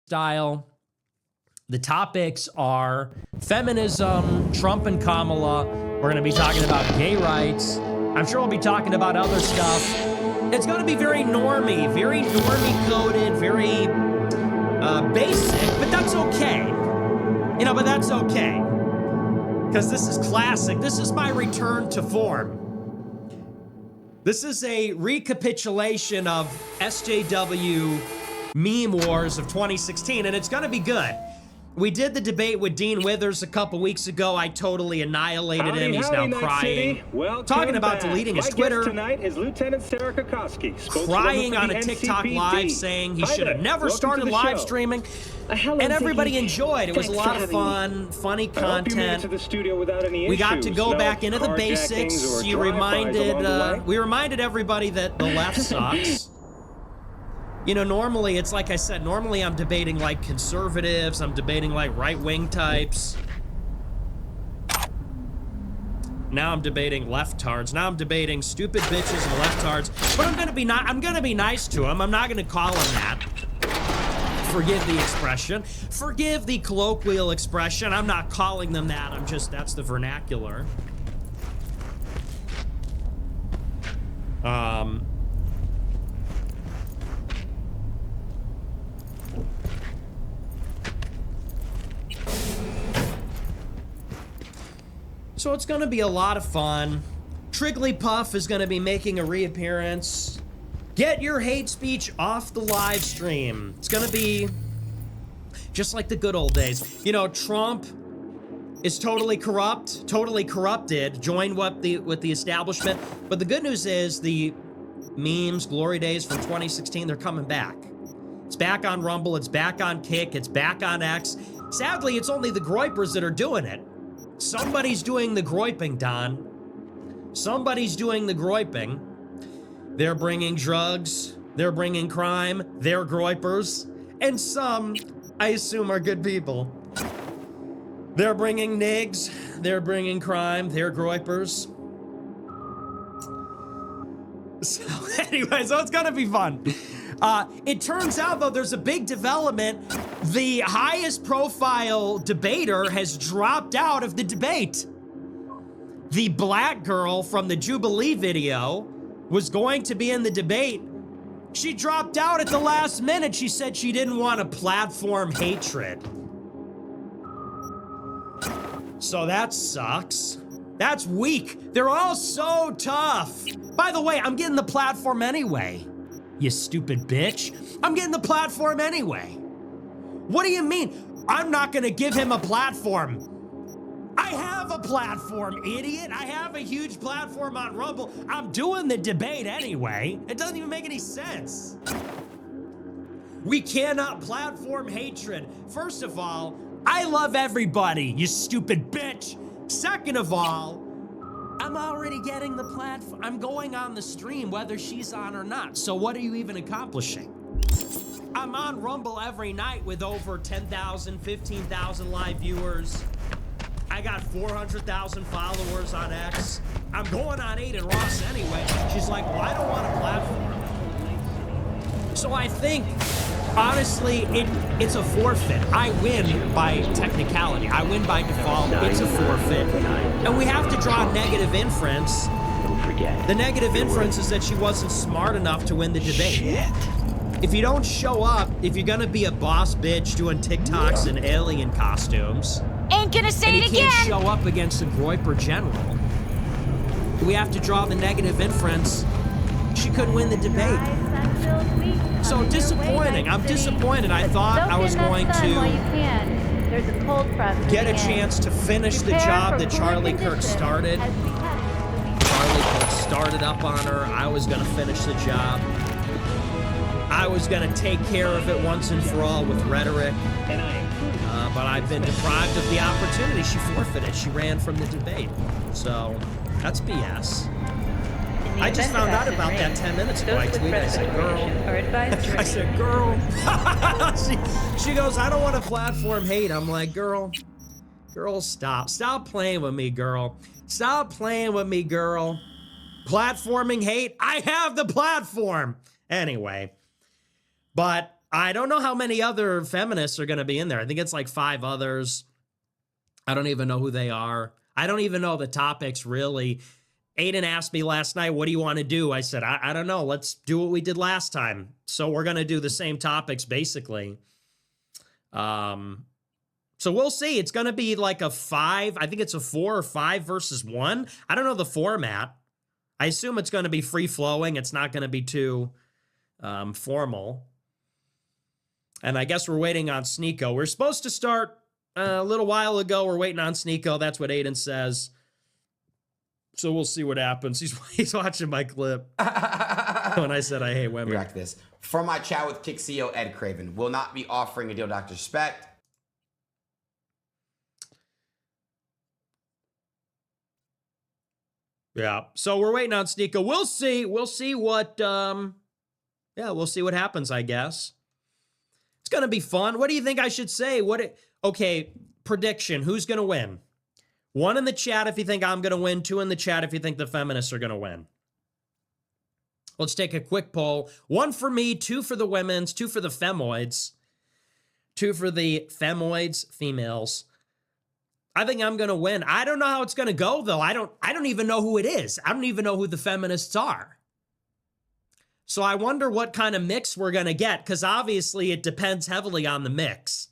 style. The topics are feminism, Trump and Kamala. We're going to be talking about gay rights. I'm sure we'll be talking about other stuff. It's going to be very normie coded, very basic, but that's okay. You know, but that's okay. Because this is classic. This is my return to form. This is a recapitulation of SJW meme wars of 2016, and it's going to be good. We did the debate with Dean Withers a couple weeks ago. I totally annihilated him. He's now crying. Talking about deleting his Twitter. Tonight is Lieutenant Sarah Kokoski, crying on a TikTok live saying he should have never started live streaming. And everybody enjoyed. It was a lot of fun, funny content. We got to go back into the basics. We reminded everybody that the left sucks. You know, normally, it's like I said, normally I'm debating like conservatives, I'm debating like right-wing types. Now I'm debating leftards. Now I'm debating stupid bitches and leftards. But I'm gonna be nice to them. I'm not gonna call them that. Forgive the expression. Forgive the colloquial expression. I'm not calling them that. That's the vernacular. So it's going to be a lot of fun. Trigglypuff is going to be making a reappearance. Get your hate speech off the live stream. It's going to be just like the good old days. You know, Trump is totally corrupt, totally corrupted, joined with the establishment. But the good news is the memes, glory days from 2016, they're coming back. It's back on Rumble, it's back on Kick, it's back on X. Sadly, it's only the groypers that are doing it. Somebody's doing the groyping, Don. Somebody's doing the groyping. They're bringing drugs. They're bringing crime. They're groypers. And some, I assume, are good people. They're bringing nigs. They're bringing crime. They're groypers. So anyway, so it's gonna be fun. It turns out, though, there's a big development. The highest profile debater has dropped out of the debate. The black girl from the Jubilee video was going to be in the debate. She dropped out at the last minute. She said she didn't want to platform hatred. So that sucks. That's weak. They're all so tough. By the way, I'm getting the platform anyway. You stupid bitch. I'm getting the platform anyway. What do you mean? I'm not gonna give him a platform. I have a platform, idiot. I have a huge platform on Rumble. I'm doing the debate anyway. It doesn't even make any sense. We cannot platform hatred. First of all, I love everybody, you stupid bitch. Second of all, I'm already getting the platform. I'm going on the stream whether she's on or not. So what are you even accomplishing? I'm on Rumble every night with over 10,000, 15,000 live viewers. I got 400,000 followers on X. I'm going on Aiden Ross anyway. She's like, well, I don't want a platform. So I think, honestly, it's a forfeit. I win by technicality. I win by default. It's a forfeit. And we have to draw negative inference. The negative inference is that she wasn't smart enough to win the debate. Shit. If you don't show up, if you're gonna be a boss bitch doing TikToks in alien costumes, ain't gonna say it again. You can't show up against a groyper general. We have to draw the negative inference. She couldn't win the debate. So disappointing. I'm disappointed. I thought I was going to get a chance to finish the job that Charlie Kirk started. Charlie Kirk started up on her. I was going to finish the job. I was going to take care of it once and for all with rhetoric. But I've been deprived of the opportunity. She forfeited. She ran from the debate. So that's BS. I just found out about that 10 minutes ago. I tweeted, I said, girl. I said, girl. she goes, I don't want to platform hate. I'm like, girl, stop. Stop playing with me, girl. Stop playing with me, girl. Platforming hate? I have the platform. Anyway, but I don't know how many other feminists are going to be in there. I think it's like 5 others. I don't even know who they are. I don't even know the topics really. Aiden asked me last night, what do you want to do? I said, I don't know. Let's do what we did last time. So we're going to do the same topics basically. So we'll see. It's going to be like a 5. I think it's a 4 or 5 versus 1. I don't know the format. I assume it's going to be free flowing. It's not going to be too formal. And I guess we're waiting on Sneeko. We're supposed to start a little while ago. We're waiting on Sneeko. That's what Aiden says. So we'll see what happens. He's watching my clip when I said I hate women. React to this. From my chat with Kick CEO Ed Craven, will not be offering a deal, Dr. Respect. Yeah. So we're waiting on Sneeko. We'll see. We'll see what, we'll see what happens, I guess. It's going to be fun. What do you think I should say? Okay, prediction. Who's going to win? 1 in the chat if you think I'm going to win. 2 in the chat if you think the feminists are going to win. Let's take a quick poll. 1 for me, 2 for the women's, 2 for the femoids. 2 for the femoids, females. I think I'm going to win. I don't know how it's going to go, though. I don't even know who it is. I don't even know who the feminists are. So I wonder what kind of mix we're going to get, because obviously it depends heavily on the mix.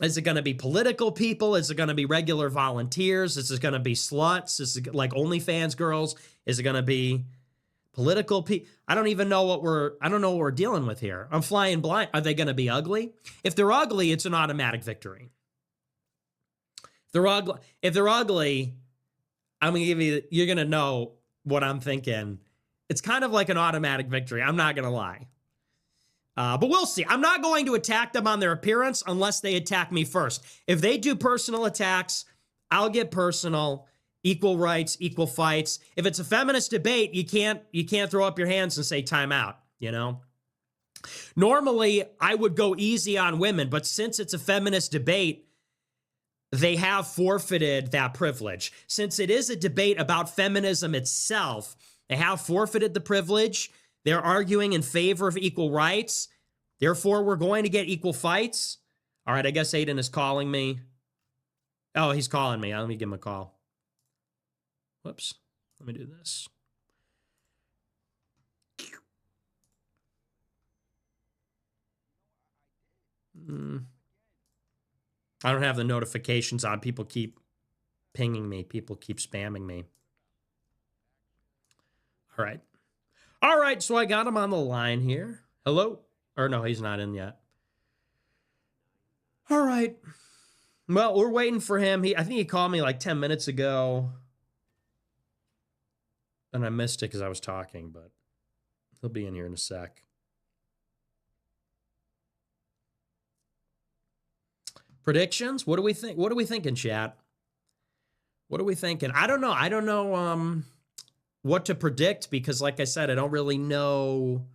Is it going to be political people? Is it going to be regular volunteers? Is it going to be sluts? Is it like OnlyFans girls? Is it going to be political people? I don't know what we're dealing with here. I'm flying blind. Are they going to be ugly? If they're ugly, it's an automatic victory. If they're ugly, I'm going to give you, you're going to know what I'm thinking. It's kind of like an automatic victory. I'm not going to lie. But we'll see. I'm not going to attack them on their appearance unless they attack me first. If they do personal attacks, I'll get personal. Equal rights, equal fights. If it's a feminist debate, you can't throw up your hands and say time out, you know? Normally, I would go easy on women, but since it's a feminist debate, they have forfeited that privilege. Since it is a debate about feminism itself, they have forfeited the privilege. They're arguing in favor of equal rights. Therefore, we're going to get equal fights. All right, I guess Aiden is calling me. Oh, he's calling me. Let me give him a call. Whoops. Let me do this. I don't have the notifications on. People keep pinging me. People keep spamming me. All right. All right, so I got him on the line here. Hello? Or no, he's not in yet. All right. Well, we're waiting for him. I think he called me like 10 minutes ago. And I missed it because I was talking, but he'll be in here in a sec. Predictions? What do we think? What are we thinking, chat? What are we thinking? I don't know. I don't know what to predict because, like I said, I don't really know.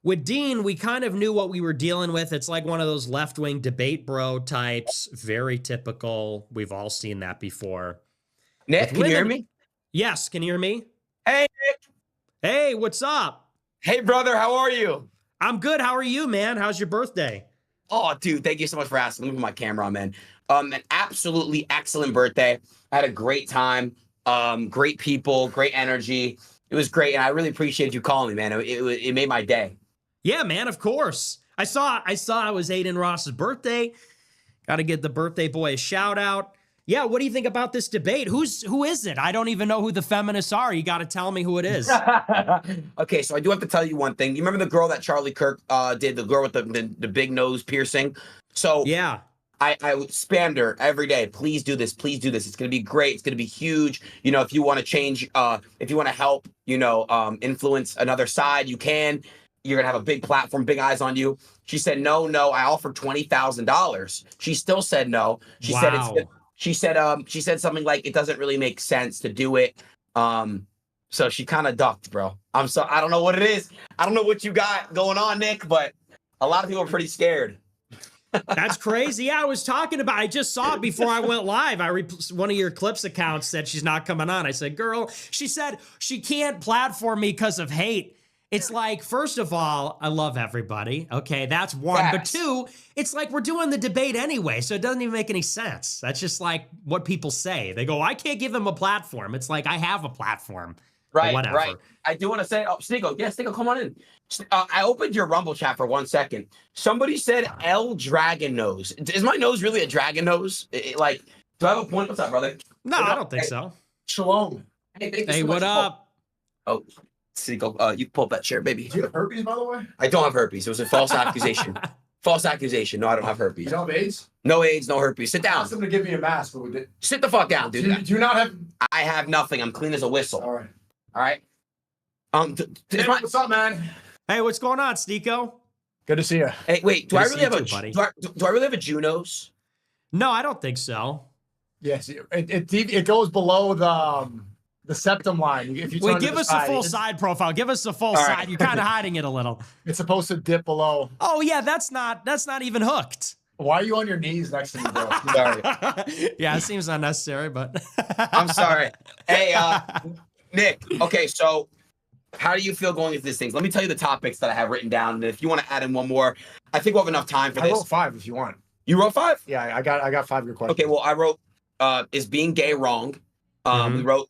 With Dean, we kind of knew what we were dealing with. It's like one of those left-wing debate bro types. Very typical. We've all seen that before. Nick, can you hear me? Yes, can you hear me? Hey, Nick. Hey, what's up? Hey, brother, how are you? I'm good. How are you, man? How's your birthday? Oh, dude, thank you so much for asking. Let me put my camera on, man. An absolutely excellent birthday. I had a great time. Great people, great energy. It was great, and I really appreciate you calling me, man. It made my day. Yeah, man, of course. I saw it was Aiden Ross's birthday. Got to give the birthday boy a shout out. Yeah, what do you think about this debate? Who is it? I don't even know who the feminists are. You got to tell me who it is. Okay, so I do have to tell you one thing. You remember the girl that Charlie Kirk did, the girl with the big nose piercing? So yeah. I spammed her every day. Please do this. Please do this. It's going to be great. It's going to be huge. You know, if you want to change, if you want to help, you know, influence another side, you can. You're going to have a big platform, big eyes on you. She said, no. I offered $20,000. She still said no. She said something like, it doesn't really make sense to do it. So she kind of ducked, bro. I don't know what it is. I don't know what you got going on, Nick, but a lot of people are pretty scared. That's crazy. Yeah, I just saw it before I went live. One of your Clips accounts said she's not coming on. I said, girl, she said she can't platform me because of hate. It's like, first of all, I love everybody. Okay, that's one. But Facts. two, it's like we're doing the debate anyway, so it doesn't even make any sense. That's just like what people say. They go, I can't give them a platform. It's like, I have a platform. But Right, whatever. right. I do want to say, Sneeko, yeah, Sneeko, come on in. I opened your Rumble chat for 1 second. Somebody said L Dragon Nose. Is my nose really a dragon nose? Like, do I have a point? What's up, brother? No, I don't think so. Shalom. Hey, thank you Hey, so what much. up? Oh, Sneeko, you pull up that chair, baby. Do you have herpes, by the way? I don't have herpes. It was a false accusation. False accusation. No, I don't have herpes. You don't have AIDS? No AIDS, no herpes. Sit I down. asked them to give me a mask, but we did. Sit the fuck down, Do dude. you not have? I have nothing. I'm clean as a whistle. All right. All right. Hey, what's up, man? Hey, what's going on, Sneeko? Good to see you. Hey, wait. Do Good I to really see have you a? too, buddy. Do I really have a Junos? No, I don't think so. Yes, it goes below the septum line. If you turn Wait, to give the us side, a full it's- side profile. Give us a full All side. right. You're kind of hiding it a little. It's supposed to dip below. Oh yeah, that's not even hooked. Why are you on your knees next to me, bro? Sorry. Yeah, it seems unnecessary, but I'm sorry. Hey, Nick. Okay, so how do you feel going into these things? Let me tell you the topics that I have written down, and if you want to add in one more, I think we'll have enough time for I this. wrote 5 if you want. You wrote 5? Yeah, I got 5 good questions. Okay, well, I wrote is being gay wrong? We wrote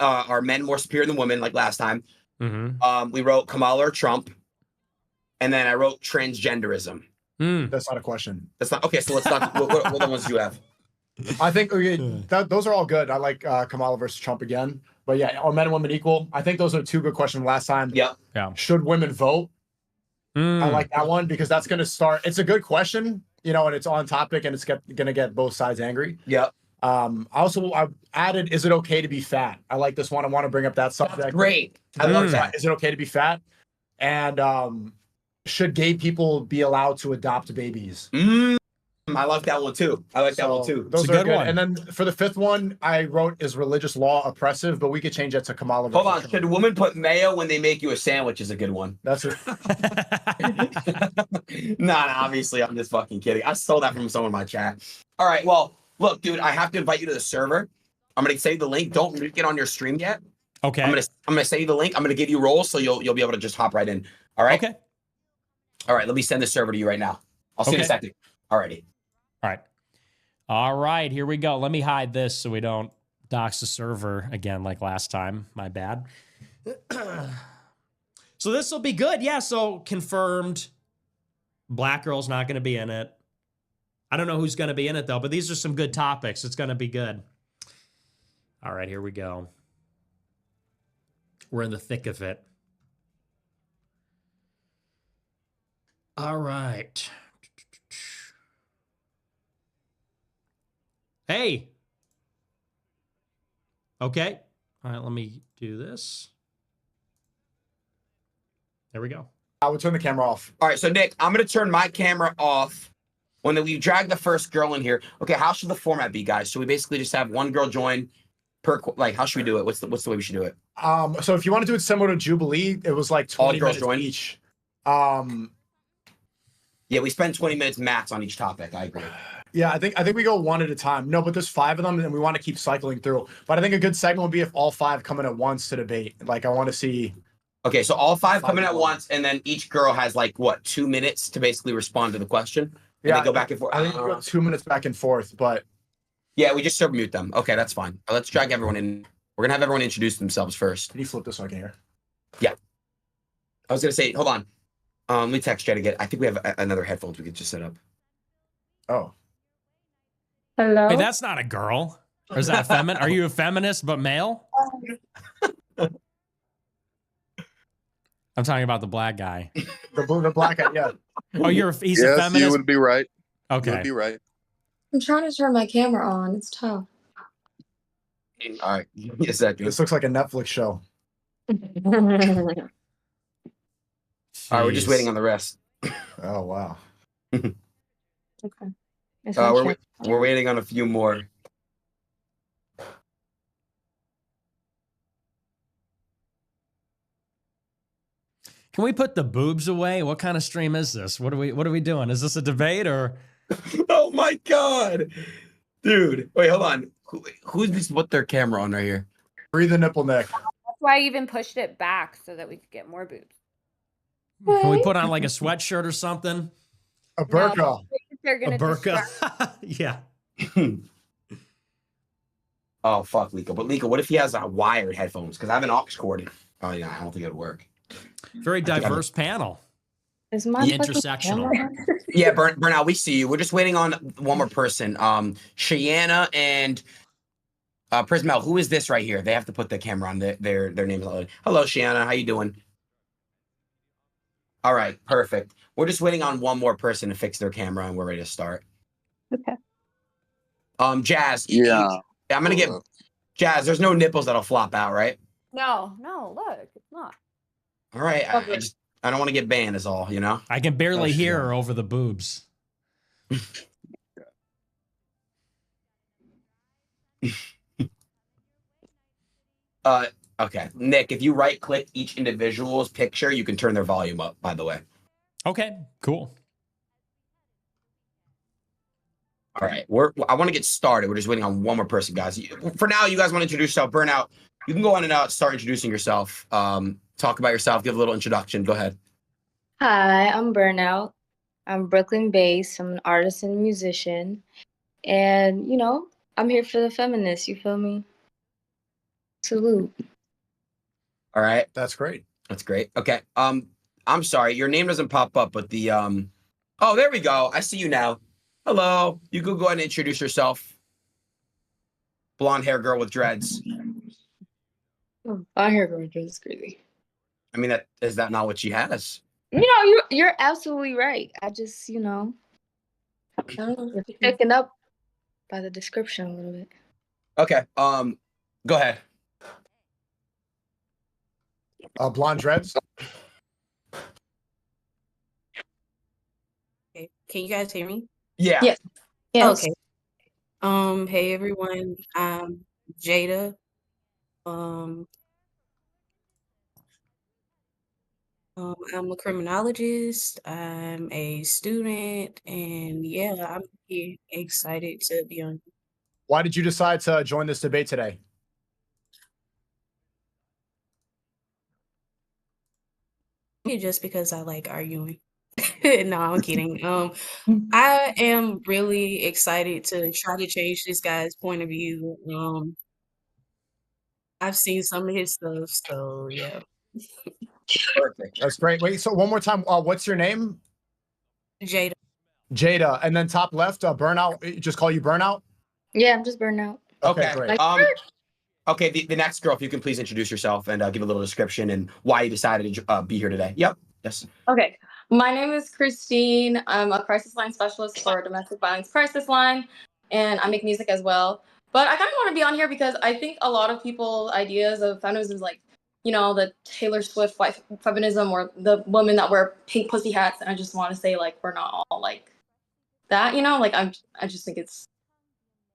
are men more superior than women like last time? We wrote Kamala or Trump, and then I wrote transgenderism. That's not a question. That's not okay. So let's not. what are the ones you have? I think those are all good. I like Kamala versus Trump again. But yeah, are men and women equal? I think those are 2 good questions last time. Yep. Yeah. Should women vote? Hmm. I like that one because that's going to start. It's a good question, and it's on topic and it's going to get both sides angry. Yep. I added, is it okay to be fat? I like this one. I want to bring up that subject. That's great. I I love love that. Is it okay to be fat? And should gay people be allowed to adopt babies? I like that one too. I like that one too. Those It's a are good good. one. And then for the 5th one, I wrote, is religious law oppressive? But we could change that to Kamala. Hold on. versus Should a Trump. woman put mayo when they make you a sandwich? Is a good one. That's it. Nah, obviously I'm just fucking kidding. I stole that from someone in my chat. All right. Well, look, dude, I have to invite you to the server. I'm gonna save the link. Don't get on your stream yet. Okay. I'm gonna save the link. I'm gonna give you roles so you'll be able to just hop right in. All right. Okay. All right. Let me send the server to you right now. I'll see you in a Okay. second. Alrighty. All right. All right, here we go. Let me hide this so we don't dox the server again like last time. My bad. So this will be good. Yeah, so confirmed. Black girl's not going to be in it. I don't know who's going to be in it, though, but these are some good topics. It's going to be good. All right, here we go. We're in the thick of it. All right. Hey. Okay. All right, let me do this. There we go. I would turn the camera off. All right. So Nick, I'm gonna turn my camera off when we drag the first girl in here. Okay. How should the format be, guys? Should we basically just have one girl join per? Like, how should we do it? What's the way we should do it? So if you want to do it similar to Jubilee, it was like All 20 girls minutes join? each. Yeah, we spend 20 minutes max on each topic. I agree. Yeah, I think we go one at a time. No, but there's 5 of them, and we want to keep cycling through. But I think a good segment would be if all 5 come in at once to debate. Like, I want to see. Okay, so all 5 come in at Five. once, and then each girl has like what 2 minutes to basically respond to the question. And Yeah, they go back and forth. I think we go 2 minutes back and forth. But Yeah, we just server mute them. Okay, that's fine. Let's drag everyone in. We're gonna have everyone introduce themselves first. can you flip this so I can hear? I was gonna say, hold on. Let me text Jed again. I think we have another headphones we could just set up. Oh, Hello. Hey, that's not a girl. Or is that a feminist? Are you a feminist but male? I'm talking about the black guy. the black guy. Yeah. Oh, he's a Yes, feminist? you would be right. You Okay. would be right. I'm trying to turn my camera on. It's tough. All right, give me a second. This looks like a Netflix show. All right, we're just Jeez. waiting on the rest. Oh wow. Okay. It's my camera. We're waiting on a few more. Can we put the boobs away? What kind of stream is this? What are we doing? Is this a debate or Oh my god, dude! Wait, hold on. Who's just put their camera on right here? Breathe the nipple, Nick. That's why I even pushed it back so that we could get more boobs. Can we put on like a sweatshirt or something? A burqa. They're A gonna burqa? distract. Yeah. Oh fuck, Liko. But Liko, what if he has wired headphones? Because I have an aux cord. Oh yeah, I don't think it'd work. Very diverse panel. Is my fucking Intersectional. camera- Yeah, Burnout, we see you. We're just waiting on one more person. Cheyenne and Prismel. Who is this right here? They have to put the camera on their names. Hello, Cheyenne. How you doing? All right, perfect. We're just waiting on one more person to fix their camera, and we're ready to start. Okay. Jazz. Yeah. I'm gonna get Jazz. There's no nipples that'll flop out, right? No, look, it's not. All right. Okay. I don't want to get banned, is all. You know. I can barely Oh, hear shit. her over the boobs. Okay. Nick, if you right click each individual's picture, you can turn their volume up, by the way. Okay, cool. All right. I want to get started. We're just waiting on one more person, guys. For now, you guys want to introduce yourself. Burnout. You can go on and start introducing yourself. Talk about yourself, give a little introduction. Go ahead. Hi, I'm Burnout. I'm Brooklyn based. I'm an artist and musician. And, I'm here for the feminists, you feel me? Salute. All right. That's great. That's great. Okay. I'm sorry. Your name doesn't pop up, but the oh, there we go. I see you now. Hello. You can go ahead and introduce yourself. Blonde hair girl with dreads. I hear going through this crazy. I mean, is that not what she has? You're absolutely right. I just, I don't know if you're picking up by the description a little bit. Okay. Go ahead. Blonde dreads. Okay. Can you guys hear me? Yeah. Yes. Yes. Okay. Hey everyone. I'm Jada. I'm a criminologist. I'm a student, and yeah, I'm here excited to be on. Why did you decide to join this debate today? Just because I like arguing. No, I'm kidding. I am really excited to try to change this guy's point of view. I've seen some of his stuff, so yeah. Perfect. That's great. Wait, so one more time. What's your name? Jada. Jada. And then top left, Burnout. Just call you Burnout? Yeah, I'm just burnout. Okay. Great. Okay. The next girl, if you can please introduce yourself and give a little description and why you decided to be here today. Yep. Yes. Okay. My name is Christine. I'm a crisis line specialist for domestic violence crisis line, and I make music as well. But I kind of want to be on here because I think a lot of people's ideas of feminism is like, the Taylor Swift white feminism or the women that wear pink pussy hats. And I just want to say, like, we're not all like that, like I just think it's,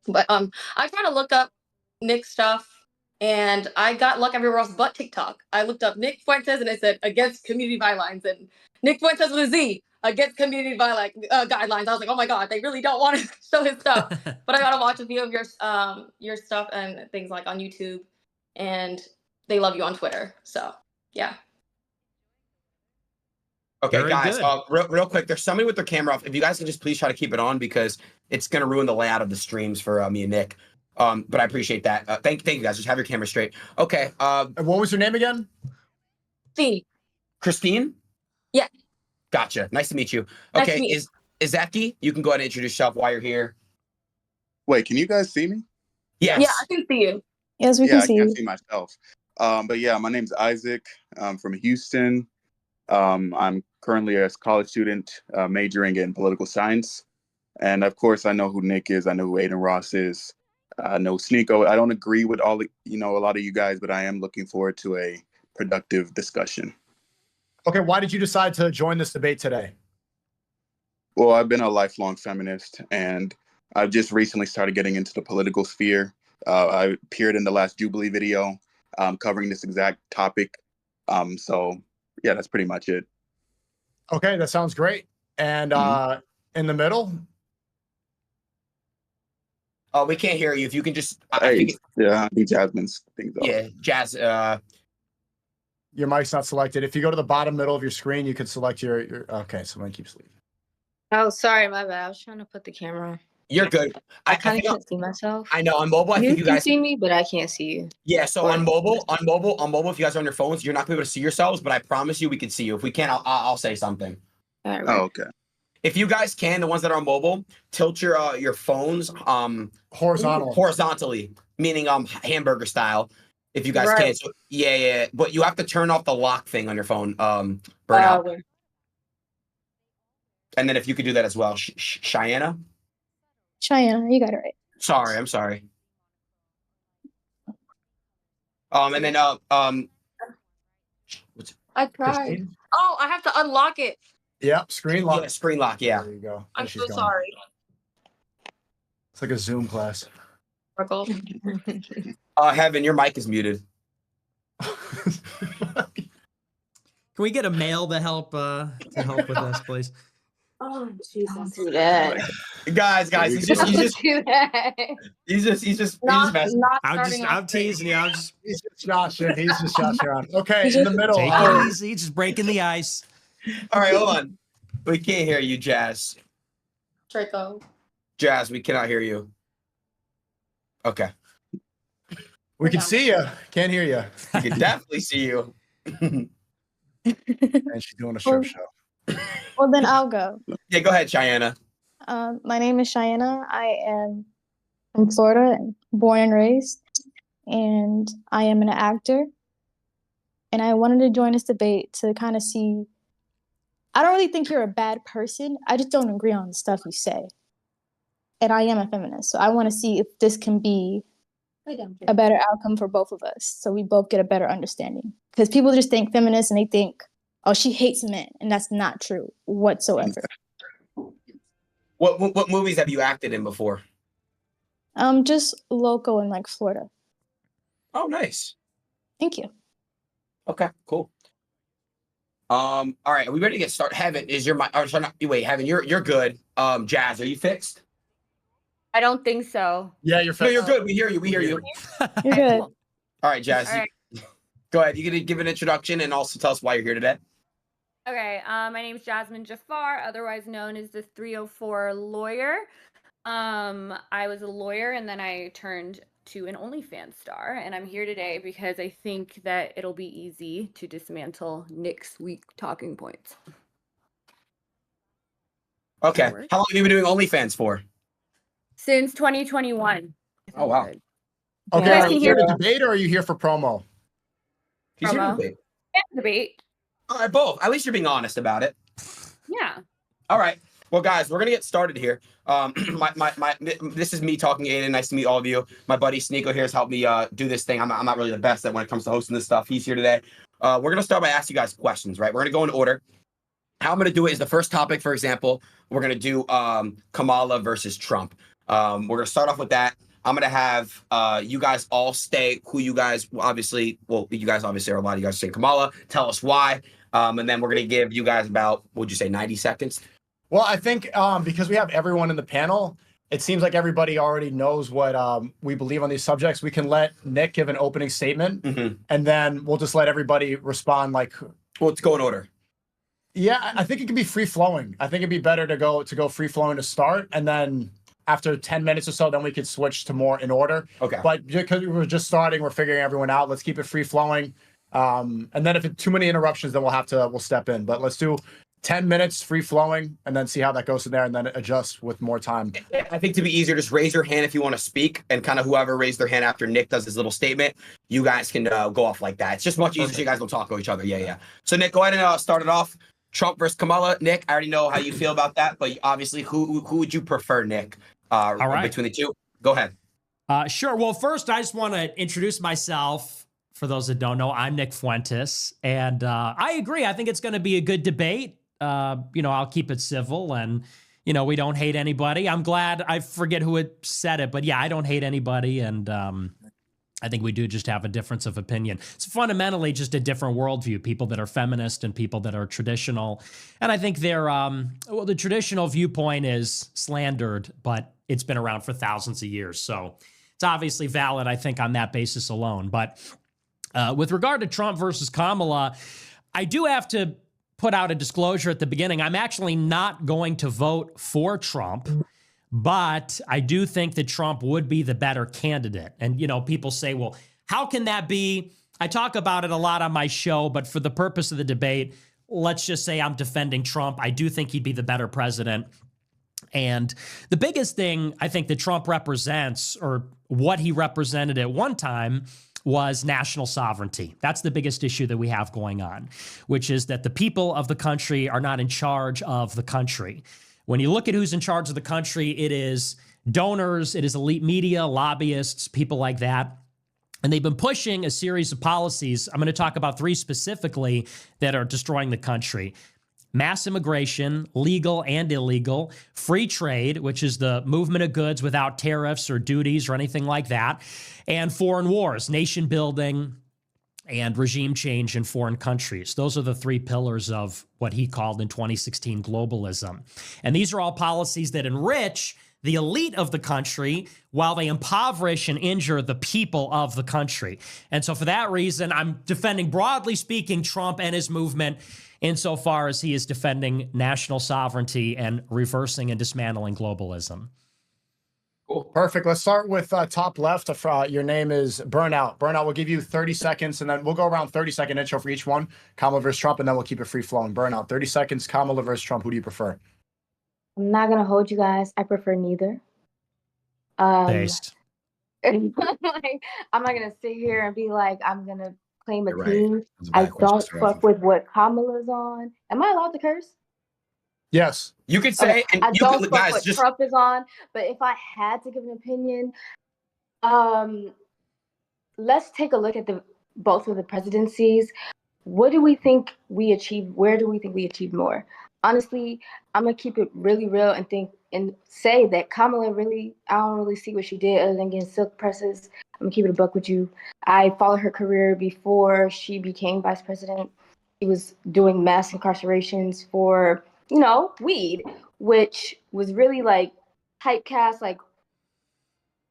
but I try to look up Nick stuff and I got luck everywhere else but TikTok. I looked up Nick Fuentes and it said against community guidelines, and Nick Fuentes with a Z against community guidelines. I was like, oh my God, they really don't want to show his stuff. But I got to watch a few of your stuff and things like on YouTube, and they love you on Twitter. So yeah. Okay, Very guys, good. real quick, there's somebody with their camera off. If you guys can just please try to keep it on because it's going to ruin the layout of the streams for me and Nick. But I appreciate that. Thank you, guys. Just have your camera straight. Okay. And what was your name again? See. Christine? Yeah. Gotcha. Nice to meet you. Nice Okay, to meet you. is Zaki? You can go ahead and introduce yourself while you're here. Wait, can you guys see me? Yes. Yeah, I can see you. Yes, we Yeah, can I see can't you. see myself. But yeah, my name's Isaac. I'm from Houston. I'm currently a college student majoring in political science. And of course, I know who Nick is. I know who Aiden Ross is. I know Sneeko. I don't agree with a lot of you guys, but I am looking forward to a productive discussion. Okay, why did you decide to join this debate today? Well, I've been a lifelong feminist, and I've just recently started getting into the political sphere. I appeared in the last Jubilee video covering this exact topic. So yeah, that's pretty much it. Okay, that sounds great. And in the middle? Oh, we can't hear you. If you can just, I think Jasmine's things. Yeah, Jazz. Your mic's not selected. If you go to the bottom middle of your screen, you can select your okay, someone keeps leaving. Oh, sorry, my bad. I was trying to put the camera on. You're good. I kind of can't see myself. I know on mobile. I You think you can guys see me, but I can't see you. Yeah, so Or- on mobile, if you guys are on your phones, you're not gonna be able to see yourselves, but I promise you we can see you. If we can't, I'll say something. All right. Oh, okay. If you guys can, the ones that are on mobile, tilt your phones horizontally, meaning hamburger style. If you guys can, Right. so, yeah, but you have to turn off the lock thing on your phone, burnout. Okay. And then if you could do that as well, Cheyenne. Cheyenne, you got it right. Sorry, I'm sorry. And then I tried. Christine? Oh, I have to unlock it. Yep, screen lock. yeah, screen lock, yeah. There you go. I'm There she's so going. sorry. It's like a Zoom class. Sparkle. Heaven, your mic is muted. Can we get a mail to help with this, please? Oh, Don't Jesus. do that. Guys, he's just do that. messing. Not I'm starting off teasing you. He's just joshing. He's just joshing around. Okay, in the middle. Take it easy, just breaking the ice. All right, hold on. We can't hear you, Jazz. Draco. Jazz, we cannot hear you. Okay. We can see you. Can't hear you. We can definitely see you. And she's doing a strip show. Well, then I'll go. Yeah, go ahead, Cheyenne. My name is Cheyenne. I am from Florida, born and raised, and I am an actor. And I wanted to join this debate to kind of see. I don't really think you're a bad person. I just don't agree on the stuff you say. And I am a feminist, so I want to see if this can be a better outcome for both of us, so we both get a better understanding. Because people just think feminists and they think, oh, she hates men, and that's not true whatsoever. What movies have you acted in before? Just local in like Florida. Oh, nice. Thank you. Okay, cool. All right, are we ready to get started? Heaven, is your mic? Oh, sorry, wait, Heaven, you're good. Jazz, are you fixed? I don't think so. Yeah, you're No, you're good. We hear you. We hear you. You're good. All right, Jazz. All right. Go ahead. You can give an introduction and also tell us why you're here today. Okay, my name is Jasmine Jafar, otherwise known as the 304 lawyer. I was a lawyer and then I turned to an OnlyFans star, and I'm here today because I think that it'll be easy to dismantle Nick's weak talking points. Okay. How long have you been doing OnlyFans for? Since 2021. Oh, wow. Okay, Yeah. are you here to debate or are you here for promo? He's here to Promo. debate. Debate. All right, both. At least you're being honest about it. Yeah. All right. Well, guys, we're gonna get started here. This is me talking to Aiden. Nice to meet all of you. My buddy Sneeko here has helped me do this thing. I'm not really the best at when it comes to hosting this stuff. He's here today. We're gonna start by asking you guys questions, right? We're gonna go in order. How I'm gonna do it is the first topic, for example, we're gonna do Kamala versus Trump. We're gonna start off with that. I'm gonna have you guys all state who you guys obviously. Well, you guys obviously are a lot of you guys saying Kamala. Tell us why, and then we're gonna give you guys about, would you say, 90 seconds? Well, I think because we have everyone in the panel, it seems like everybody already knows what we believe on these subjects. We can let Nick give an opening statement, and then we'll just let everybody respond. Like, well, let's go in order. Yeah, I think it can be free flowing. I think it'd be better to go free flowing to start, and then after 10 minutes or so, then we could switch to more in order. Okay. But because we were just starting, we're figuring everyone out. Let's keep it free flowing. And then if it's too many interruptions, then we'll step in. But let's do 10 minutes free flowing and then see how that goes from there and then adjust with more time. I think to be easier, just raise your hand if you want to speak, and kind of whoever raised their hand after Nick does his little statement, you guys can go off like that. It's just much easier so you guys don't talk to each other. Yeah. So Nick, go ahead and start it off. Trump versus Kamala. Nick, I already know how you feel about that, but obviously who would you prefer, Nick, All right. between the two? Go ahead. Sure. Well, first, I just want to introduce myself. For those that don't know, I'm Nick Fuentes, and I agree. I think it's going to be a good debate. I'll keep it civil, and we don't hate anybody. I'm glad. I forget who had said it, but yeah, I don't hate anybody, and I think we do just have a difference of opinion. It's fundamentally just a different worldview. People that are feminist and people that are traditional, and I think they're the traditional viewpoint is slandered, but it's been around for thousands of years, so it's obviously valid. I think on that basis alone, but. With regard to Trump versus Kamala, I do have to put out a disclosure at the beginning. I'm actually not going to vote for Trump, but I do think that Trump would be the better candidate. And, you know, people say, well, how can that be? I talk about it a lot on my show, but for the purpose of the debate, let's just say I'm defending Trump. I do think he'd be the better president. And the biggest thing I think that Trump represents, or what he represented at one time, was national sovereignty. That's the biggest issue that we have going on, which is that the people of the country are not in charge of the country. When you look at who's in charge of the country, it is donors, it is elite media, lobbyists, people like that. And they've been pushing a series of policies. I'm going to talk about 3 specifically that are destroying the country. Mass immigration, legal and illegal, free trade, which is the movement of goods without tariffs or duties or anything like that, and foreign wars, nation building, and regime change in foreign countries. Those are the 3 pillars of what he called in 2016 globalism. And these are all policies that enrich the elite of the country while they impoverish and injure the people of the country. And so for that reason, I'm defending, broadly speaking, Trump and his movement insofar as he is defending national sovereignty and reversing and dismantling globalism. Cool. Perfect. Let's start with top left. Your name is Burnout. Burnout, we'll give you 30 seconds, and then we'll go around 30-second intro for each one. Kamala versus Trump, and then we'll keep it free-flowing. Burnout, 30 seconds, Kamala versus Trump. Who do you prefer? I'm not going to hold you guys. I prefer neither. Based. Like, I'm not going to sit here and be like, I'm going to claim a You're right. team. That's a I bad question don't to start fuck off with what Kamala's on. Am I allowed to curse? Yes. You could say, and I you don't could, fuck guys, what just Trump is on, but if I had to give an opinion, let's take a look at both of the presidencies. What do we think we achieved? Where do we think we achieved more? Honestly, I'm gonna keep it really real and say that Kamala I don't really see what she did other than getting silk presses. I'm gonna keep it a buck with you. I followed her career before she became vice president. She was doing mass incarcerations for, weed, which was really like typecast, like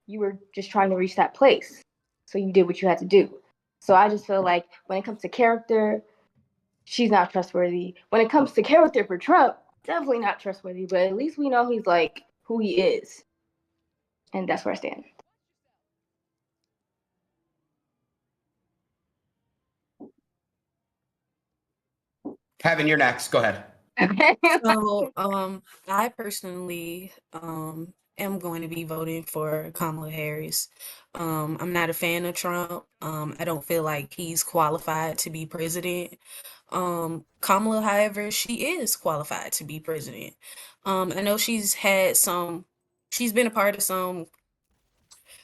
you were just trying to reach that place. So you did what you had to do. So I just feel like when it comes to character, she's not trustworthy. When it comes to character for Trump, definitely not trustworthy, but at least we know he's like who he is. And that's where I stand. Kevin, you're next. Go ahead. So, I personally am going to be voting for Kamala Harris. I'm not a fan of Trump. I don't feel like he's qualified to be president. Kamala, however, she is qualified to be president. I know she's been a part of some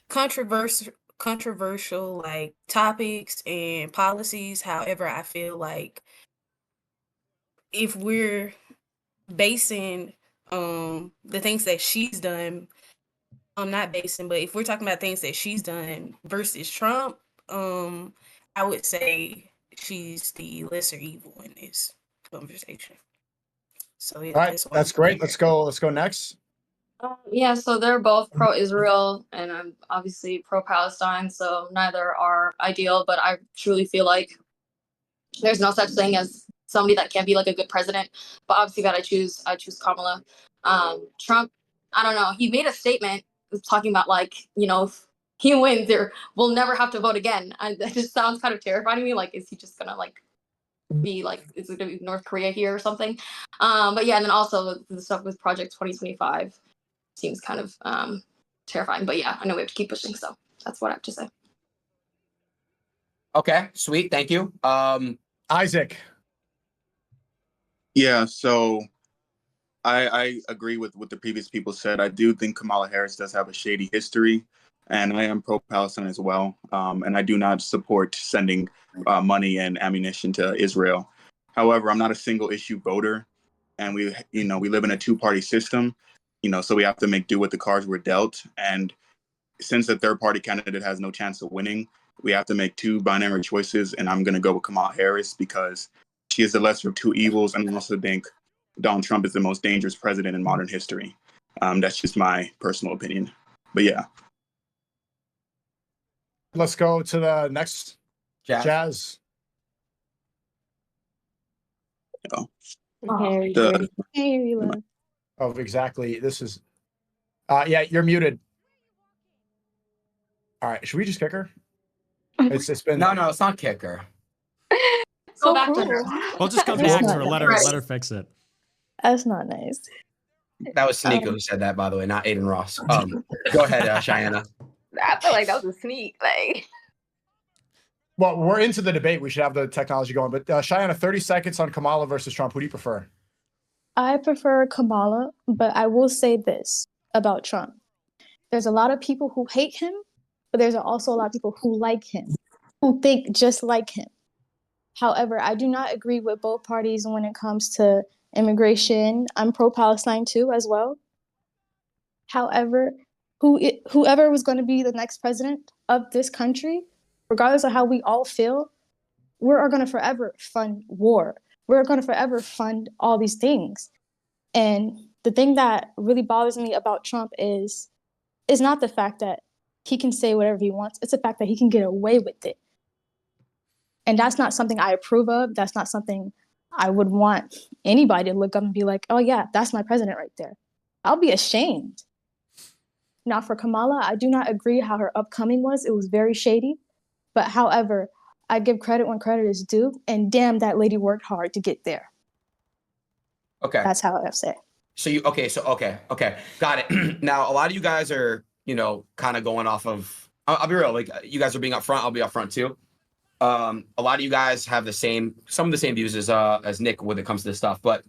controversial like topics and policies. However, I feel like if we're basing the things that she's done, I'm not basing, but if we're talking about things that she's done versus Trump, I would say she's the lesser evil in this conversation. So yeah, All right, that's great. Let's go next. Yeah, so they're both pro-Israel, and I'm obviously pro-Palestine, so neither are ideal, but I truly feel like there's no such thing as somebody that can be like a good president, but obviously I choose Kamala. Trump, I don't know, he made a statement talking about like, if he wins, we'll never have to vote again. And that just sounds kind of terrifying to me. Like, is he just gonna like be like, is it gonna be North Korea here or something? But yeah, and then also the stuff with Project 2025 seems kind of terrifying. But yeah, I know we have to keep pushing, so that's what I have to say. Okay, sweet. Thank you. Isaac. Yeah, so I agree with what the previous people said. I do think Kamala Harris does have a shady history, and I am pro-Palestine as well. And I do not support sending money and ammunition to Israel. However, I'm not a single issue voter, and we live in a 2-party system, so we have to make do with the cards we're dealt. And since the third party candidate has no chance of winning, we have to make 2 binary choices, and I'm going to go with Kamala Harris because she is the lesser of 2 evils, and I also think Donald Trump is the most dangerous president in modern history. That's just my personal opinion. But yeah. Let's go to the next. Jazz. Oh. Very The- good. Hey, you love. Oh, exactly. This is. Yeah, you're muted. All right, should we just kick her? It's been. No, it's not kicker. Go So back to cruel. her. We'll just come That's back to not her. nice. Let her fix it. That's not nice. That was Sneeko who said that, by the way, not Aiden Ross. Go ahead, Cheyenne. I feel like that was a sneak. Like, Well, we're into the debate. We should have the technology going. But Cheyenne, 30 seconds on Kamala versus Trump. Who do you prefer? I prefer Kamala, but I will say this about Trump. There's a lot of people who hate him, but there's also a lot of people who like him, who think just like him. However, I do not agree with both parties when it comes to immigration. I'm pro-Palestine too, as well. However, whoever was going to be the next president of this country, regardless of how we all feel, we are going to forever fund war. We're going to forever fund all these things. And the thing that really bothers me about Trump is not the fact that he can say whatever he wants. It's the fact that he can get away with it. And that's not something I approve of. That's not something I would want anybody to look up and be like, oh yeah, that's my president right there. I'll be ashamed. Now for Kamala, I do not agree how her upcoming was. It was very shady. But however, I give credit when credit is due. And damn, that lady worked hard to get there. Okay. That's how I say. So okay. Got it. Now, a lot of you guys are, kind of going off of, I'll be real, like you guys are being upfront. I'll be upfront too. A lot of you guys have some of the same views as Nick when it comes to this stuff. But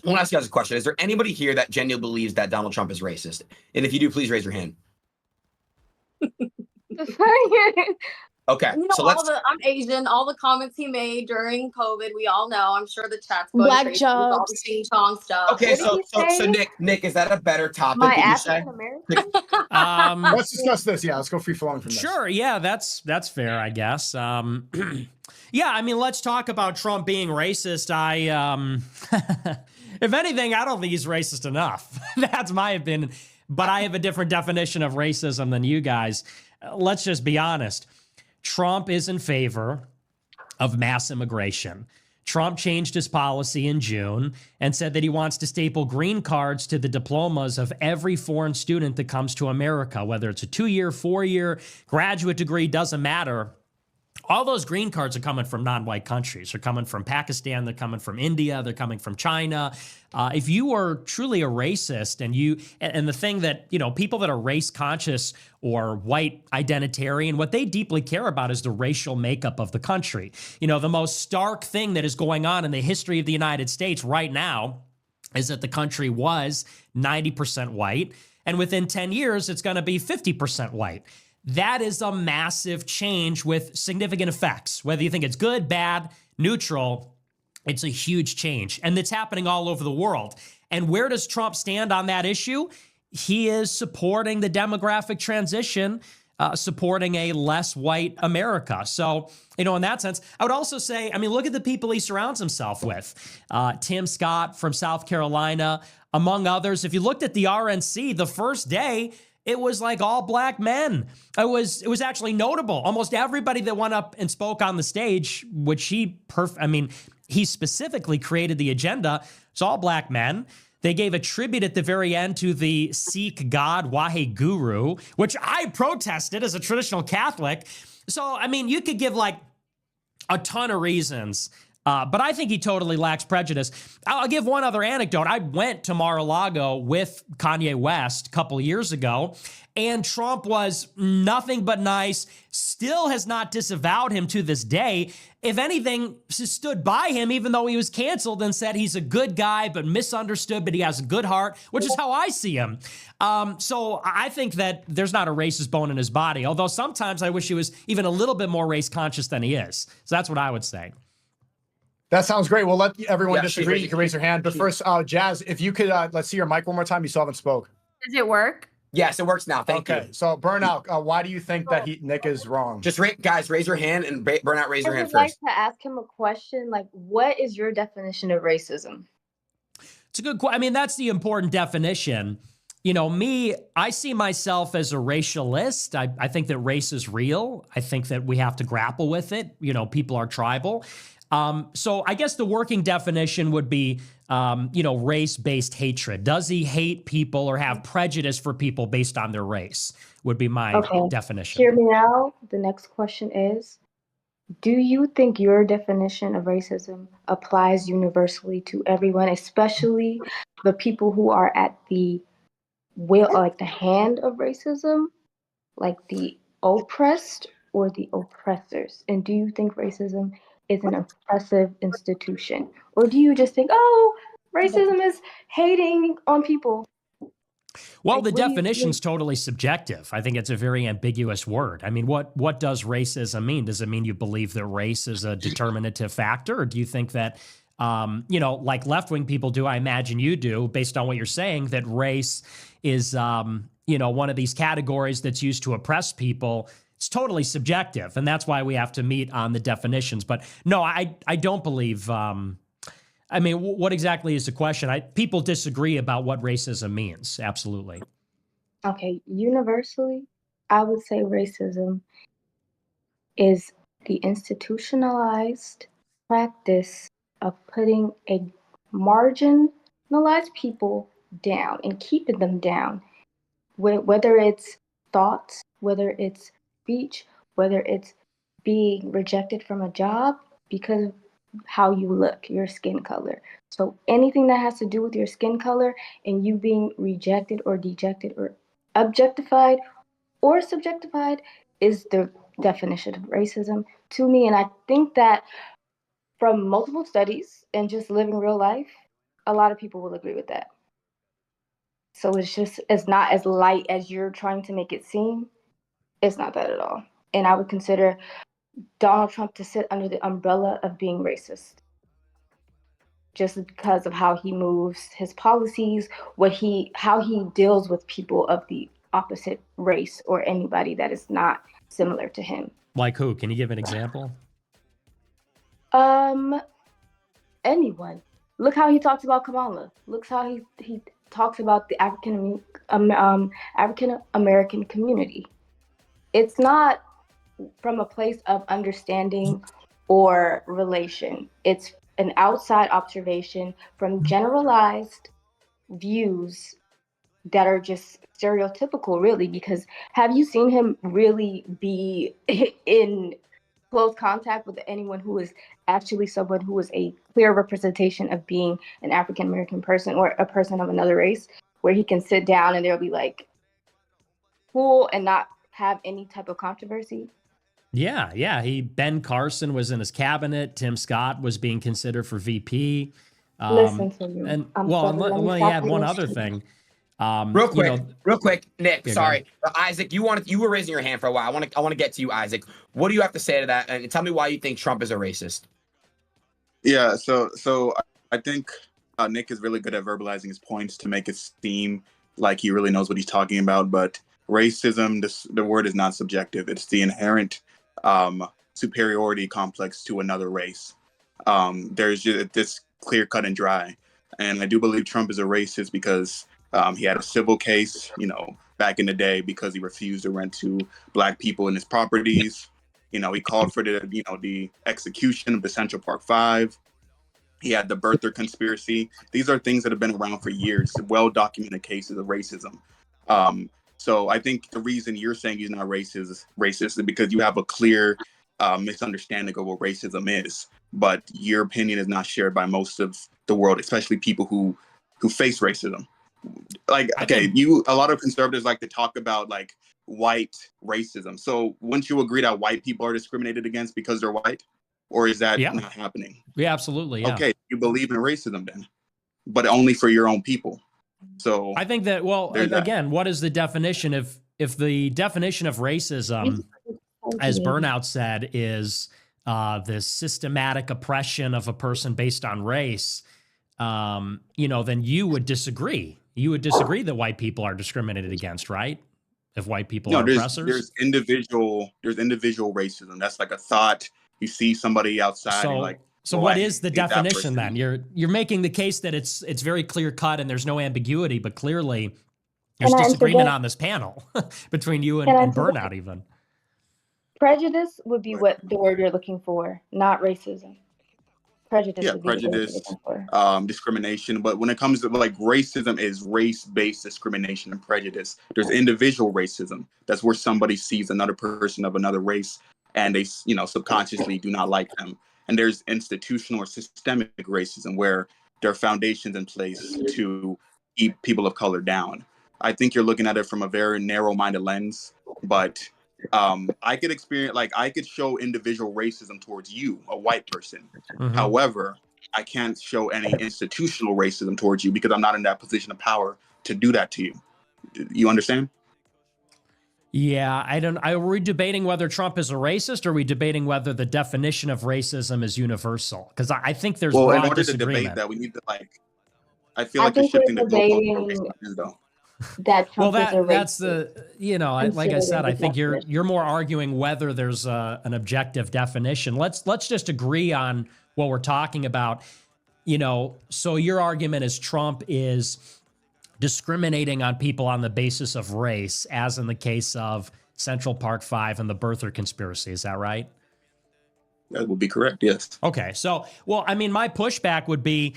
I want to ask you guys a question. Is there anybody here that genuinely believes that Donald Trump is racist? And if you do, please raise your hand. Okay, so let's. I'm Asian. All the comments he made during COVID, we all know. I'm sure the chat's Black traced with all the jobs. ching chong stuff. Okay, What did so he say? Nick, is that a better topic? My Would you say? African American. Let's discuss this. Yeah, let's go free flowing from this. Sure, yeah, that's fair, I guess. Yeah, I mean, let's talk about Trump being racist. If anything, I don't think he's racist enough. That's my opinion. But I have a different definition of racism than you guys. Let's just be honest. Trump is in favor of mass immigration. Trump changed his policy in June and said that he wants to staple green cards to the diplomas of every foreign student that comes to America, whether it's a 2-year, 4-year, graduate degree, doesn't matter. All those green cards are coming from non-white countries. They're coming from Pakistan. They're coming from India. They're coming from China. If you are truly a racist and the thing that, people that are race conscious or white identitarian, what they deeply care about is the racial makeup of the country. The most stark thing that is going on in the history of the United States right now is that the country was 90% white. And within 10 years, it's going to be 50% white. That is a massive change with significant effects. Whether you think it's good, bad, neutral, it's a huge change. And it's happening all over the world. And where does Trump stand on that issue? He is supporting the demographic transition, supporting a less white America. So, in that sense, I would also say, look at the people he surrounds himself with. Tim Scott from South Carolina, among others. If you looked at the RNC, the first day, it was like all black men. It was actually notable. Almost everybody that went up and spoke on the stage, which he specifically created the agenda, it's all black men. They gave a tribute at the very end to the Sikh god Waheguru, which I protested as a traditional Catholic. So, you could give like a ton of reasons. But I think he totally lacks prejudice. I'll give one other anecdote. I went to Mar-a-Lago with Kanye West a couple years ago, and Trump was nothing but nice, still has not disavowed him to this day. If anything, stood by him even though he was canceled and said he's a good guy but misunderstood, but he has a good heart, which is how I see him. So I think that there's not a racist bone in his body, although sometimes I wish he was even a little bit more race conscious than he is. So that's what I would say. That sounds great. We'll let everyone disagree. You can raise your hand. But first, Jazz, if you could, let's see your mic one more time. You still haven't spoke. Does it work? Yes, it works now. Thank you. Okay, so Burnout, why do you think that Nick is wrong? Just guys, raise your hand, and Burnout, raise your hand I would first. like to ask him a question. Like, what is your definition of racism? It's a good question. That's the important definition. Me, I see myself as a racialist. I think that race is real. I think that we have to grapple with it. People are tribal. So I guess the working definition would be, race-based hatred. Does he hate people or have prejudice for people based on their race? Would be my definition. Hear me out. The next question is, do you think your definition of racism applies universally to everyone, especially the people who are at the the hand of racism, like the oppressed or the oppressors? And do you think racism is an oppressive institution? Or do you just think, oh, racism is hating on people? Well, the definition's totally subjective. I think it's a very ambiguous word. I mean, what does racism mean? Does it mean you believe that race is a determinative factor? Or do you think that, like left-wing people do, I imagine you do, based on what you're saying, that race is, one of these categories that's used to oppress people? It's totally subjective. And that's why we have to meet on the definitions. But no, I don't believe... what exactly is the question? People disagree about what racism means. Absolutely. Okay, universally, I would say racism is the institutionalized practice of putting a marginalized people down and keeping them down, whether it's thoughts, whether it's speech, whether it's being rejected from a job because of how you look, your skin color. So anything that has to do with your skin color and you being rejected or dejected or objectified or subjectified is the definition of racism to me. And I think that from multiple studies and just living real life, a lot of people will agree with that. So it's not as light as you're trying to make it seem. It's not that at all. And I would consider Donald Trump to sit under the umbrella of being racist, just because of how he moves, his policies, how he deals with people of the opposite race or anybody that is not similar to him. Like who? Can you give an example? Anyone. Look how he talks about Kamala. Look how he talks about the African American community. It's not from a place of understanding or relation. It's an outside observation from generalized views that are just stereotypical, really, because have you seen him really be in close contact with anyone who is actually someone who is a clear representation of being an African American person or a person of another race, where he can sit down and they'll be like cool and not have any type of controversy? Yeah. Ben Carson was in his cabinet. Tim Scott was being considered for VP. Listen to me. And let me add one other thing. Real quick, Nick. Sorry, Isaac. You were raising your hand for a while. I want to get to you, Isaac. What do you have to say to that? And tell me why you think Trump is a racist. Yeah. So I think Nick is really good at verbalizing his points to make it seem like he really knows what he's talking about. But racism, the word is not subjective. It's the inherent superiority complex to another race. There's just this clear cut and dry. And I do believe Trump is a racist because he had a civil case, back in the day because he refused to rent to Black people in his properties. He called for the execution of the Central Park Five. He had the birther conspiracy. These are things that have been around for years, well-documented cases of racism. So I think the reason you're saying he's not racist is because you have a clear misunderstanding of what racism is. But your opinion is not shared by most of the world, especially people who face racism. A lot of conservatives like to talk about like white racism. So wouldn't you agree that white people are discriminated against because they're white? Or is that not happening? Yeah, absolutely. Yeah. Okay, you believe in racism then, but only for your own people. So I think that, again, what is the definition? If the definition of racism, as Burnout said, is the systematic oppression of a person based on race, then you would disagree. You would disagree that white people are discriminated against, right? If white people are oppressors? There's individual racism. That's like a thought. You see somebody outside and like, so what is the definition then? You're making the case that it's very clear cut and there's no ambiguity, but clearly There's Can I disagreement interject? on this panel between you Can I and interject? Burnout even. Prejudice would be what the word you're looking for, not racism. Prejudice Yeah, would be the word you're prejudice, looking for. discrimination. But when it comes to like racism is race-based discrimination and prejudice. There's individual racism. That's where somebody sees another person of another race and they, subconsciously do not like them. And there's institutional or systemic racism where there are foundations in place to keep people of color down. I think you're looking at it from a very narrow-minded lens, but I could show individual racism towards you, a white person. Mhm. However, I can't show any institutional racism towards you because I'm not in that position of power to do that to you. You understand? Yeah, I don't. Are we debating whether Trump is a racist, or are we debating whether the definition of racism is universal? Because I think there's Well, in broad order to debate disagreement. that, we need to I feel I like you're think we're shifting the goalpost for debating racism, though. that Well, Trump is a that's racist. like I said, Consider I the think you're definition. more arguing whether there's an objective definition. Let's just agree on what we're talking about. So your argument is Trump is discriminating on people on the basis of race, as in the case of Central Park 5 and the birther conspiracy. Is that right? That would be correct, yes. Okay. So, well, I mean, my pushback would be,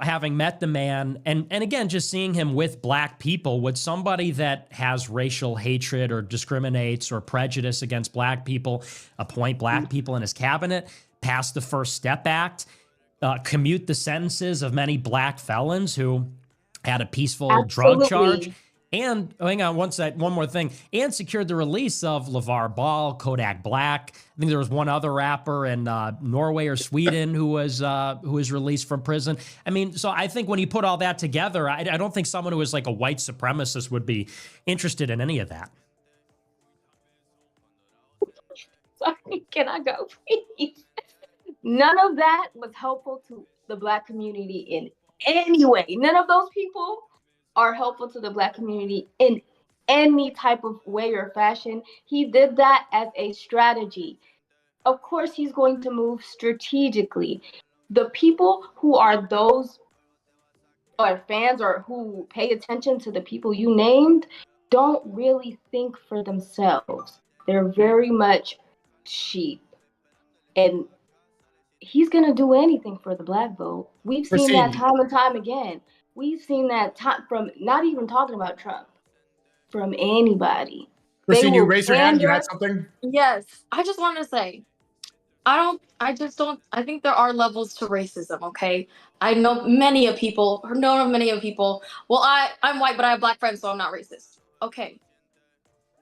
having met the man and again, just seeing him with black people, would somebody that has racial hatred or discriminates or prejudice against black people appoint black people in his cabinet, pass the First Step Act, commute the sentences of many black felons who had a peaceful drug charge, Absolutely. and hang on one more thing, and secured the release of LeVar Ball, Kodak Black. I think there was one other rapper in Norway or Sweden who was released from prison. I mean, so I think when you put all that together, I don't think someone who is like a white supremacist would be interested in any of that. Sorry, can I go, please? None of that was helpful to the black community in any way. None of those people are helpful to the black community in any type of way or fashion. He did that as a strategy. Of course, he's going to move strategically. The people who are those or fans or who pay attention to the people you named don't really think for themselves. They're very much sheep. And he's going to do anything for the black vote. We've seen that Christine, time and time again. We've seen that time from not even talking about Trump, from anybody. Christine, They you will raised your hand. You pander. had something. Yes, I just want to say, I think there are levels to racism, okay? I know many of people, well, I'm white, but I have black friends, so I'm not racist. Okay.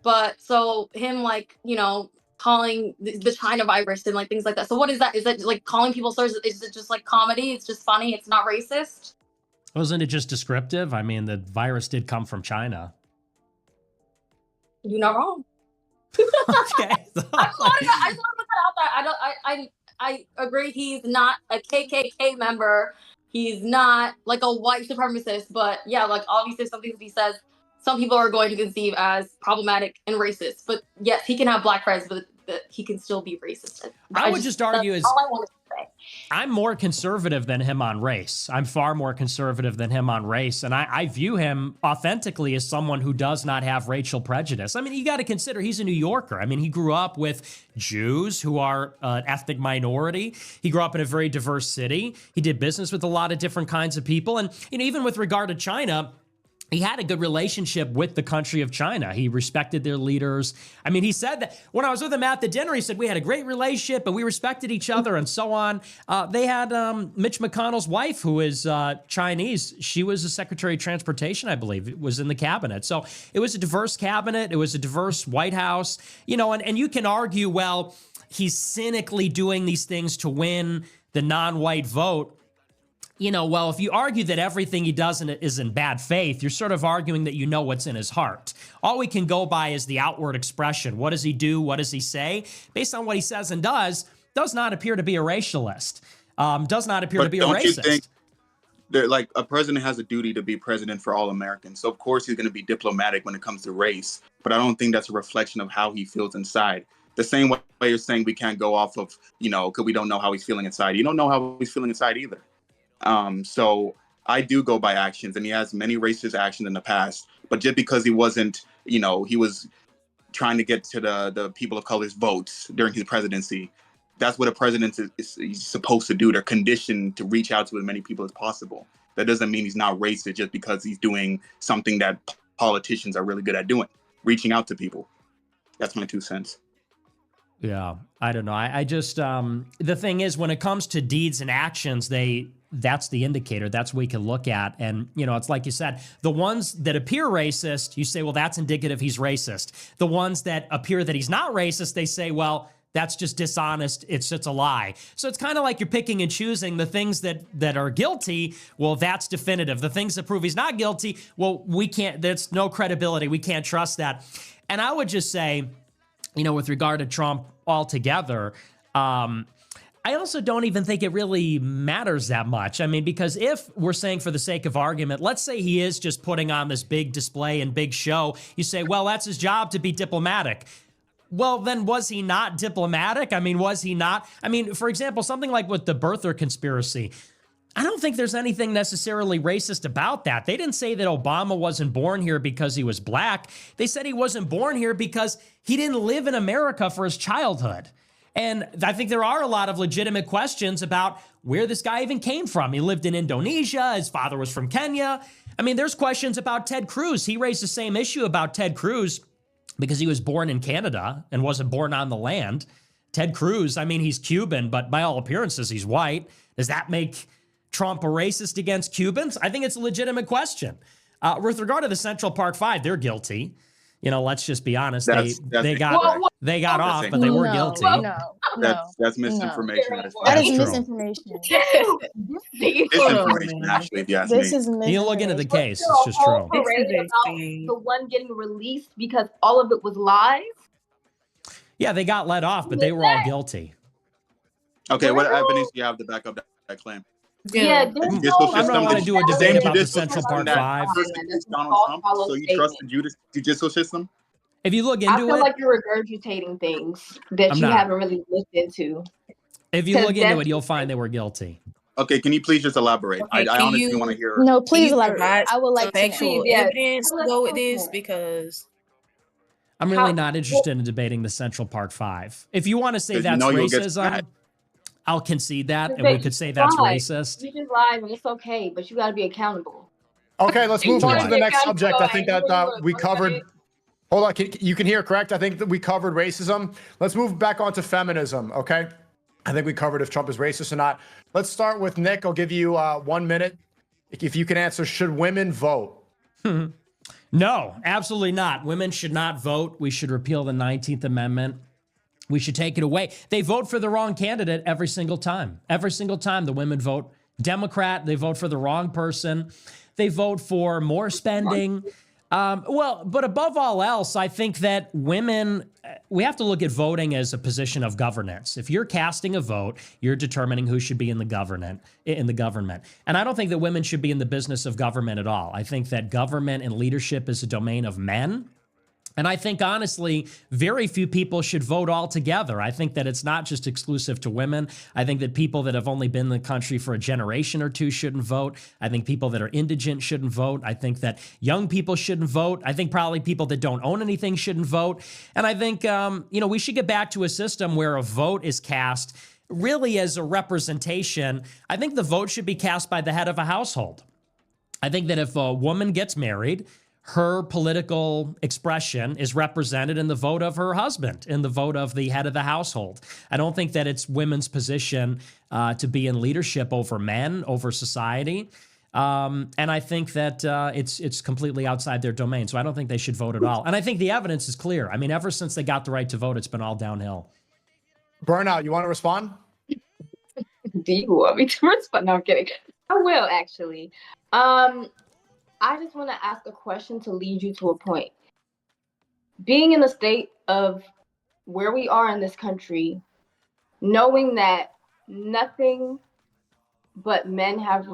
But so him calling the China virus and like things like that. So what is that? Is that like calling people slurs? Is it just like comedy? It's just funny. It's not racist. Wasn't it just descriptive? I mean, the virus did come from China. You're not wrong. Okay. I just want to put that out there. I agree. He's not a KKK member. He's not like a white supremacist. But yeah, like obviously some things he says, some people are going to conceive as problematic and racist. But yes, he can have black friends, but he can still be racist. I would just argue that's all I wanted to say. I'm more conservative than him on race. I'm far more conservative than him on race. And I view him authentically as someone who does not have racial prejudice. I mean, you got to consider he's a New Yorker. I mean, he grew up with Jews who are an ethnic minority. He grew up in a very diverse city. He did business with a lot of different kinds of people. And, even with regard to China, he had a good relationship with the country of China. He respected their leaders. I mean, he said that when I was with him at the dinner, he said we had a great relationship, but we respected each other and so on. They had Mitch McConnell's wife, who is Chinese. She was the Secretary of Transportation, I believe, was in the cabinet. So it was a diverse cabinet. It was a diverse White House, and you can argue, well, he's cynically doing these things to win the non-white vote. Well, if you argue that everything he does is in bad faith, you're sort of arguing that you know what's in his heart. All we can go by is the outward expression. What does he do? What does he say? Based on what he says and does not appear to be a racialist. Does not appear to be a racist. You think like a president has a duty to be president for all Americans? So of course he's going to be diplomatic when it comes to race, but I don't think that's a reflection of how he feels inside. The same way you're saying we can't go off of, because we don't know how he's feeling inside. You don't know how he's feeling inside either. So I do go by actions, and he has many racist actions in the past. But just because he wasn't, he was trying to get to the people of color's votes during his presidency. That's what a president is supposed to do. They're conditioned to reach out to as many people as possible. That doesn't mean he's not racist just because he's doing something that politicians are really good at doing, reaching out to people. That's my 2 cents. Yeah, I don't know. I just the thing is, when it comes to deeds and actions, that's the indicator. That's what we can look at. And, it's like you said, the ones that appear racist, you say, well, that's indicative he's racist. The ones that appear that he's not racist, they say, well, that's just dishonest. It's a lie. So it's kind of like you're picking and choosing the things that are guilty. Well, that's definitive. The things that prove he's not guilty, well, we can't, there's no credibility. We can't trust that. And I would just say, with regard to Trump altogether, I also don't even think it really matters that much. I mean, because if we're saying for the sake of argument, let's say he is just putting on this big display and big show, you say, well, that's his job to be diplomatic. Well, then was he not diplomatic? I mean, was he not? I mean, for example, something like with the birther conspiracy, I don't think there's anything necessarily racist about that. They didn't say that Obama wasn't born here because he was black. They said he wasn't born here because he didn't live in America for his childhood. And I think there are a lot of legitimate questions about where this guy even came from. He lived in Indonesia. His father was from Kenya. I mean, there's questions about Ted Cruz. He raised the same issue about Ted Cruz because he was born in Canada and wasn't born on the land. Ted Cruz, I mean, he's Cuban, but by all appearances, he's white. Does that make Trump a racist against Cubans? I think it's a legitimate question. With regard to the Central Park Five, they're guilty. Let's just be honest. They got off, but they were guilty. That's misinformation. That is misinformation. Misinformation, actually, if you ask me. This is misinformation. You look into the case. It's just true. The one getting released because all of it was lies. Yeah, they got let off, but they were all guilty. Okay, what evidence do you have to back up that claim? Yeah, I'm not going to do a debate about the Central Park Five. Donald Trump, so you trust the judicial system? If you look I into feel it, like you're regurgitating things that you haven't really looked into. If you look into it, you'll find they were guilty. Okay, can you please just elaborate? Okay, I honestly want to hear. No, please elaborate. I would like to actual know. evidence to go with this because I'm really not interested in debating the Central Park Five. If you want to say that's racism, I'll concede that, and we could say that's racist. You just lied, and it's okay, but you got to be accountable. Okay, let's move on to the next subject. I think that we covered. Hold on, you can hear, correct? I think that we covered racism. Let's move back on to feminism, okay? I think we covered if Trump is racist or not. Let's start with Nick. I'll give you 1 minute. If you can answer, should women vote? No, absolutely not. Women should not vote. We should repeal the 19th Amendment. We should take it away. They vote for the wrong candidate every single time. Every single time the women vote Democrat, they vote for the wrong person. They vote for more spending. But above all else, I think that women, we have to look at voting as a position of governance. If you're casting a vote, you're determining who should be in the government. And I don't think that women should be in the business of government at all. I think that government and leadership is a domain of men. And I think, honestly, very few people should vote altogether. I think that it's not just exclusive to women. I think that people that have only been in the country for a generation or two shouldn't vote. I think people that are indigent shouldn't vote. I think that young people shouldn't vote. I think probably people that don't own anything shouldn't vote. And I think, we should get back to a system where a vote is cast really as a representation. I think the vote should be cast by the head of a household. I think that if a woman gets married, her political expression is represented in the vote of her husband, in the vote of the head of the household. I don't think that it's women's position to be in leadership over men, over society. And I think that it's completely outside their domain. So I don't think they should vote at all. And I think the evidence is clear. I mean, ever since they got the right to vote, it's been all downhill. Burnout, you want to respond? Do you want me to respond? No, I'm kidding. I will, actually. I just want to ask a question to lead you to a point. Being in the state of where we are in this country, knowing that nothing but men have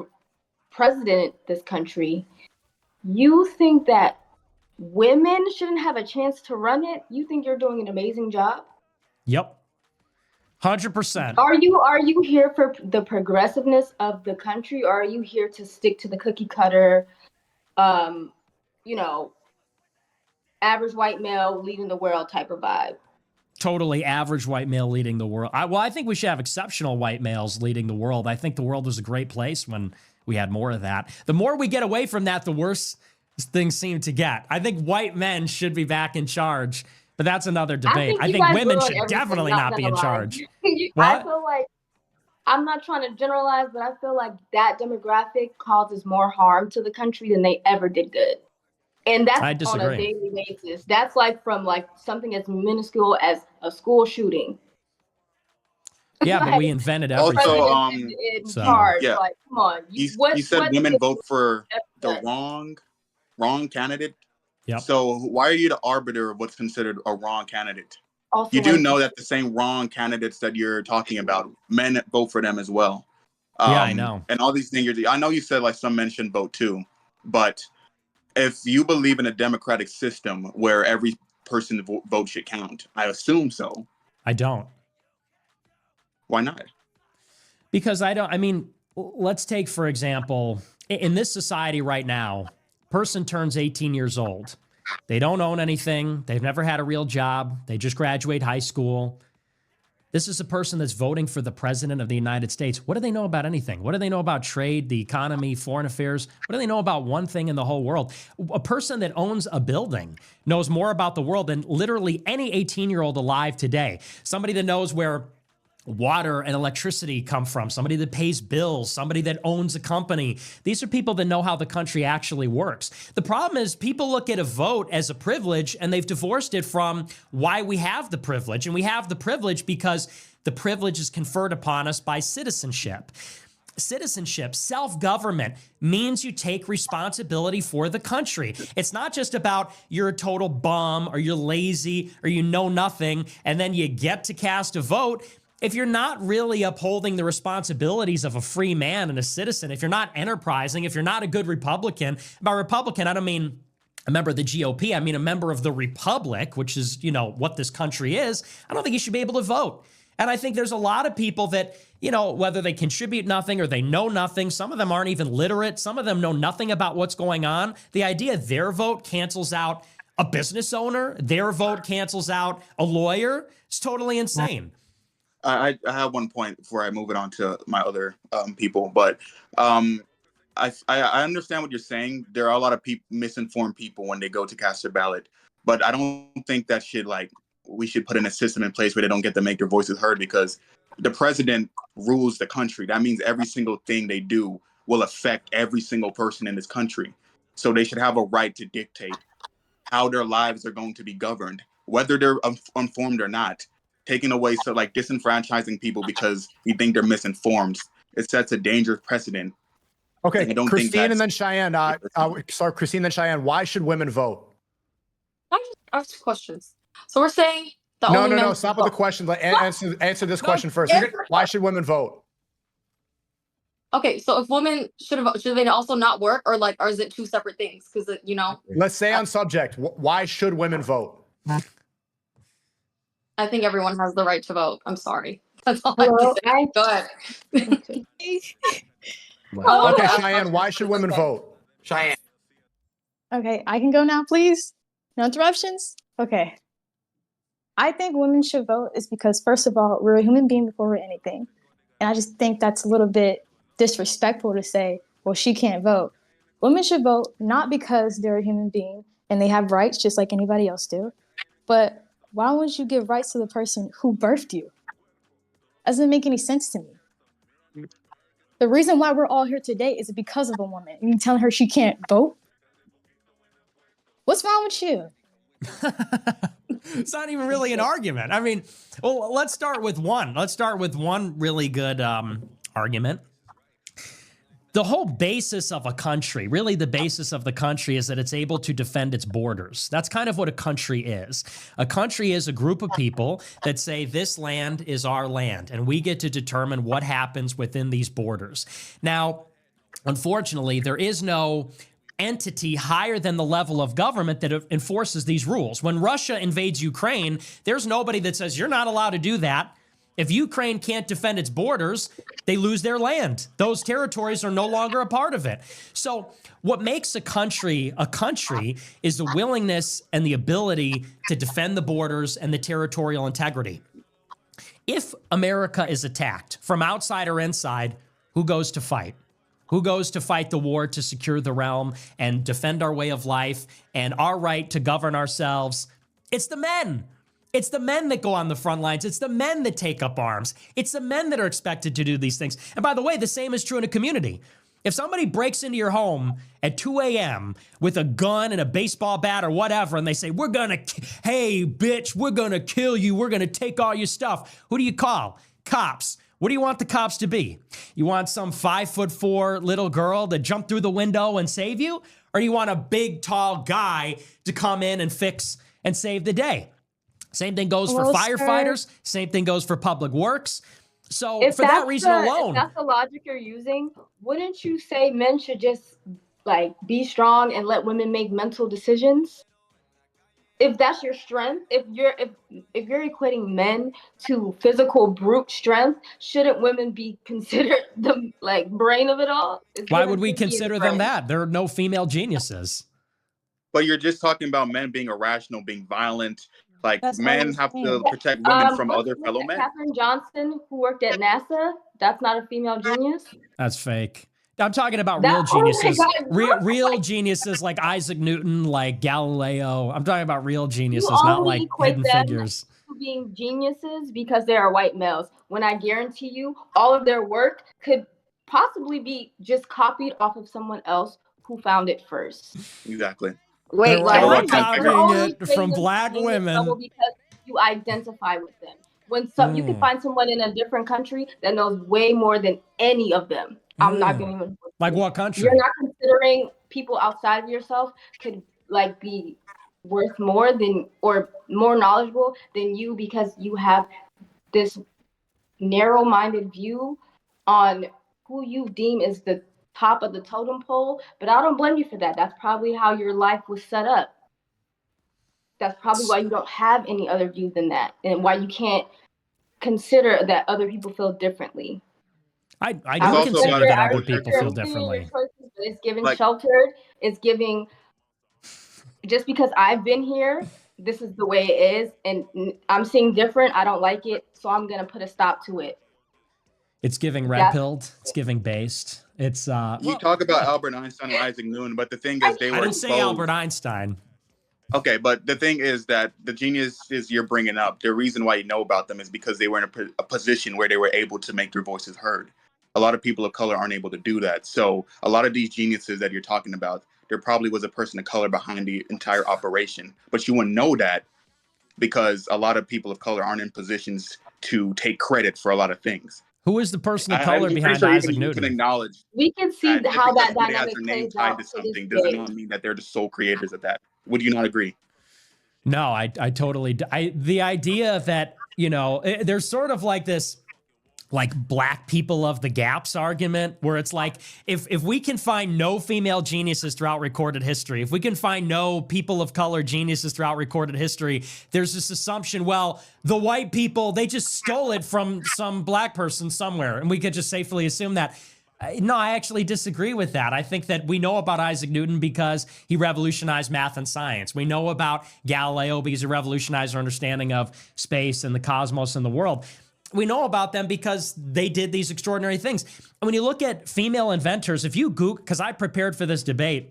president this country, you think that women shouldn't have a chance to run it? You think you're doing an amazing job? Yep. 100%. Are you here for the progressiveness of the country, or are you here to stick to the cookie cutter, you know, average white male leading the world type of vibe? Totally average white male leading the world. I think we should have exceptional white males leading the world. I think the world was a great place when we had more of that. The more we get away from that, the worse things seem to get. I think white men should be back in charge, but that's another debate. I think women should definitely not be in charge. I feel like, I'm not trying to generalize, but I feel like that demographic causes more harm to the country than they ever did good. And that's on a daily basis. That's like from like something as minuscule as a school shooting. Yeah, but we invented everything. Also, yeah. Like, come on. You said women vote for the wrong candidate. Yep. So why are you the arbiter of what's considered a wrong candidate? Also, you do know that the same wrong candidates that you're talking about, men vote for them as well. Yeah, I know. And all these things, I know you said like some men should vote too, but if you believe in a democratic system where every person's vote should count, I assume so. I don't. Why not? Because I mean, let's take, for example, in this society right now, person turns 18 years old. They don't own anything. They've never had a real job. They just graduate high school. This is a person that's voting for the president of the United States. What do they know about anything? What do they know about trade, the economy, foreign affairs? What do they know about one thing in the whole world? A person that owns a building knows more about the world than literally any 18-year-old alive today. Somebody that knows where water and electricity come from, somebody that pays bills, somebody that owns a company. These are people that know how the country actually works. The problem is people look at a vote as a privilege and they've divorced it from why we have the privilege. And we have the privilege because the privilege is conferred upon us by citizenship. Citizenship, self-government, means you take responsibility for the country. It's not just about you're a total bum or you're lazy or you know nothing and then you get to cast a vote. If you're not really upholding the responsibilities of a free man and a citizen, if you're not enterprising, if you're not a good Republican, by Republican, I don't mean a member of the GOP, I mean a member of the Republic, which is, you know, what this country is, I don't think you should be able to vote. And I think there's a lot of people that, you know, whether they contribute nothing or they know nothing, some of them aren't even literate, some of them know nothing about what's going on. The idea their vote cancels out a business owner, their vote cancels out a lawyer, it's totally insane. I have one point before I move it on to my other people, but I understand what you're saying. There are a lot of misinformed people when they go to cast their ballot, but I don't think that we should put in a system in place where they don't get to make their voices heard, because the president rules the country. That means every single thing they do will affect every single person in this country. So they should have a right to dictate how their lives are going to be governed, whether they're informed or not. Taking away, so like disenfranchising people because you think they're misinformed, it sets a dangerous precedent. Okay, Christine and then Cheyenne. Sorry, Christine, then Cheyenne. Why should women vote? I just ask questions. So we're saying no. Stop with the questions. Answer this question first. Why should women vote? Okay, so if women should they also not work, or is it two separate things? Because you know. Let's stay on subject. Why should women vote? I think everyone has the right to vote. I'm sorry. That's all I have to say. Go ahead. Okay, Cheyenne, why should women vote? Cheyenne. Okay, I can go now, please. No interruptions? Okay. I think women should vote is because, first of all, we're a human being before we're anything. And I just think that's a little bit disrespectful to say, well, she can't vote. Women should vote not because they're a human being and they have rights just like anybody else do, but why wouldn't you give rights to the person who birthed you? Doesn't make any sense to me. The reason why we're all here today is because of a woman. And you telling her she can't vote? What's wrong with you? It's not even really an argument. I mean, well, let's start with one. Let's start with one really good argument. The whole basis of a country, really the basis of the country, is that it's able to defend its borders. That's kind of what a country is. A country is a group of people that say this land is our land, and we get to determine what happens within these borders. Now, unfortunately, there is no entity higher than the level of government that enforces these rules. When Russia invades Ukraine, there's nobody that says, you're not allowed to do that. If Ukraine can't defend its borders, they lose their land. Those territories are no longer a part of it. So what makes a country is the willingness and the ability to defend the borders and the territorial integrity. If America is attacked from outside or inside, who goes to fight? Who goes to fight the war to secure the realm and defend our way of life and our right to govern ourselves? It's the men. It's the men that go on the front lines. It's the men that take up arms. It's the men that are expected to do these things. And by the way, the same is true in a community. If somebody breaks into your home at 2 a.m. with a gun and a baseball bat or whatever, and they say, hey, bitch, we're gonna kill you. We're gonna take all your stuff. Who do you call? Cops. What do you want the cops to be? You want some 5'4" little girl to jump through the window and save you? Or do you want a big, tall guy to come in and fix and save the day? Same thing goes for firefighters. Same thing goes for public works. So for that reason alone. If that's the logic you're using, wouldn't you say men should just like be strong and let women make mental decisions? If that's your strength, if you're equating men to physical brute strength, shouldn't women be considered the like brain of it all? Why would we consider them that? There are no female geniuses. But you're just talking about men being irrational, being violent. Like That's men have to protect women from other fellow men. Katherine Johnson, who worked at NASA, that's not a female genius. That's fake. I'm talking about real geniuses. Real geniuses like Isaac Newton, like Galileo. I'm talking about real geniuses, not like hidden figures. Being geniuses because they are white males. When I guarantee you, all of their work could possibly be just copied off of someone else who found it first. Exactly. Wait, like copying it from black women because you identify with them. When you can find someone in a different country that knows way more than any of them. I'm not going to even. Like what country? You're not considering people outside of yourself could like be worth more than or more knowledgeable than you because you have this narrow-minded view on who you deem is the top of the totem pole. But I don't blame you for that. That's probably how your life was set up. That's probably why you don't have any other view than that, and why you can't consider that other people feel differently. I do consider that other people feel differently. It's giving sheltered. It's giving. Just because I've been here, this is the way it is, and I'm seeing different. I don't like it, so I'm gonna put a stop to it. It's giving red-pilled. It's giving based. It's you talk about Albert Einstein and Isaac Newton, but the thing is, they were. I didn't say Albert Einstein. Okay, but the thing is that the geniuses you're bringing up, the reason why you know about them is because they were in a position where they were able to make their voices heard. A lot of people of color aren't able to do that. So a lot of these geniuses that you're talking about, there probably was a person of color behind the entire operation. But you wouldn't know that because a lot of people of color aren't in positions to take credit for a lot of things. Who is the person of color behind Isaac Newton? Acknowledge we can see how that dynamic plays out. To something does not mean that they're the sole creators of that. Would you not agree? No, I totally. The idea that, there's sort of like this, like black people of the gaps argument where it's like, if we can find no female geniuses throughout recorded history, if we can find no people of color geniuses throughout recorded history, there's this assumption, well, the white people, they just stole it from some black person somewhere. And we could just safely assume that. No, I actually disagree with that. I think that we know about Isaac Newton because he revolutionized math and science. We know about Galileo because he revolutionized our understanding of space and the cosmos and the world. We know about them because they did these extraordinary things. And when you look at female inventors, if you Google, because I prepared for this debate,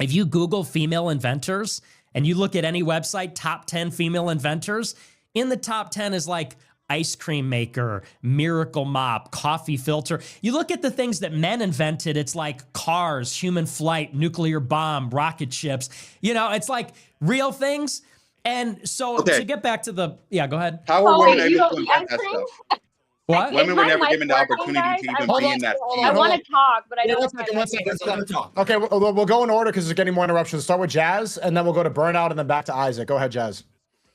if you Google female inventors and you look at any website, top 10 female inventors, in the top 10 is like ice cream maker, miracle mop, coffee filter. You look at the things that men invented, it's like cars, human flight, nuclear bomb, rocket ships. It's like real things. And so to get back to go ahead. How are women able to invent that stuff? What? Women were never given the opportunity to even be in that field. I want to talk, but I don't. One second. Okay, we'll go in order because there's getting more interruptions. Start with Jazz, and then we'll go to Burnout, and then back to Isaac. Go ahead, Jazz.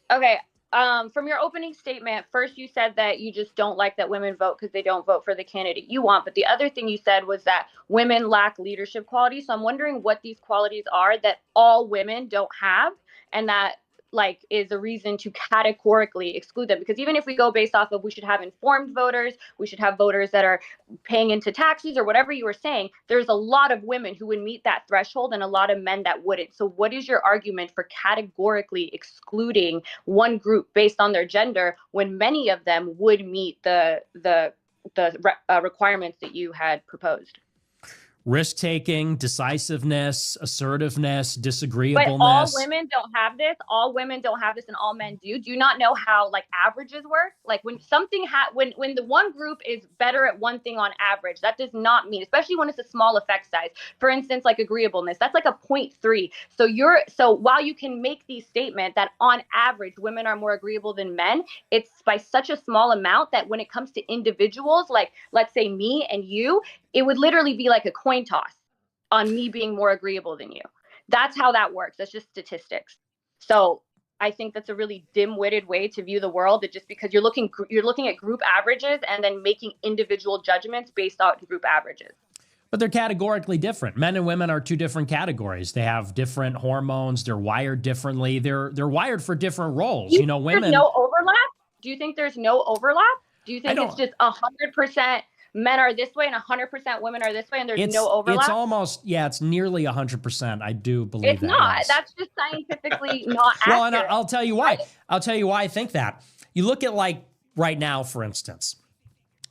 Okay. From your opening statement, first you said that you just don't like that women vote because they don't vote for the candidate you want. But the other thing you said was that women lack leadership qualities. So I'm wondering what these qualities are that all women don't have, and that like is a reason to categorically exclude them. Because even if we go based off of we should have informed voters, we should have voters that are paying into taxes or whatever you were saying, there's a lot of women who would meet that threshold and a lot of men that wouldn't. So what is your argument for categorically excluding one group based on their gender when many of them would meet the requirements that you had proposed? Risk-taking, decisiveness, assertiveness, disagreeableness. But all women don't have this. All women don't have this, and all men do. Do you not know how like averages work? Like when something when the one group is better at one thing on average, that does not mean, especially when it's a small effect size. For instance, like agreeableness, that's like a 0.3. So while you can make the statement that on average women are more agreeable than men, it's by such a small amount that when it comes to individuals, like let's say me and you, it would literally be like a coin toss on me being more agreeable than you. That's how that works. That's just statistics. So I think that's a really dim-witted way to view the world. That just because you're looking at group averages and then making individual judgments based on group averages. But they're categorically different. Men and women are two different categories. They have different hormones. They're wired differently. They're wired for different roles. You know, women. There's no overlap? Do you think there's no overlap? Do you think it's just 100% men are this way and 100% women are this way and there's no overlap? It's almost, it's nearly 100%. I do believe it's that. It's not. Yes. That's just scientifically not accurate. Well, and I'll tell you why. I'll tell you why I think that. You look at like right now, for instance,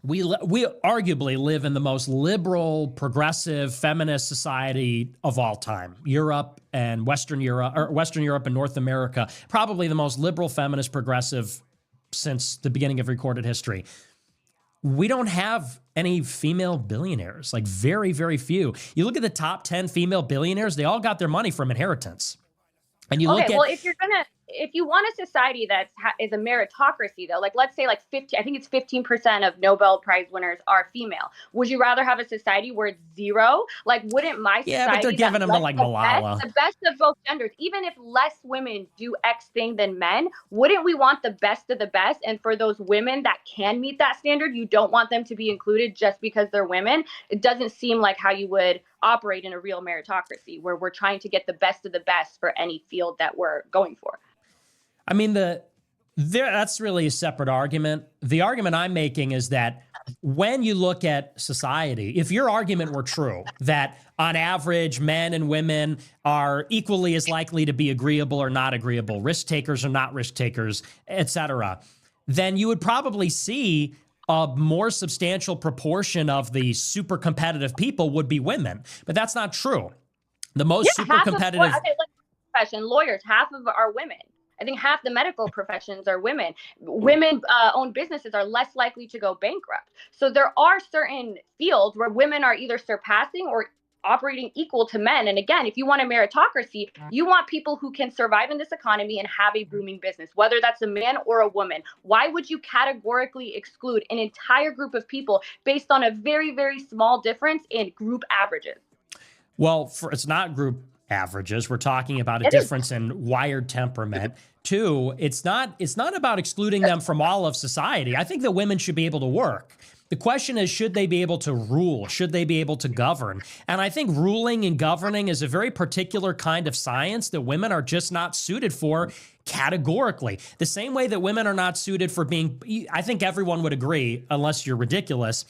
we arguably live in the most liberal, progressive, feminist society of all time. Europe and Western Europe and North America, probably the most liberal, feminist, progressive since the beginning of recorded history. We don't have any female billionaires, like very, very few. You look at the top 10 female billionaires, they all got their money from inheritance. And you look at, well, if you want a society that is a meritocracy, though, like let's say like 50, I think it's 15% of Nobel Prize winners are female. Would you rather have a society where it's zero? Like, wouldn't my society? Yeah, but they're giving them to like Malala. The best of both genders. Even if less women do X thing than men, wouldn't we want the best of the best? And for those women that can meet that standard, you don't want them to be included just because they're women. It doesn't seem like how you would operate in a real meritocracy where we're trying to get the best of the best for any field that we're going for. I mean, that's really a separate argument. The argument I'm making is that when you look at society, if your argument were true, that on average, men and women are equally as likely to be agreeable or not agreeable, risk takers or not risk takers, etc., then you would probably see a more substantial proportion of the super competitive people would be women. But that's not true. The most super competitive profession, lawyers, half of are women. I think half the medical professions are women. Women-owned businesses are less likely to go bankrupt. So there are certain fields where women are either surpassing or operating equal to men. And again, if you want a meritocracy, you want people who can survive in this economy and have a booming business, whether that's a man or a woman. Why would you categorically exclude an entire group of people based on a very, very small difference in group averages? Well, it's not group averages. We're talking about a difference in wired temperament. Two, it's not about excluding them from all of society. I think that women should be able to work. The question is, should they be able to rule? Should they be able to govern? And I think ruling and governing is a very particular kind of science that women are just not suited for categorically. The same way that women are not suited for being, I think everyone would agree, unless you're ridiculous,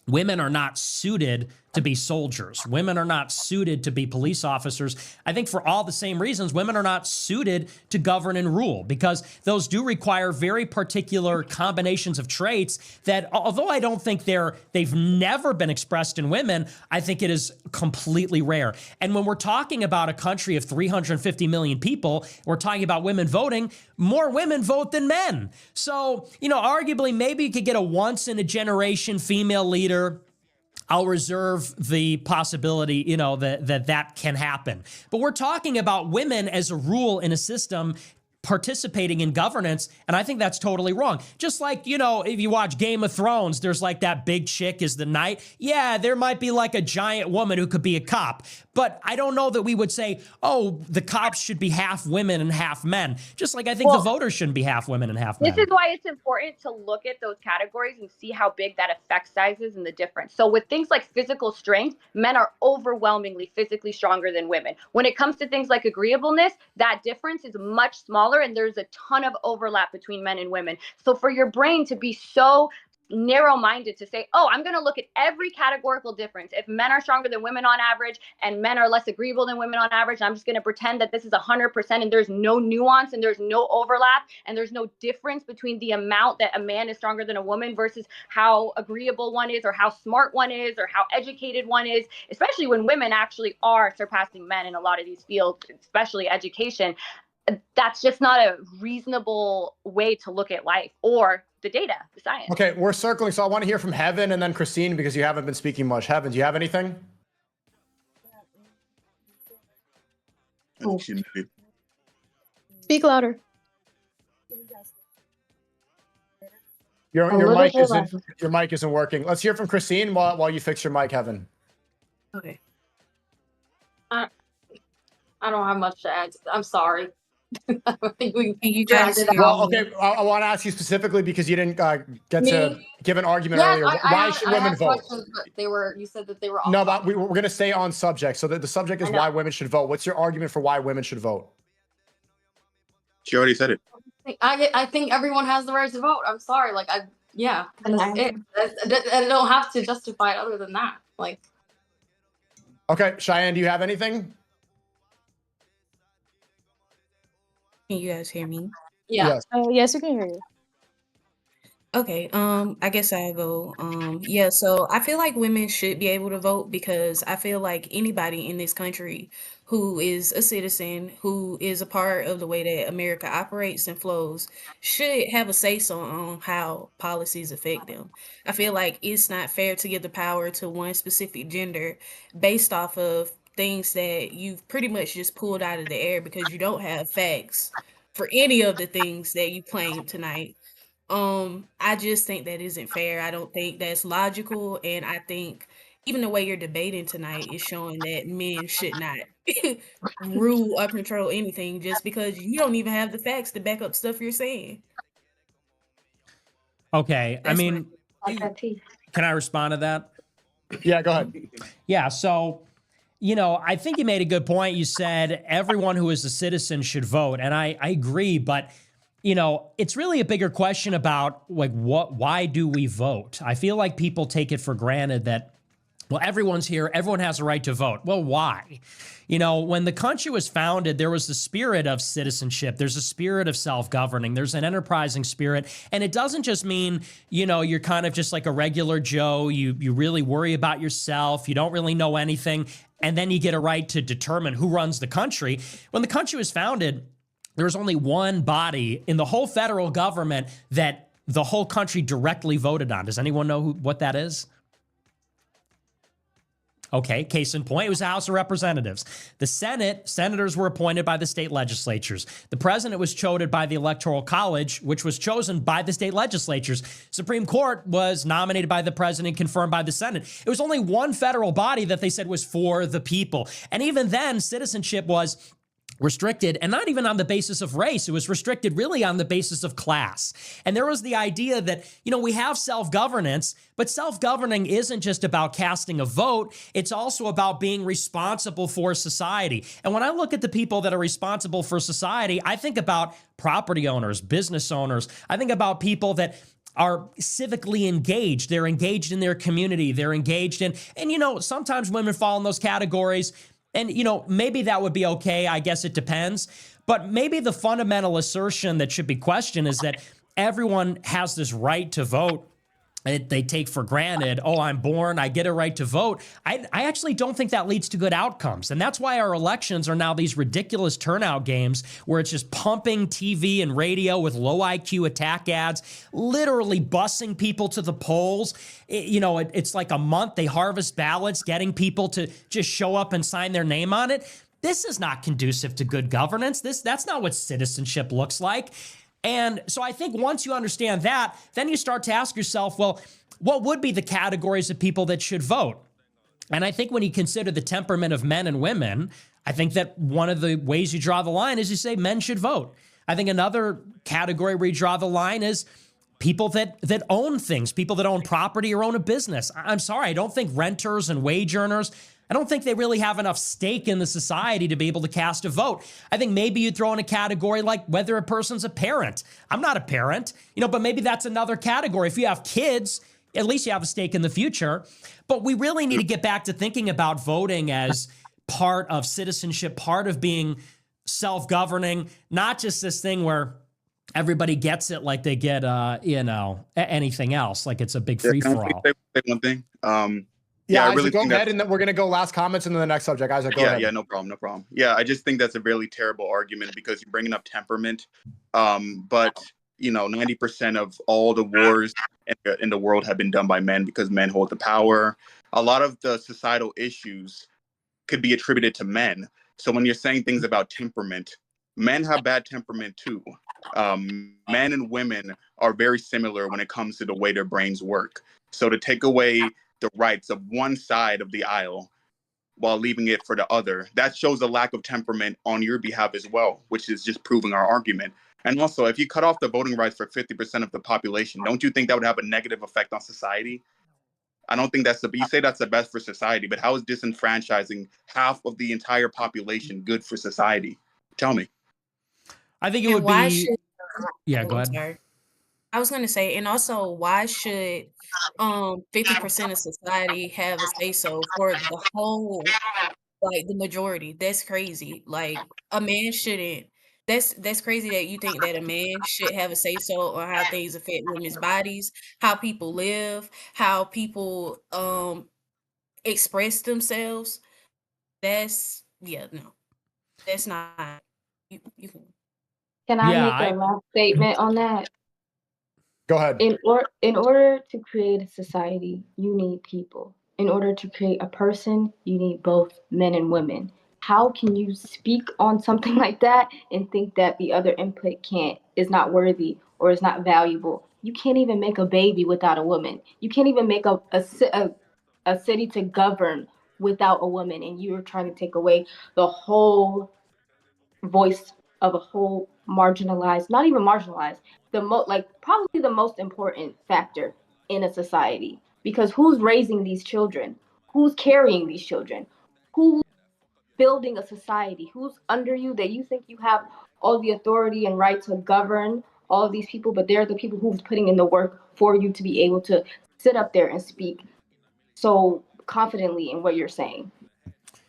women are not suited to be soldiers. Women are not suited to be police officers. I think for all the same reasons, women are not suited to govern and rule because those do require very particular combinations of traits that, although I don't think they've never been expressed in women, I think it is completely rare. And when we're talking about a country of 350 million people, we're talking about women voting, more women vote than men. So, arguably maybe you could get a once in a generation female leader. I'll reserve the possibility, that can happen. But we're talking about women as a rule in a system participating in governance, and I think that's totally wrong. Just like, if you watch Game of Thrones, there's like that big chick is the knight. Yeah, there might be like a giant woman who could be a cop, But I don't know that we would say, oh, the cops should be half women and half men. Just like I think the voters shouldn't be half women and half men. This is why it's important to look at those categories and see how big that effect size is and the difference. So with things like physical strength, men are overwhelmingly physically stronger than women. When it comes to things like agreeableness, that difference is much smaller, and there's a ton of overlap between men and women. So for your brain to be so narrow-minded to say, oh, I'm going to look at every categorical difference. If men are stronger than women on average and men are less agreeable than women on average, I'm just going to pretend that this is 100% and there's no nuance and there's no overlap and there's no difference between the amount that a man is stronger than a woman versus how agreeable one is or how smart one is or how educated one is, especially when women actually are surpassing men in a lot of these fields, especially education. That's just not a reasonable way to look at life or the data, the science. Okay, we're circling. So I want to hear from Heaven and then Christine, because you haven't been speaking much. Heaven, do you have anything? Speak louder. Your mic isn't working. Let's hear from Christine while you fix your mic, Heaven. Okay. I don't have much to add. I'm sorry. I think we you guys dragged it Well, out. okay, I want to ask you specifically because you didn't get to give an argument Yes, earlier. Why should women vote? But you said that they were all No, but we're going to stay on subject. So the subject is why women should vote. What's your argument for why women should vote? She already said it. I think everyone has the right to vote. I'm sorry. Like, that's it. I don't have to justify it other than that. Like, Okay, Cheyenne, do you have anything? Can you guys hear me? yeah. Yes. Yes, we can hear you. Okay, I guess I'll go. Yeah, so I feel like women should be able to vote because I feel like anybody in this country who is a citizen, who is a part of the way that America operates and flows, should have a say-so on how policies affect them. I feel like it's not fair to give the power to one specific gender based off of things that you've pretty much just pulled out of the air because you don't have facts for any of the things that you claim tonight. I just think that isn't fair. I don't think that's logical, and I think even the way you're debating tonight is showing that men should not rule or control anything just because you don't even have the facts to back up stuff you're saying. Okay, I mean, can I respond to that? Yeah, go ahead. Yeah, so, I think you made a good point. You said everyone who is a citizen should vote, and I agree, but it's really a bigger question about why do we vote? I feel like people take it for granted that, well, everyone's here, everyone has a right to vote. Well, why? When the country was founded, there was the spirit of citizenship. There's a spirit of self-governing. There's an enterprising spirit. And it doesn't just mean, you're kind of just like a regular Joe. You really worry about yourself. You don't really know anything. And then you get a right to determine who runs the country. When the country was founded, there was only one body in the whole federal government that the whole country directly voted on. Does anyone know what that is? Okay, case in point, it was the House of Representatives. The Senate, senators were appointed by the state legislatures. The president was chosen by the Electoral College, which was chosen by the state legislatures. Supreme Court was nominated by the president, confirmed by the Senate. It was only one federal body that they said was for the people. And even then, citizenship was restricted, and not even on the basis of race. It was restricted really on the basis of class. And there was the idea that, we have self-governance, but self-governing isn't just about casting a vote. It's also about being responsible for society. And when I look at the people that are responsible for society, I think about property owners, business owners. I think about people that are civically engaged. They're engaged in their community. They're engaged in, and sometimes women fall in those categories. And, maybe that would be okay. I guess it depends. But maybe the fundamental assertion that should be questioned is that everyone has this right to vote. They take for granted, oh, I'm born, I get a right to vote. I actually don't think that leads to good outcomes. And that's why our elections are now these ridiculous turnout games where it's just pumping TV and radio with low IQ attack ads, literally busing people to the polls. It's like a month they harvest ballots, getting people to just show up and sign their name on it. This is not conducive to good governance. That's not what citizenship looks like. And so I think once you understand that, then you start to ask yourself, well, what would be the categories of people that should vote? And I think when you consider the temperament of men and women, I think that one of the ways you draw the line is you say men should vote. I think another category where you draw the line is people that own things, people that own property or own a business. I'm sorry, I don't think renters and wage earners, I don't think they really have enough stake in the society to be able to cast a vote. I think maybe you throw in a category like whether a person's a parent. I'm not a parent, but maybe that's another category. If you have kids, at least you have a stake in the future. But we really need to get back to thinking about voting as part of citizenship, part of being self-governing, not just this thing where everybody gets it like they get, anything else, like it's a big free-for-all. Say one thing. Yeah, I Isaac, really go think ahead, and then we're going to go last comments and then the next subject. Isaac, go ahead. Yeah, no problem. Yeah, I just think that's a really terrible argument because you're bringing up temperament. But 90% of all the wars in the world have been done by men because men hold the power. A lot of the societal issues could be attributed to men. So when you're saying things about temperament, men have bad temperament too. Men and women are very similar when it comes to the way their brains work. So to take away the rights of one side of the aisle while leaving it for the other, that shows a lack of temperament on your behalf as well, which is just proving our argument. And also, if you cut off the voting rights for 50% of the population, don't you think that would have a negative effect on society? I don't think you say that's the best for society, but how is disenfranchising half of the entire population good for society? Tell me. I think it would be. Yeah, go ahead. Sorry. I was going to say, and also, why should 50% of society have a say so for the whole, like the majority? That's crazy. Like a man shouldn't. That's crazy that you think that a man should have a say so on how things affect women's bodies, how people live, how people express themselves. That's no, that's not. You can. Can I make a last statement on that? Go ahead. In order to create a society, you need people. In order to create a person, you need both men and women. How can you speak on something like that and think that the other input is not worthy or is not valuable? You can't even make a baby without a woman. You can't even make a city to govern without a woman, and you're trying to take away the whole voice of a whole marginalized, not even marginalized, probably the most important factor in a society. Because who's raising these children? Who's carrying these children? Who's building a society? Who's under you that you think you have all the authority and right to govern all of these people, but they're the people who's putting in the work for you to be able to sit up there and speak so confidently in what you're saying.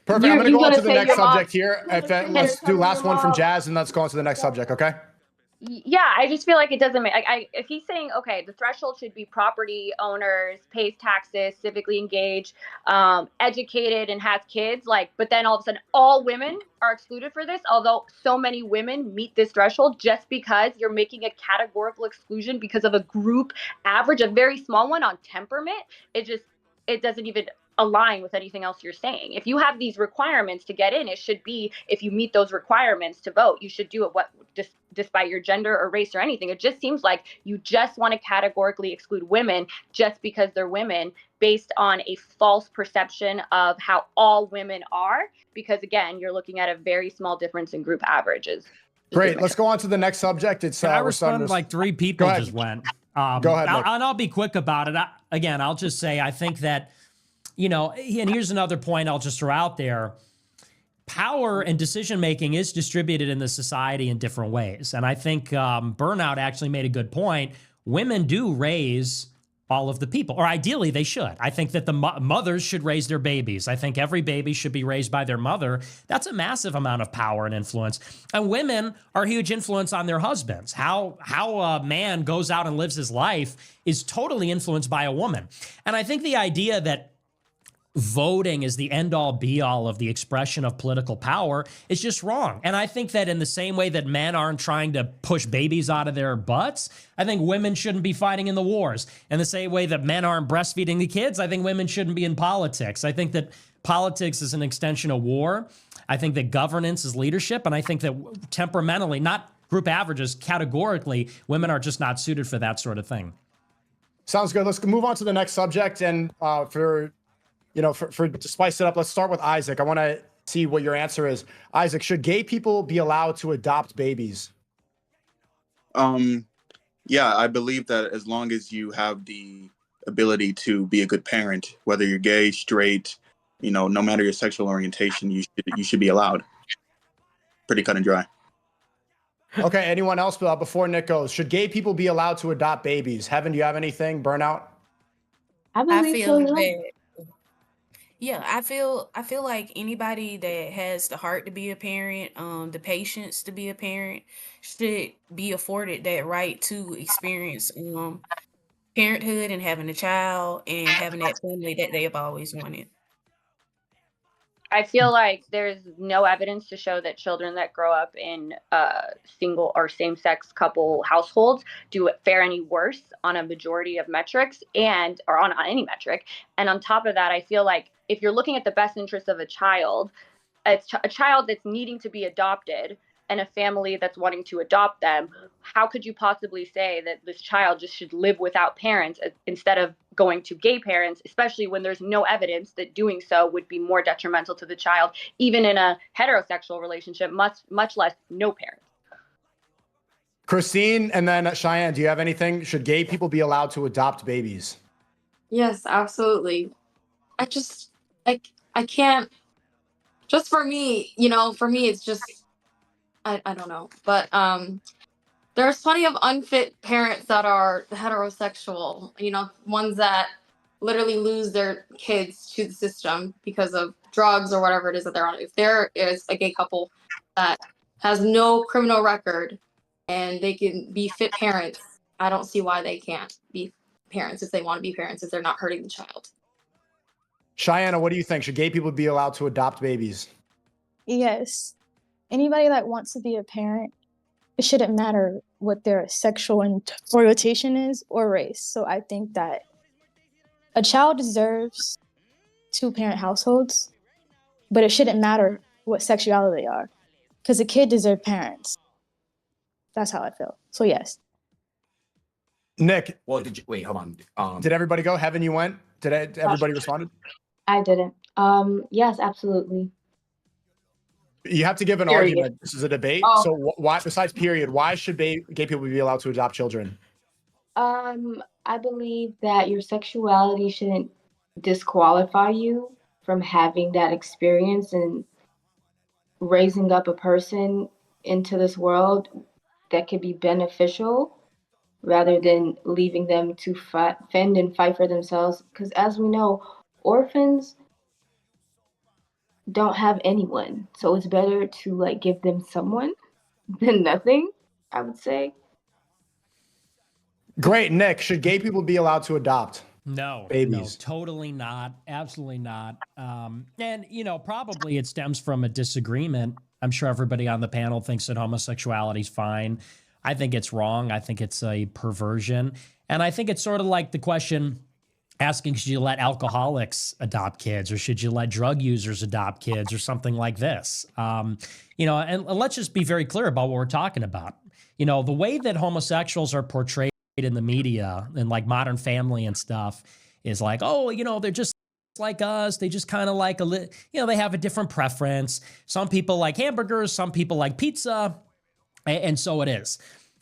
Perfect. I'm going to go on to the next subject here. Let's do last one from Jazz, and let's go on to the next subject, okay? Yeah, I just feel like it doesn't make. If he's saying, okay, the threshold should be property owners, pays taxes, civically engaged, educated, and has kids, but then all of a sudden all women are excluded for this, although so many women meet this threshold, just because you're making a categorical exclusion because of a group average, a very small one on temperament. It doesn't even align with anything else you're saying. If you have these requirements to get in, it should be, if you meet those requirements to vote, you should do it despite your gender or race or anything. It just seems like you just want to categorically exclude women just because they're women, based on a false perception of how all women are, because again, you're looking at a very small difference in group averages. Great. Let's go on to the next subject. Can I respond? Like 3 people just went. Go ahead, Nick. I'll be quick about it. I'll just say, I think that, and here's another point I'll just throw out there. Power and decision-making is distributed in the society in different ways. And I think Burnout actually made a good point. Women do raise all of the people, or ideally they should. I think that the mothers should raise their babies. I think every baby should be raised by their mother. That's a massive amount of power and influence. And women are a huge influence on their husbands. How a man goes out and lives his life is totally influenced by a woman. And I think the idea that voting is the end-all be-all of the expression of political power is just wrong. And I think that in the same way that men aren't trying to push babies out of their butts, I think women shouldn't be fighting in the wars. In the same way that men aren't breastfeeding the kids, I think women shouldn't be in politics. I think that politics is an extension of war. I think that governance is leadership. And I think that temperamentally, not group averages, categorically, women are just not suited for that sort of thing. Sounds good. Let's move on to the next subject. And for to spice it up, let's start with Isaac. I want to see what your answer is. Isaac, should gay people be allowed to adopt babies? Yeah, I believe that as long as you have the ability to be a good parent, whether you're gay, straight, no matter your sexual orientation, you should be allowed. Pretty cut and dry. Okay, anyone else before Nick goes? Should gay people be allowed to adopt babies? Heaven, do you have anything? Burnout? I I believe so. feel Yeah. that yeah, I feel like anybody that has the heart to be a parent, the patience to be a parent, should be afforded that right to experience parenthood and having a child and having that family that they have always wanted. I feel like there's no evidence to show that children that grow up in single or same-sex couple households fare any worse on a majority of metrics or on any metric. And on top of that, I feel like if you're looking at the best interest of a child, it's a child that's needing to be adopted and a family that's wanting to adopt them, how could you possibly say that this child just should live without parents instead of going to gay parents, especially when there's no evidence that doing so would be more detrimental to the child, even in a heterosexual relationship, much less no parents. Christine and then Cheyenne, do you have anything? Should gay people be allowed to adopt babies? Yes, absolutely. I can't, just for me, it's just, I don't know, but there's plenty of unfit parents that are heterosexual, ones that literally lose their kids to the system because of drugs or whatever it is that they're on. If there is a gay couple that has no criminal record and they can be fit parents, I don't see why they can't be parents if they want to be parents, if they're not hurting the child. Cheyenne, what do you think? Should gay people be allowed to adopt babies? Yes. Anybody that wants to be a parent, it shouldn't matter what their sexual orientation is or race. So I think that a child deserves two-parent households, but it shouldn't matter what sexuality they are, because a kid deserves parents. That's how I feel. So yes. Nick. Well, wait, hold on. Did everybody go? Heaven, you went? Did everybody responded? I didn't. Yes, absolutely. You have to give an argument. This is a debate. Oh. So why, besides period, why should gay people be allowed to adopt children? I believe that your sexuality shouldn't disqualify you from having that experience and raising up a person into this world that could be beneficial rather than leaving them to fend and fight for themselves. Because as we know, orphans don't have anyone. So it's better to give them someone than nothing, I would say. Great. Nick, should gay people be allowed to adopt? No, babies? No, totally not. Absolutely not. And, probably it stems from a disagreement. I'm sure everybody on the panel thinks that homosexuality is fine. I think it's wrong. I think it's a perversion. And I think it's sort of like the question asking, should you let alcoholics adopt kids, or should you let drug users adopt kids, or something like this? And let's just be very clear about what we're talking about. The way that homosexuals are portrayed in the media and like Modern Family and stuff is like, oh, they're just like us. They just kind of like they have a different preference. Some people like hamburgers, some people like pizza, and so it is.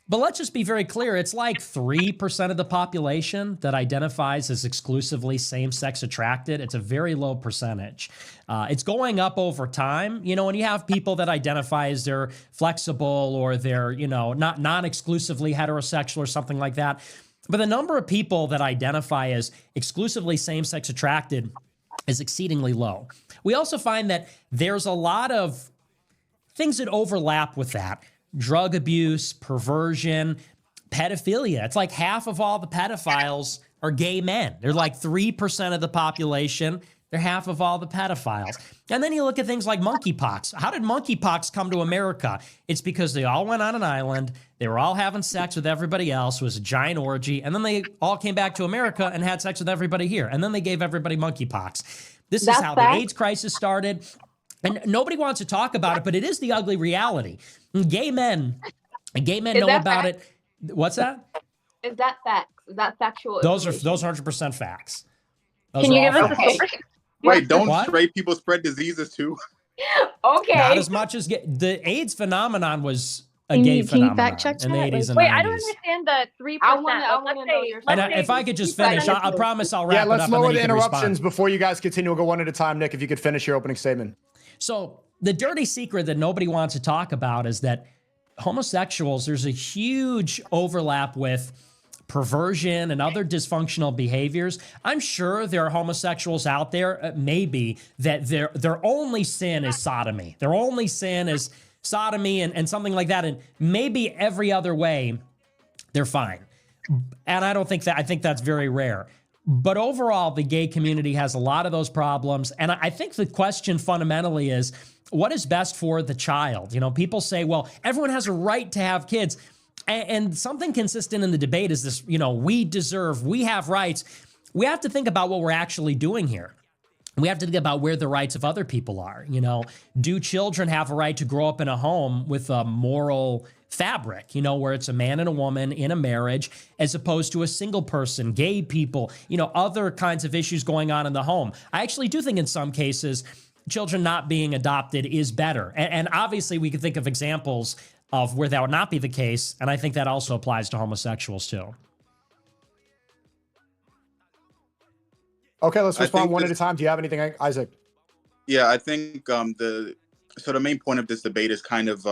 But let's just be very clear. It's like 3% of the population that identifies as exclusively same-sex attracted. It's a very low percentage. It's going up over time, and you have people that identify as they're flexible or they're, not non-exclusively heterosexual or something like that. But the number of people that identify as exclusively same-sex attracted is exceedingly low. We also find that there's a lot of things that overlap with that. Drug abuse, perversion, pedophilia. It's like half of all the pedophiles are gay men. They're like 3% of the population. They're half of all the pedophiles. And then you look at things like monkeypox. How did monkeypox come to America? It's because they all went on an island. They were all having sex with everybody else. It was a giant orgy. And then they all came back to America and had sex with everybody here. And then they gave everybody monkeypox. This is how the AIDS crisis started. And nobody wants to talk about it, but it is the ugly reality. Gay men know about it. What's that? Is that facts? Is that factual? Those are 100% facts. Can you give us a source? Wait, don't What? straight people spread diseases too? Okay. Not as much as the AIDS phenomenon was a Can gay you phenomenon fact check in the that? 80s and Wait, 90s. I don't understand the 3%. I wanna Let's know say, your And Let's if say I could just 2%. finish, I promise I'll Yeah, wrap it let's up and then lower you the can interruptions respond. before you guys continue. We'll go one at a time. Nick, if you could finish your opening statement. So the dirty secret that nobody wants to talk about is that homosexuals, there's a huge overlap with perversion and other dysfunctional behaviors. I'm sure there are homosexuals out there, maybe, that their only sin is sodomy. Their only sin is sodomy and something like that. And maybe every other way, they're fine. And I think that's very rare. But overall, the gay community has a lot of those problems. And I think the question fundamentally is, what is best for the child? You know, people say, well, everyone has a right to have kids. And something consistent in the debate is this, you know, we have rights. We have to think about what we're actually doing here. We have to think about where the rights of other people are. You know, do children have a right to grow up in a home with a moral fabric, you know, where it's a man and a woman in a marriage, as opposed to a single person, gay people, you know, other kinds of issues going on in the home. I actually do think in some cases, children not being adopted is better. And obviously we can think of examples of where that would not be the case. And I think that also applies to homosexuals too. Okay, let's I respond think one this- at a time. Do you have anything, Isaac? Yeah, I think the main point of this debate is kind of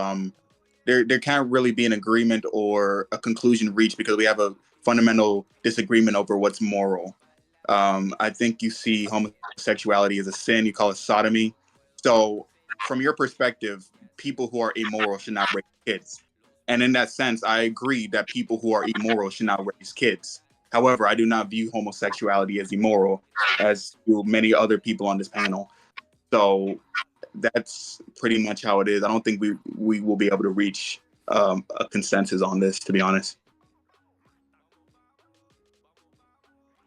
there can't really be an agreement or a conclusion reached because we have a fundamental disagreement over what's moral. I think you see homosexuality as a sin. You call it sodomy. So from your perspective, people who are immoral should not raise kids. And in that sense, I agree that people who are immoral should not raise kids. However, I do not view homosexuality as immoral, as do many other people on this panel. So that's pretty much how it is. I don't think we will be able to reach a consensus on this, to be honest.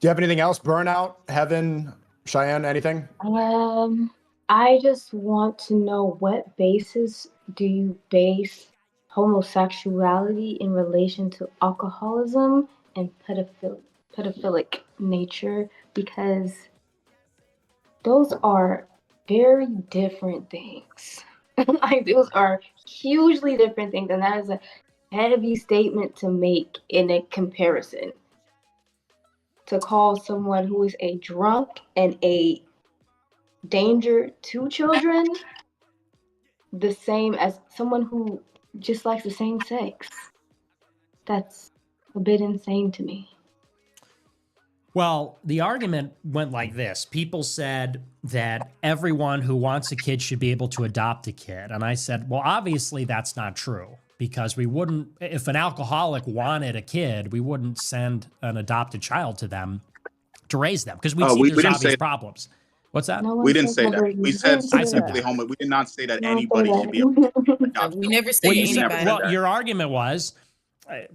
Do you have anything else? Burnout, Heaven, Cheyenne, anything? I just want to know, what basis do you base homosexuality in relation to alcoholism and pedophilic nature? Because those are very different things. Like, those are hugely different things, and that is a heavy statement to make in a comparison. To call someone who is a drunk and a danger to children the same as someone who just likes the same sex. That's a bit insane to me. Well, the argument went like this. People said that everyone who wants a kid should be able to adopt a kid. And I said, well, obviously that's not true, because we wouldn't, if an alcoholic wanted a kid, we wouldn't send an adopted child to them to raise them, because we see there's obvious problems. What's that? No We one didn't said say never- that. We you said didn't say specifically that. homo. We did not say that No one said anybody that. should be able to adopt. We never said Well, you said, anybody. well, your argument was,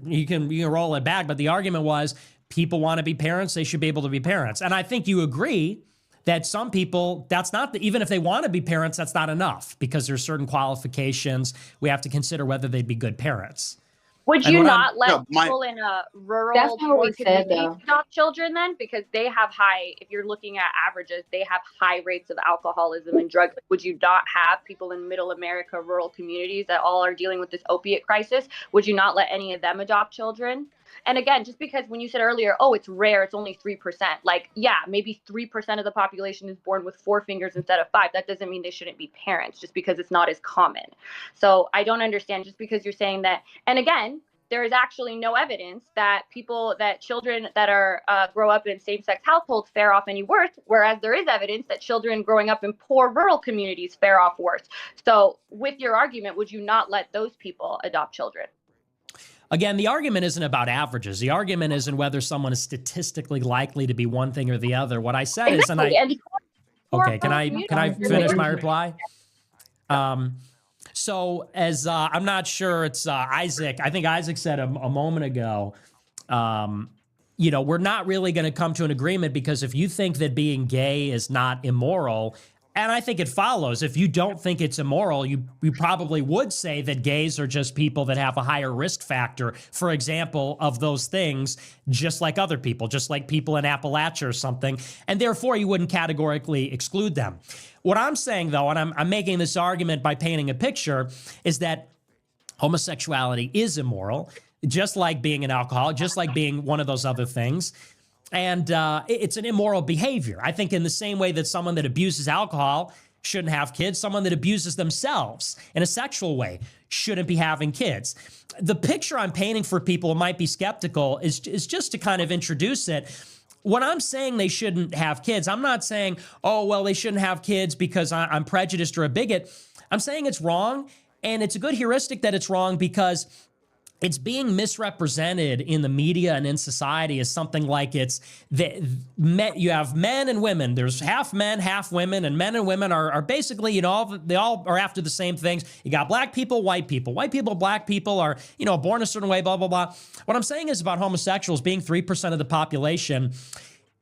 you can roll it back, but the argument was people want to be parents, they should be able to be parents. And I think you agree that some people, that's not, even if they want to be parents, that's not enough, because there's certain qualifications. We have to consider whether they'd be good parents. Would And you what not let No, people in a rural That's not what poor we said, community though. adopt children then? Because they have high, if you're looking at averages, they have high rates of alcoholism and drugs. Would you not have people in middle America, rural communities that all are dealing with this opiate crisis? Would you not let any of them adopt children? And again, just because when you said earlier, oh, it's rare, it's only 3%. Like, yeah, maybe 3% of the population is born with 4 fingers instead of 5. That doesn't mean they shouldn't be parents, just because it's not as common. So I don't understand, just because you're saying that. And again, there is actually no evidence that children that are grow up in same-sex households fare off any worse, whereas there is evidence that children growing up in poor rural communities fare off worse. So with your argument, would you not let those people adopt children? Again, the argument isn't about averages. The argument isn't whether someone is statistically likely to be one thing or the other. What I said is, and okay, can I finish my reply? So as I'm not sure it's Isaac. I think Isaac said a moment ago, you know, we're not really going to come to an agreement, because if you think that being gay is not immoral, And I think it follows. If you don't think it's immoral, you probably would say that gays are just people that have a higher risk factor, for example, of those things, just like other people, just like people in Appalachia or something. And therefore, you wouldn't categorically exclude them. What I'm saying, though, and I'm making this argument by painting a picture, is that homosexuality is immoral, just like being an alcoholic, just like being one of those other things. And it's an immoral behavior. I think in the same way that someone that abuses alcohol shouldn't have kids, someone that abuses themselves in a sexual way shouldn't be having kids. The picture I'm painting for people who might be skeptical is just to kind of introduce it. When I'm saying they shouldn't have kids, I'm not saying, oh, well, they shouldn't have kids because I'm prejudiced or a bigot. I'm saying it's wrong, and it's a good heuristic that it's wrong because it's being misrepresented in the media and in society as something like it's you have men and women. There's half men, half women, and men and women are basically, you know, they all are after the same things. You got black people, white people. White people, black people are, you know, born a certain way, blah, blah, blah. What I'm saying is about homosexuals being 3% of the population,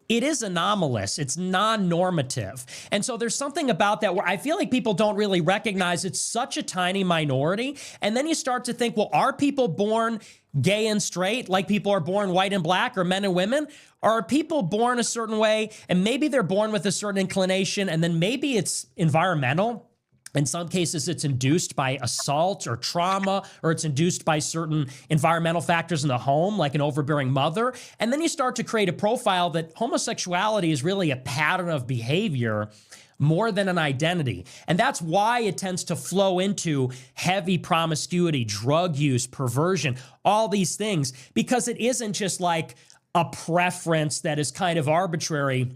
it is anomalous. It's non-normative. And so there's something about that where I feel like people don't really recognize it's such a tiny minority. And then you start to think, well, are people born gay and straight like people are born white and black, or men and women? Or are people born a certain way and maybe they're born with a certain inclination and then maybe it's environmental? In some cases, it's induced by assault or trauma, or it's induced by certain environmental factors in the home, like an overbearing mother. And then you start to create a profile that homosexuality is really a pattern of behavior more than an identity. And that's why it tends to flow into heavy promiscuity, drug use, perversion, all these things, because it isn't just like a preference that is kind of arbitrary.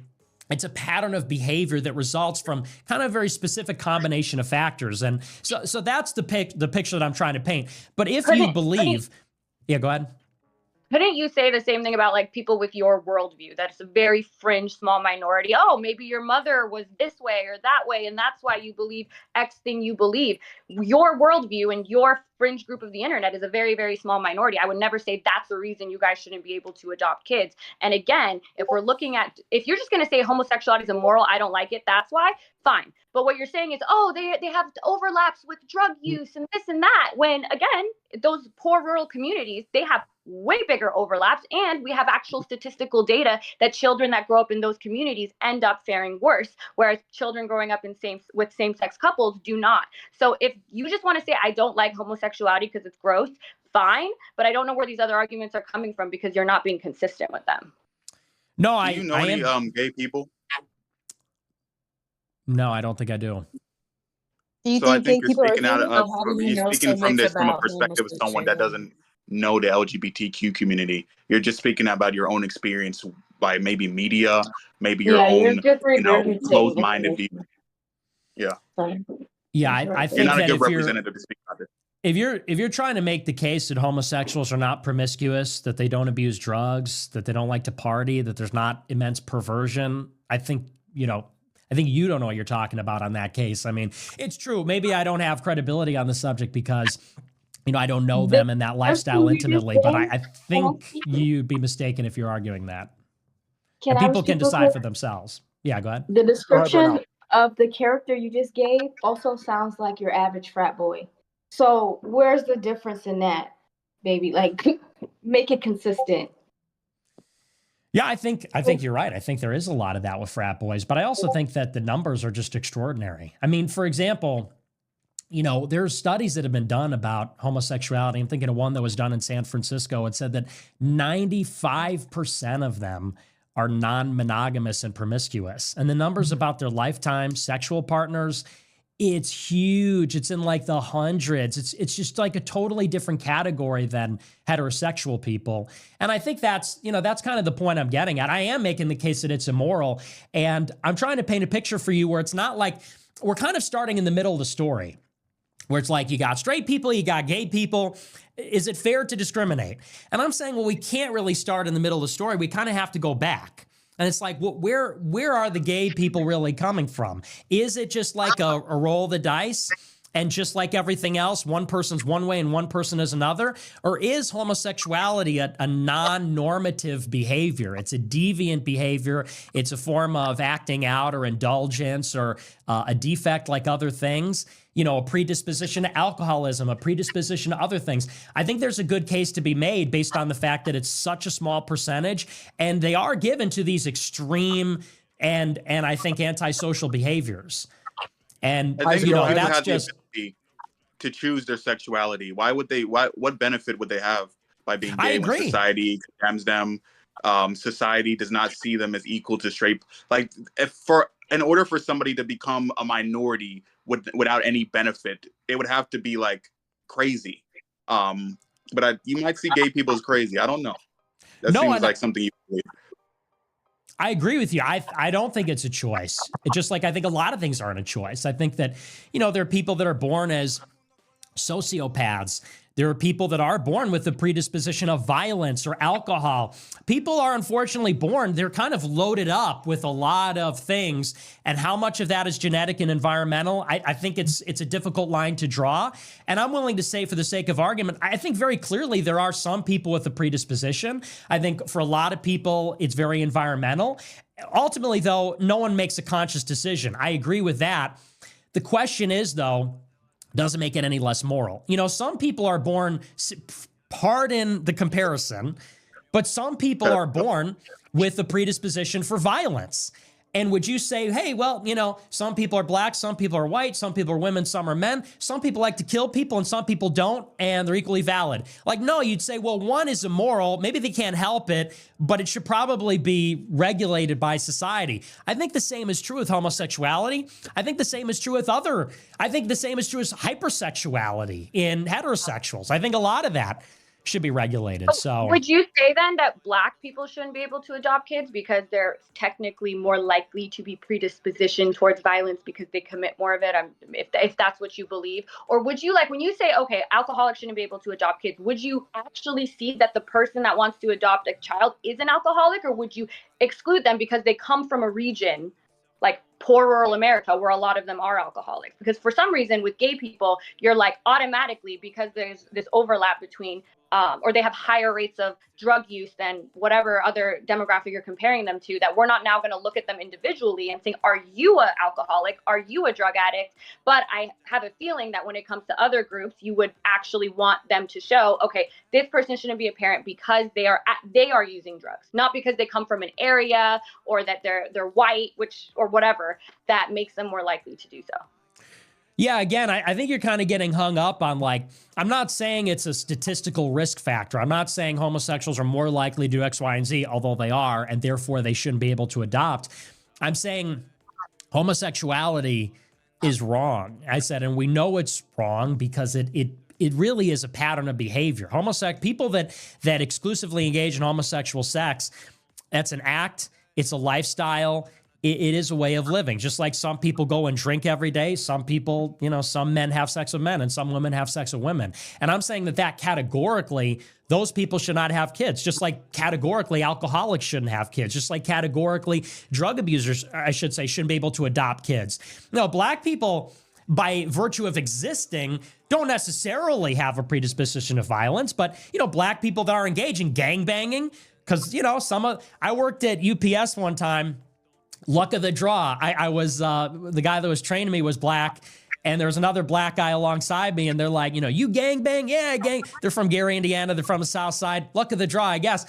It's a pattern of behavior that results from kind of a very specific combination of factors. And so that's the picture that I'm trying to paint. But if you believe, yeah, go ahead. Couldn't you say the same thing about like people with your worldview? That's a very fringe, small minority. Oh, maybe your mother was this way or that way, and that's why you believe X thing you believe. Your worldview and your fringe group of the internet is a very, very small minority. I would never say that's the reason you guys shouldn't be able to adopt kids. And again, if we're looking at, if you're just going to say homosexuality is immoral, I don't like it, that's why, fine. But what you're saying is, oh, they have overlaps with drug use and this and that. When again, those poor rural communities, they have way bigger overlaps, and we have actual statistical data that children that grow up in those communities end up faring worse, whereas children growing up in same-sex couples do not. So if you just want to say I don't like homosexuality because it's gross, fine, but I don't know where these other arguments are coming from because you're not being consistent with them. No, Do you know any gay people? No, I don't think I do. Do you So I think think you're gay people speaking out are of How do you you're know speaking so from much this from a about perspective of someone that doesn't know the LGBTQ community. You're just speaking about your own experience by maybe media, maybe your Yeah, you're own, just you know, regurgitating closed-minded view. information. Yeah, Sorry. Yeah, I you're think not a that good if you're representative to speak about this. if you're trying to make the case that homosexuals are not promiscuous, that they don't abuse drugs, that they don't like to party, that there's not immense perversion, I think you don't know what you're talking about on that case. I mean, it's true. Maybe I don't have credibility on the subject because, I don't know them and that lifestyle intimately, but I think you'd be mistaken if you're arguing that. And people can decide for themselves. Yeah, go ahead. The description of the character you just gave also sounds like your average frat boy. So where's the difference in that, baby? Like, make it consistent. Yeah, I think you're right. I think there is a lot of that with frat boys, but I also think that the numbers are just extraordinary. I mean, for example, there's studies that have been done about homosexuality. I'm thinking of one that was done in San Francisco. It said that 95% of them are non-monogamous and promiscuous. And the numbers about their lifetime sexual partners, it's huge. It's in like the hundreds. It's just like a totally different category than heterosexual people. And I think that's kind of the point I'm getting at. I am making the case that it's immoral. And I'm trying to paint a picture for you where it's not like we're kind of starting in the middle of the story, where it's like you got straight people, you got gay people. Is it fair to discriminate? And I'm saying, well, we can't really start in the middle of the story. We kind of have to go back. And it's like, where are the gay people really coming from? Is it just like a roll of the dice? And just like everything else, one person's one way and one person is another? Or is homosexuality a non-normative behavior? It's a deviant behavior. It's a form of acting out or indulgence or a defect like other things. You know, a predisposition to alcoholism, a predisposition to other things. I think there's a good case to be made based on the fact that it's such a small percentage, and they are given to these extreme and I think antisocial behaviors. And I think you know, people that's have the just ability to choose their sexuality. Why would they? What benefit would they have by being I gay when agree. society condemns them? Society does not see them as equal to straight. Like, in order for somebody to become a minority without any benefit, it would have to be like crazy. But you might see gay people as crazy. I don't know. That No, seems and like something you believe. I agree with you. I don't think it's a choice. Just like I think a lot of things aren't a choice. I think that, you know, there are people that are born as sociopaths. There are people that are born with the predisposition of violence or alcohol. People are unfortunately born, they're kind of loaded up with a lot of things. And how much of that is genetic and environmental? I think it's a difficult line to draw. And I'm willing to say, for the sake of argument, I think very clearly there are some people with a predisposition. I think for a lot of people, it's very environmental. Ultimately, though, no one makes a conscious decision. I agree with that. The question is, though, doesn't make it any less moral. You know, some people are born, pardon the comparison, but some people are born with a predisposition for violence. And would you say, hey, well, you know, some people are black, some people are white, some people are women, some are men, some people like to kill people and some people don't, and they're equally valid? Like, no, you'd say, well, one is immoral, maybe they can't help it, but it should probably be regulated by society. I think the same is true with homosexuality. I think the same is true with I think the same is true as hypersexuality in heterosexuals. I think a lot of that should be regulated. So would you say then that black people shouldn't be able to adopt kids because they're technically more likely to be predispositioned towards violence because they commit more of it, if that's what you believe? Or would you, like, when you say, okay, alcoholics shouldn't be able to adopt kids, would you actually see that the person that wants to adopt a child is an alcoholic, or would you exclude them because they come from a region like poor rural America where a lot of them are alcoholics? Because for some reason with gay people, you're like automatically, because there's this overlap between or they have higher rates of drug use than whatever other demographic you're comparing them to, that we're not now going to look at them individually and think, are you an alcoholic? Are you a drug addict? But I have a feeling that when it comes to other groups, you would actually want them to show, okay, this person shouldn't be a parent because they are using drugs, not because they come from an area or that they're white, or whatever that makes them more likely to do so. yeah, again, I think you're kind of getting hung up on, like, I'm not saying it's a statistical risk factor. I'm not saying homosexuals are more likely to do X, Y, and Z, although they are, and therefore they shouldn't be able to adopt. I'm saying homosexuality is wrong. I said, and we know it's wrong because it really is a pattern of behavior. People that exclusively engage in homosexual sex, that's an act, it's a lifestyle. It is a way of living. Just like some people go and drink every day, some people, you know, some men have sex with men and some women have sex with women. And I'm saying that categorically, those people should not have kids. Just like categorically, alcoholics shouldn't have kids. Just like categorically, drug abusers, I should say, shouldn't be able to adopt kids. No, black people, by virtue of existing, don't necessarily have a predisposition to violence. But, you know, black people that are engaged in gangbanging, because, you know, I worked at UPS one time. Luck of the draw. I was, the guy that was training me was black, and there was another black guy alongside me, and they're like, you know, you gang bang? Yeah, gang. They're from Gary, Indiana. They're from the South Side. Luck of the draw, I guess.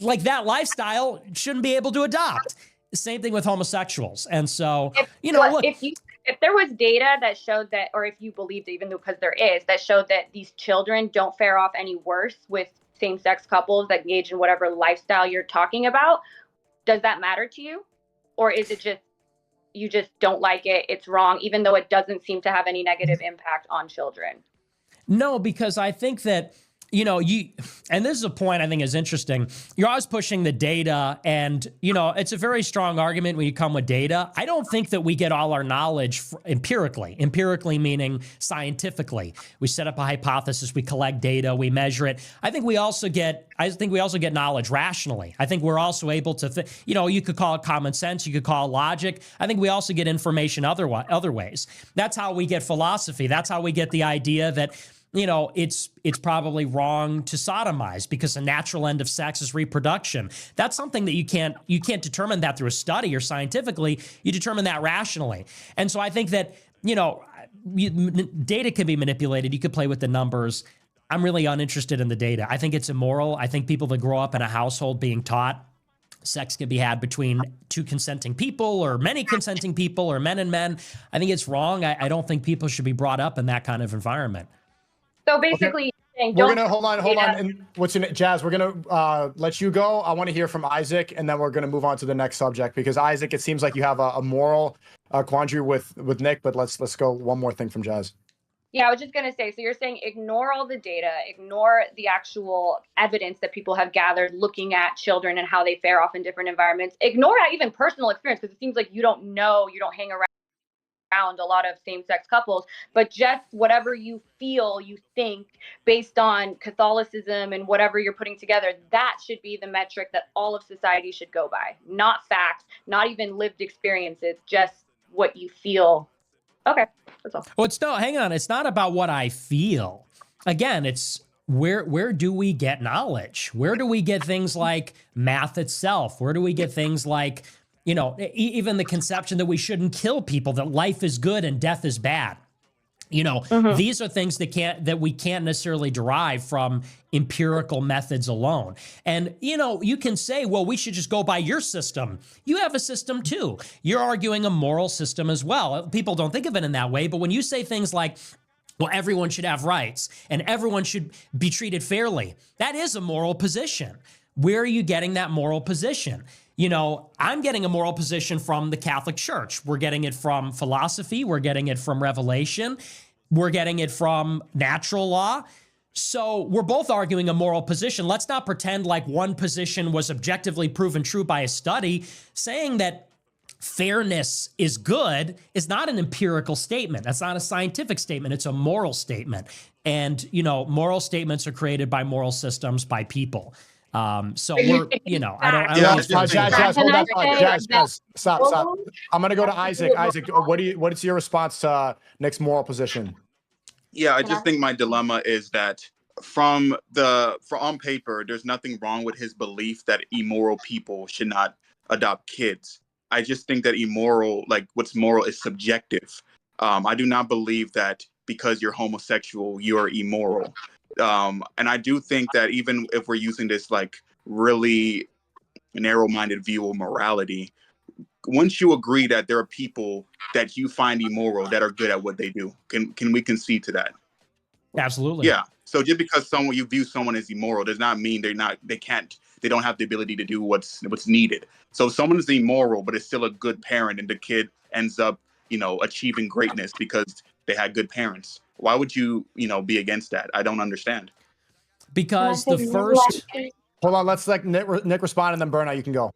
Like, that lifestyle shouldn't be able to adopt. Same thing with homosexuals. And so, you know, look. If there was data that showed that, or if you believed, even though, because there is, that showed that these children don't fare off any worse with same-sex couples that engage in whatever lifestyle you're talking about, does that matter to you? Or is it just, you just don't like it, it's wrong, even though it doesn't seem to have any negative impact on children? No, because I think that and this is a point I think is interesting. You're always pushing the data, and, it's a very strong argument when you come with data. I don't think that we get all our knowledge empirically meaning scientifically. We set up a hypothesis, we collect data, we measure it. I think we also get knowledge rationally. I think we're also able to, you could call it common sense, you could call it logic. I think we also get information other ways. That's how we get philosophy. That's how we get the idea that, it's probably wrong to sodomize because the natural end of sex is reproduction. That's something that you can't determine that through a study or scientifically. You determine that rationally. And so I think that, data can be manipulated. You could play with the numbers. I'm really uninterested in the data. I think it's immoral. I think people that grow up in a household being taught sex can be had between two consenting people or many consenting people or men and men, I think it's wrong. I don't think people should be brought up in that kind of environment. So basically, we're gonna hold on. And what's in it, Jazz? We're gonna let you go. I want to hear from Isaac, and then we're gonna move on to the next subject because Isaac, it seems like you have a moral quandary with Nick, but let's go one more thing from Jazz. Yeah, I was just gonna say. So you're saying ignore all the data, ignore the actual evidence that people have gathered looking at children and how they fare off in different environments. Ignore even personal experience because it seems like you don't hang around a lot of same-sex couples, but just whatever you feel, you think based on Catholicism and whatever you're putting together, that should be the metric that all of society should go by. Not facts, not even lived experiences, just what you feel. Okay, that's all. Well, hang on. It's not about what I feel. Again, it's where do we get knowledge? Where do we get things like math itself? Where do we get things like even the conception that we shouldn't kill people, that life is good and death is bad. These are things that we can't necessarily derive from empirical methods alone. And, you can say, well, we should just go by your system. You have a system too. You're arguing a moral system as well. People don't think of it in that way. But when you say things like, well, everyone should have rights and everyone should be treated fairly, that is a moral position. Where are you getting that moral position? I'm getting a moral position from the Catholic Church. We're getting it from philosophy. We're getting it from revelation. We're getting it from natural law. So we're both arguing a moral position. Let's not pretend like one position was objectively proven true by a study. Saying that fairness is good is not an empirical statement. That's not a scientific statement. It's a moral statement. And, moral statements are created by moral systems, by people. So we're, Jazz, stop. I'm gonna go to Isaac. Isaac, what's your response to Nick's moral position? Yeah, I just think my dilemma is that on paper, there's nothing wrong with his belief that immoral people should not adopt kids. I just think that what's moral is subjective. I do not believe that because you're homosexual, you're immoral. And I do think that even if we're using this really narrow-minded view of morality, once you agree that there are people that you find immoral that are good at what they do, can we concede to that? Absolutely. Yeah. So just because you view someone as immoral does not mean they don't have the ability to do what's needed. So if someone is immoral but is still a good parent and the kid ends up, achieving greatness because they had good parents, why would you, be against that? I don't understand. Because the first... Hold on, let's let Nick respond and then Burnout, you can go.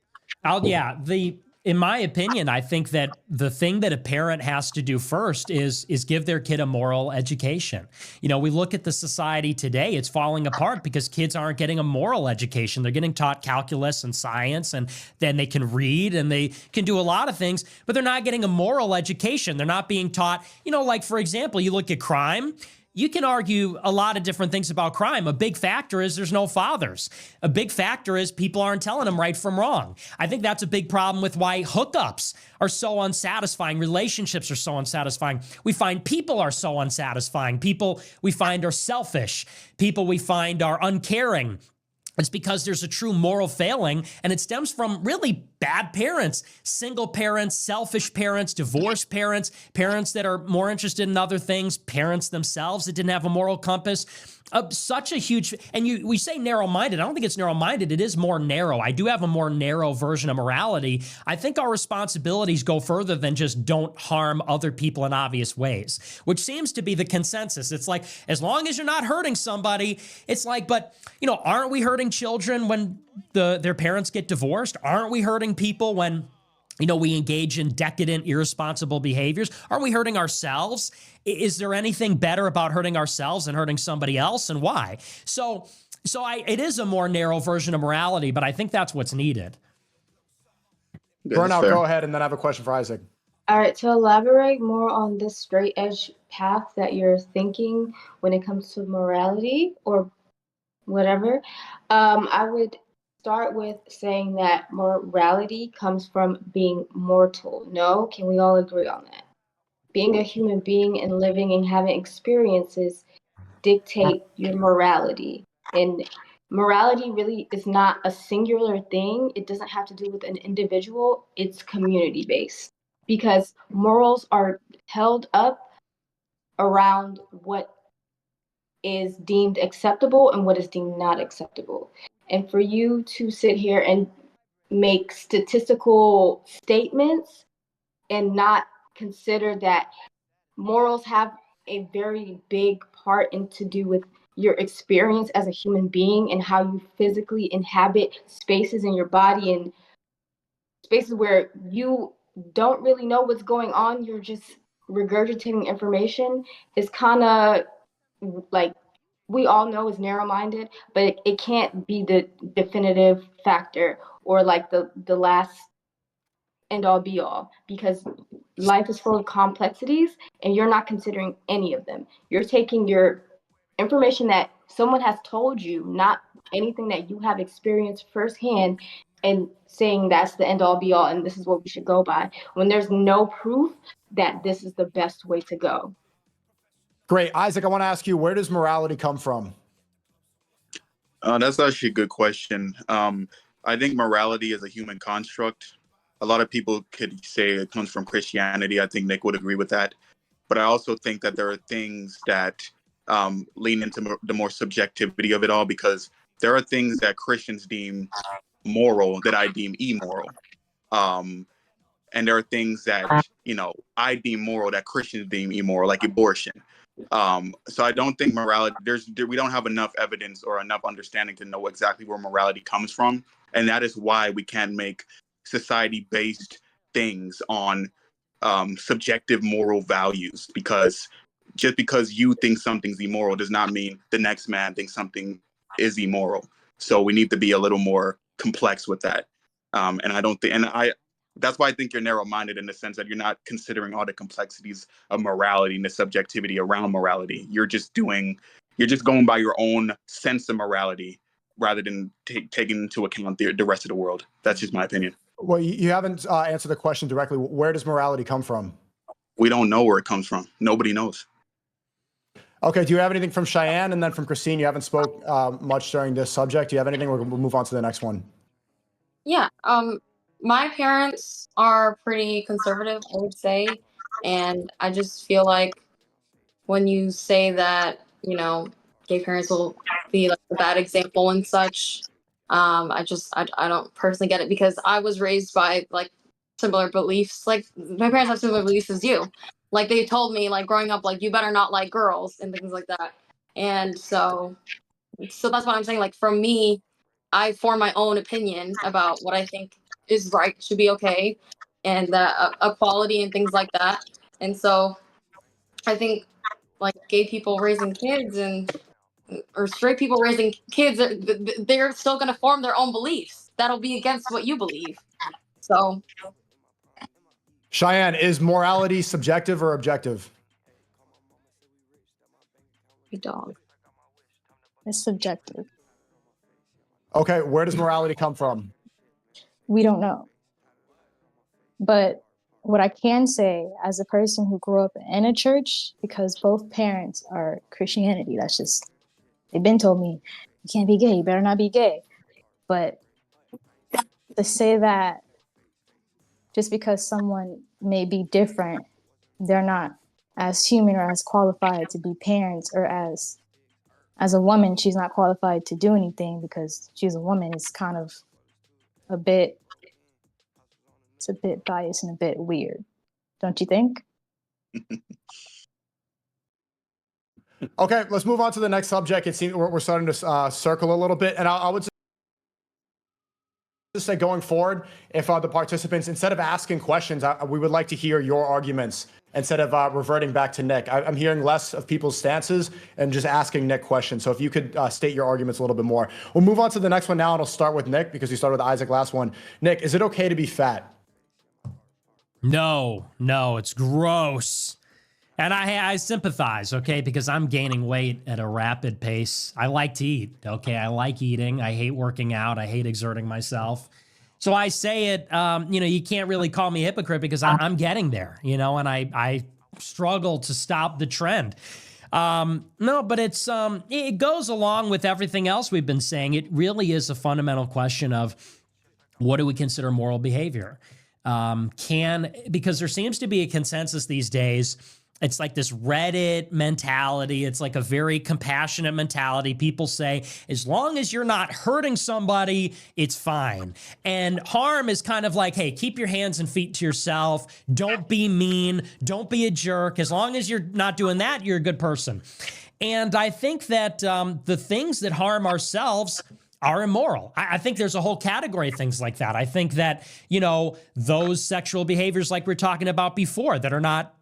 In my opinion, I think that the thing that a parent has to do first is give their kid a moral education. We look at the society today, it's falling apart because kids aren't getting a moral education. They're getting taught calculus and science, and then they can read and they can do a lot of things, but they're not getting a moral education. They're not being taught, for example, you look at crime. You can argue a lot of different things about crime. A big factor is there's no fathers. A big factor is people aren't telling them right from wrong. I think that's a big problem with why hookups are so unsatisfying. Relationships are so unsatisfying. We find people are so unsatisfying. People we find are selfish. People we find are uncaring. It's because there's a true moral failing, and it stems from really bad parents, single parents, selfish parents, divorced parents, parents that are more interested in other things, parents themselves that didn't have a moral compass. such a huge, and we say narrow-minded. I don't think it's narrow-minded. It is more narrow. I do have a more narrow version of morality. I think our responsibilities go further than just don't harm other people in obvious ways, which seems to be the consensus. It's like, as long as you're not hurting somebody, it's like, but, aren't we hurting children when their parents get divorced? Aren't we hurting people when we engage in decadent, irresponsible behaviors? Aren't we hurting ourselves? Is there anything better about hurting ourselves than hurting somebody else, and why? So it is a more narrow version of morality, but I think that's what's needed. Burnout, go ahead, and then I have a question for Isaac. All right, to elaborate more on this straight edge path that you're thinking when it comes to morality or whatever, I would start with saying that morality comes from being mortal. No? Can we all agree on that? Being a human being and living and having experiences dictate your morality. And morality really is not a singular thing. It doesn't have to do with an individual. It's community-based, because morals are held up around what is deemed acceptable and what is deemed not acceptable. And for you to sit here and make statistical statements and not consider that morals have a very big part in to do with your experience as a human being and how you physically inhabit spaces in your body and spaces where you don't really know what's going on, you're just regurgitating information, is kind of like, we all know is narrow-minded, but it can't be the definitive factor or like the last end all be all, because life is full of complexities and you're not considering any of them. You're taking your information that someone has told you, not anything that you have experienced firsthand, and saying that's the end all be all and this is what we should go by, when there's no proof that this is the best way to go. Great. Isaac, I want to ask you, where does morality come from? That's actually a good question. I think morality is a human construct. A lot of people could say it comes from Christianity. I think Nick would agree with that. But I also think that there are things that lean into the more subjectivity of it all, because there are things that Christians deem moral that I deem immoral. And there are things that, I deem moral that Christians deem immoral, like abortion. So I don't think morality, we don't have enough evidence or enough understanding to know exactly where morality comes from. And that is why we can't make society-based things on subjective moral values, because just because you think something's immoral does not mean the next man thinks something is immoral. So we need to be a little more complex with that. And I don't think, that's why I think you're narrow-minded, in the sense that you're not considering all the complexities of morality and the subjectivity around morality. You're just going by your own sense of morality rather than taking into account the rest of the world. That's just my opinion. Well, you haven't answered the question directly. Where does morality come from? We don't know where it comes from. Nobody knows. Okay. Do you have anything from Cheyenne? And then from Christine, you haven't spoke much during this subject. Do you have anything? We'll move on to the next one. Yeah. My parents are pretty conservative, I would say. And I just feel like when you say that, gay parents will be like a bad example and such, I don't personally get it, because I was raised by like similar beliefs. Like, my parents have similar beliefs as you. Like, they told me, like, growing up, like, you better not like girls and things like that. And so that's what I'm saying. Like, for me, I form my own opinion about what I think is right, should be okay, and equality and things like that. And so I think, like, gay people raising kids or straight people raising kids, they're still going to form their own beliefs. That'll be against what you believe. So, Cheyenne, is morality subjective or objective? Dog. It's subjective. Okay. Where does morality come from? We don't know. But what I can say, as a person who grew up in a church, because both parents are Christianity, that's just, they've been told me, you can't be gay, you better not be gay. But to say that just because someone may be different, they're not as human or as qualified to be parents or as as a woman, she's not qualified to do anything because she's a woman. It's kind of a bit, it's a bit biased and a bit weird, don't you think? Okay, let's move on to the next subject. It seems we're starting to circle a little bit, and I would just say going forward, if the participants, instead of asking questions, we would like to hear your arguments instead of reverting back to Nick. I'm hearing less of people's stances and just asking Nick questions. So if you could state your arguments a little bit more. We'll move on to the next one now, and I'll start with Nick because you started with Isaac last one. Nick, is it okay to be fat? No, it's gross. And I sympathize, okay, because I'm gaining weight at a rapid pace. I like to eat, okay? I like eating. I hate working out. I hate exerting myself. So I say it, you can't really call me a hypocrite because I'm getting there, and I struggle to stop the trend. No, but it goes along with everything else we've been saying. It really is a fundamental question of what do we consider moral behavior? Because there seems to be a consensus these days. It's like this Reddit mentality. It's like a very compassionate mentality. People say, as long as you're not hurting somebody, it's fine. And harm is kind of like, hey, keep your hands and feet to yourself. Don't be mean. Don't be a jerk. As long as you're not doing that, you're a good person. And I think that the things that harm ourselves are immoral. I think there's a whole category of things like that. I think that, those sexual behaviors like we were talking about before that are not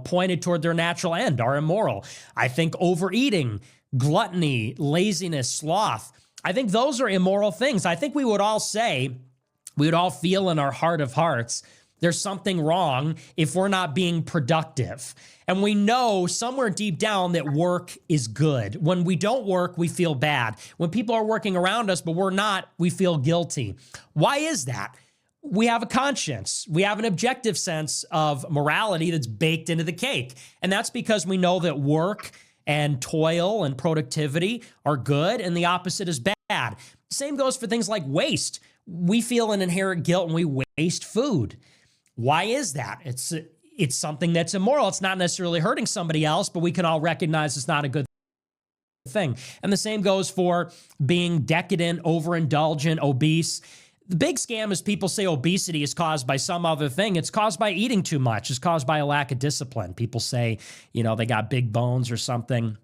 pointed toward their natural end are immoral. I think overeating, gluttony, laziness, sloth, I think those are immoral things. I think we would all feel in our heart of hearts, there's something wrong if we're not being productive. And we know somewhere deep down that work is good. When we don't work, we feel bad. When people are working around us, but we're not, we feel guilty. Why is that? We have a conscience. We have an objective sense of morality that's baked into the cake. And that's because we know that work and toil and productivity are good and the opposite is bad. Same goes for things like waste. We feel an inherent guilt when we waste food. Why is that? It's something that's immoral. It's not necessarily hurting somebody else, but we can all recognize it's not a good thing. And the same goes for being decadent, overindulgent, obese. The big scam is people say obesity is caused by some other thing. It's caused by eating too much. It's caused by a lack of discipline. People say, they got big bones or something.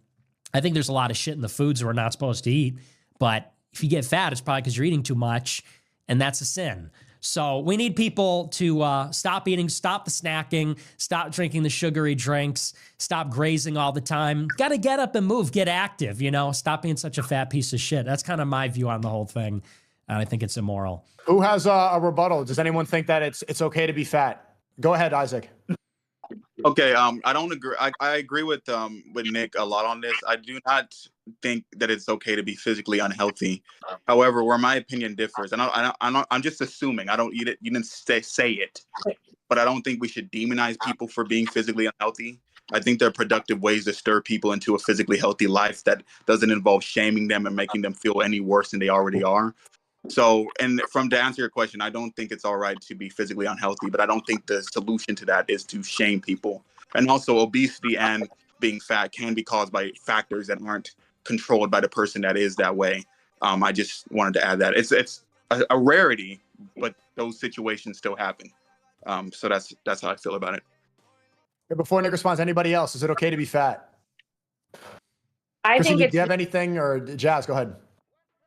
I think there's a lot of shit in the foods we're not supposed to eat. But if you get fat, it's probably because you're eating too much, and that's a sin. So we need people to stop eating, stop the snacking, stop drinking the sugary drinks, stop grazing all the time. Got to get up and move, get active, stop being such a fat piece of shit. That's kind of my view on the whole thing. And I think it's immoral. Who has a rebuttal? Does anyone think that it's okay to be fat? Go ahead, Isaac. Okay, I don't agree. I agree with Nick a lot on this. I do not think that it's okay to be physically unhealthy. However, where my opinion differs, and I'm just assuming. I don't. You didn't say it, but I don't think we should demonize people for being physically unhealthy. I think there are productive ways to stir people into a physically healthy life that doesn't involve shaming them and making them feel any worse than they already are. So, and to answer your question, I don't think it's all right to be physically unhealthy, but I don't think the solution to that is to shame people. And also, obesity and being fat can be caused by factors that aren't controlled by the person that is that way. I just wanted to add that it's a rarity, but those situations still happen. So that's how I feel about it. Before Nick responds, anybody else? Is it okay to be fat? I Kristen, think do you have anything, or Jazz? Go ahead.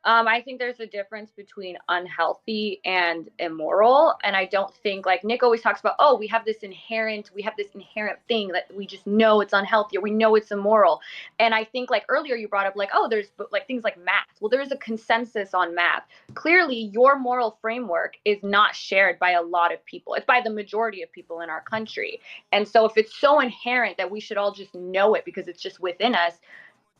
I think there's a difference between unhealthy and immoral. And I don't think, like Nick always talks about, we have this inherent thing that we just know it's unhealthy or we know it's immoral. And I think like earlier you brought up like, there's like things like math. Well, there's a consensus on math. Clearly your moral framework is not shared by a lot of people. It's by the majority of people in our country. And so if it's so inherent that we should all just know it because it's just within us,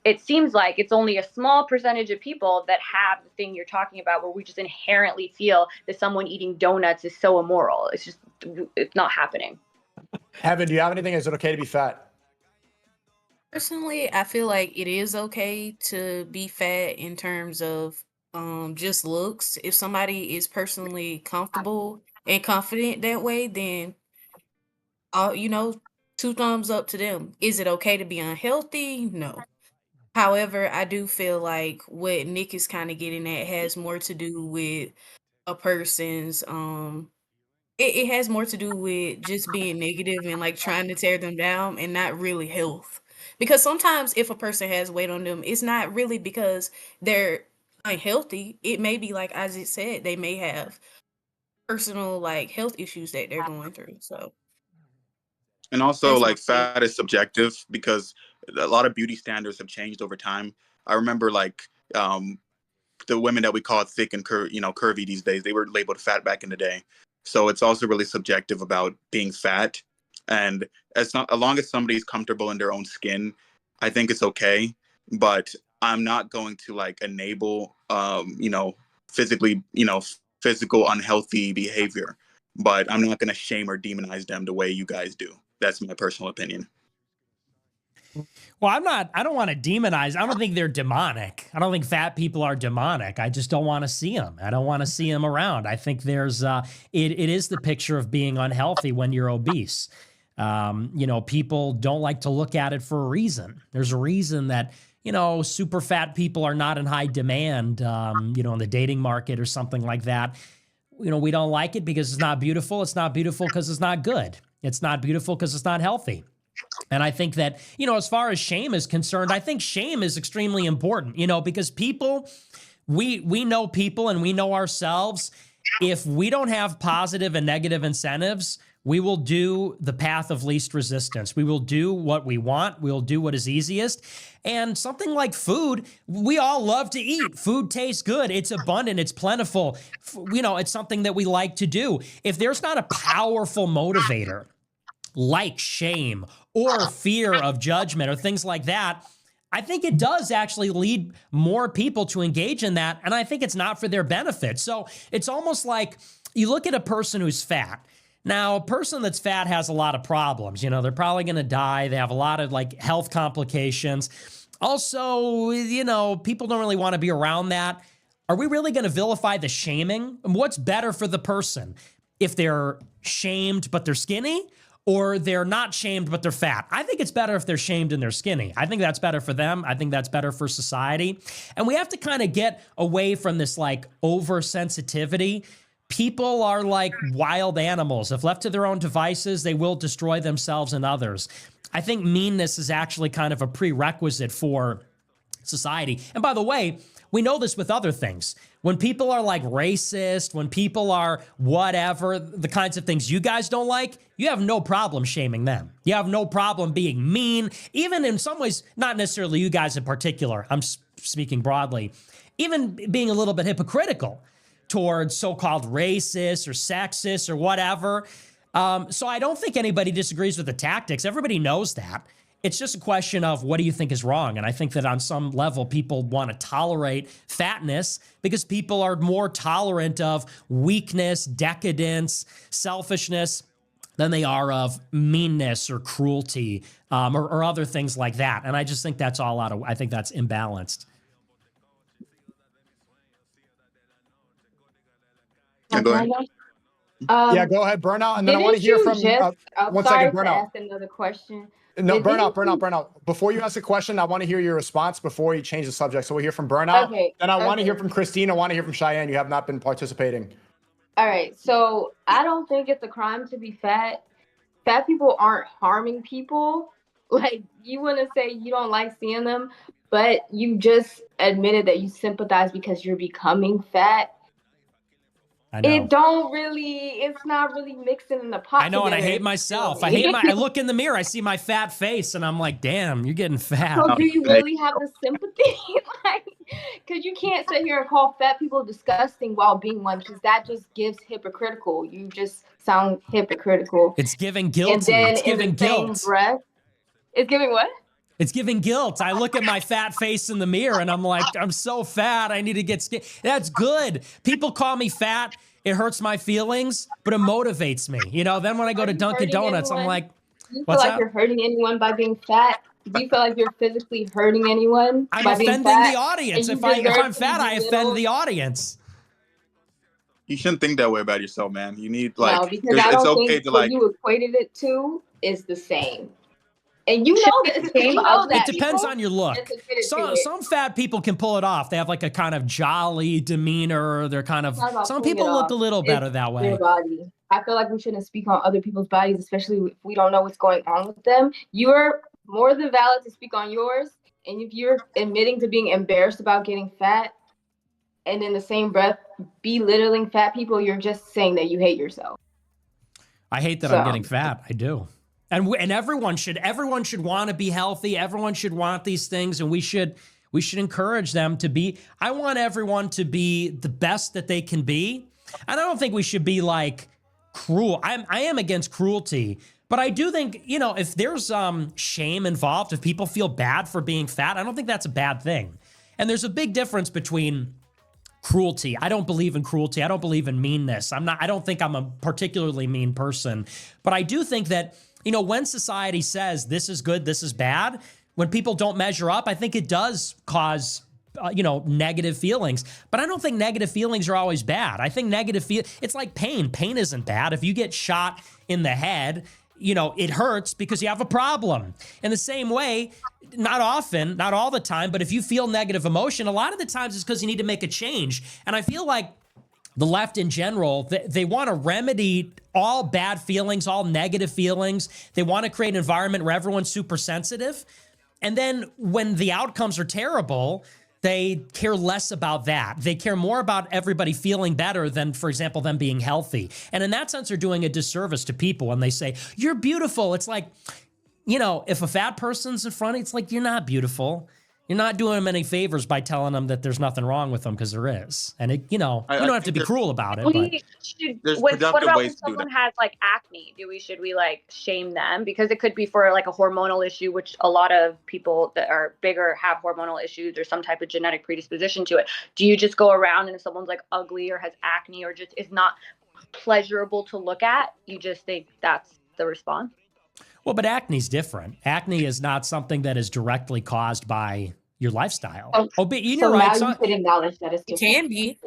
it seems like it's only a small percentage of people that have the thing you're talking about where we just inherently feel that someone eating donuts is so immoral. It's not happening. Evan, do you have anything? Is it okay to be fat? Personally, I feel like it is okay to be fat in terms of just looks. If somebody is personally comfortable and confident that way, then 2 thumbs up to them. Is it okay to be unhealthy? No. However, I do feel like what Nick is kind of getting at has more to do with a person's it has more to do with just being negative and like trying to tear them down and not really health. Because sometimes if a person has weight on them, it's not really because they're unhealthy. It may be like Isaac said, they may have personal like health issues that they're going through. So And also, that's my like, take. fat is subjective because a lot of beauty standards have changed over time. I remember, like, the women that we call thick and curvy these days, they were labeled fat back in the day. So it's also really subjective about being fat. And as long as somebody's comfortable in their own skin, I think it's okay. But I'm not going to like enable, physically, physical unhealthy behavior. But I'm not going to shame or demonize them the way you guys do. That's my personal opinion. Well, I don't want to demonize. I don't think they're demonic. I don't think fat people are demonic. I just don't want to see them. I don't want to see them around. I think there's, it is the picture of being unhealthy when you're obese. People don't like to look at it for a reason. There's a reason that, super fat people are not in high demand, in the dating market or something like that. We don't like it because it's not beautiful. It's not beautiful because it's not good. It's not beautiful because it's not healthy. And I think that, as far as shame is concerned, I think shame is extremely important, because people, we know people and we know ourselves. If we don't have positive and negative incentives, we will do the path of least resistance. We will do what we want. We'll do what is easiest. And something like food, we all love to eat. Food tastes good. It's abundant. It's plentiful. It's something that we like to do. If there's not a powerful motivator, like shame or fear of judgment or things like that, I think it does actually lead more people to engage in that. And I think it's not for their benefit. So it's almost like you look at a person who's fat. Now, a person that's fat has a lot of problems. They're probably going to die. They have a lot of like health complications. Also, people don't really want to be around that. Are we really going to vilify the shaming? And what's better for the person? If they're shamed, but they're skinny, or they're not shamed, but they're fat? I think it's better if they're shamed and they're skinny. I think that's better for them. I think that's better for society. And we have to kind of get away from this like oversensitivity. People are like wild animals. If left to their own devices, they will destroy themselves and others. I think meanness is actually kind of a prerequisite for society. And by the way, we know this with other things. When people are like racist, when people are whatever, the kinds of things you guys don't like, you have no problem shaming them. You have no problem being mean, even in some ways, not necessarily you guys in particular. I'm speaking broadly, even being a little bit hypocritical towards so-called racists or sexist or whatever. So I don't think anybody disagrees with the tactics. Everybody knows that. It's just a question of what do you think is wrong? And I think that on some level, people want to tolerate fatness because people are more tolerant of weakness, decadence, selfishness than they are of meanness or cruelty or other things like that. And I just think that's I think that's imbalanced. Yeah, go ahead. Yeah, go ahead, Burnout. And then I want to hear from one second, Burnout. Ask another question. No, Burnout. Before you ask a question, I want to hear your response before you change the subject. So we'll hear from Burnout. Okay. Then I want to hear from Christine. I want to hear from Cheyenne. You have not been participating. All right. So I don't think it's a crime to be fat. Fat people aren't harming people. Like, you want to say you don't like seeing them, but you just admitted that you sympathize because you're becoming fat. I know. It's not really mixing in the pot. I know, and I hate myself. I look in the mirror, I see my fat face, and I'm like, damn, you're getting fat. So do you really have the sympathy? Because you can't sit here and call fat people disgusting while being one, because that just gives hypocritical. You just sound hypocritical. It's giving guilty. And then it's giving guilt. It's giving what? It's giving guilt. I look at my fat face in the mirror and I'm like, I'm so fat. I need to get skinny. That's good. People call me fat. It hurts my feelings, but it motivates me. Then when I go to Dunkin' Donuts, I'm like, do you feel like you're hurting anyone by being fat? Do you feel like you're physically hurting anyone? I'm by being offending fat? the audience. If I'm fat, I offend the audience. You shouldn't think that way about yourself, man. You need like no, because I don't it's okay think to what like you equated it to is the same. And you know that it's shame of It that. depends on your look. It's admitted to Some it. some fat people can pull it off. They have like a kind of jolly demeanor. They're kind of It's not about some pulling it people look off. a little better It's that their way. body. I feel like we shouldn't speak on other people's bodies, especially if we don't know what's going on with them. You're more than valid to speak on yours. And if you're admitting to being embarrassed about getting fat, and in the same breath belittling fat people, you're just saying that you hate yourself. I hate that I'm getting fat. I do. And everyone should want to be healthy. Everyone should want these things, and we should encourage them to be. I want everyone to be the best that they can be. And I don't think we should be like cruel. I am against cruelty, but I do think, you know, if there's shame involved, if people feel bad for being fat, I don't think that's a bad thing. And there's a big difference between cruelty. I don't believe in cruelty. I don't believe in meanness. I don't think I'm a particularly mean person, but I do think that, you know, when society says this is good, this is bad, when people don't measure up, I think it does cause negative feelings. But I don't think negative feelings are always bad. I think it's like pain. Pain isn't bad. If you get shot in the head, you know, it hurts because you have a problem. In the same way, not often, not all the time, but if you feel negative emotion, a lot of the times it's because you need to make a change. And I feel like the left in general, they want to remedy all bad feelings, all negative feelings. They want to create an environment where everyone's super sensitive. And then when the outcomes are terrible, they care less about that. They care more about everybody feeling better than, for example, them being healthy. And in that sense, they're doing a disservice to people when they say, you're beautiful. It's like, you know, if a fat person's in front, it's like, you're not beautiful. You're not doing them any favors by telling them that there's nothing wrong with them, because there is. And it, you know, you don't have to be cruel about it. What about when someone has like acne? Should we like shame them? Because it could be for like a hormonal issue, which a lot of people that are bigger have hormonal issues or some type of genetic predisposition to it. Do you just go around and if someone's like ugly or has acne or just is not pleasurable to look at, you just think that's the response? Well, but acne's different. Acne is not something that is directly caused by your lifestyle. But you're right. Now you can acknowledge that it's different. It can be.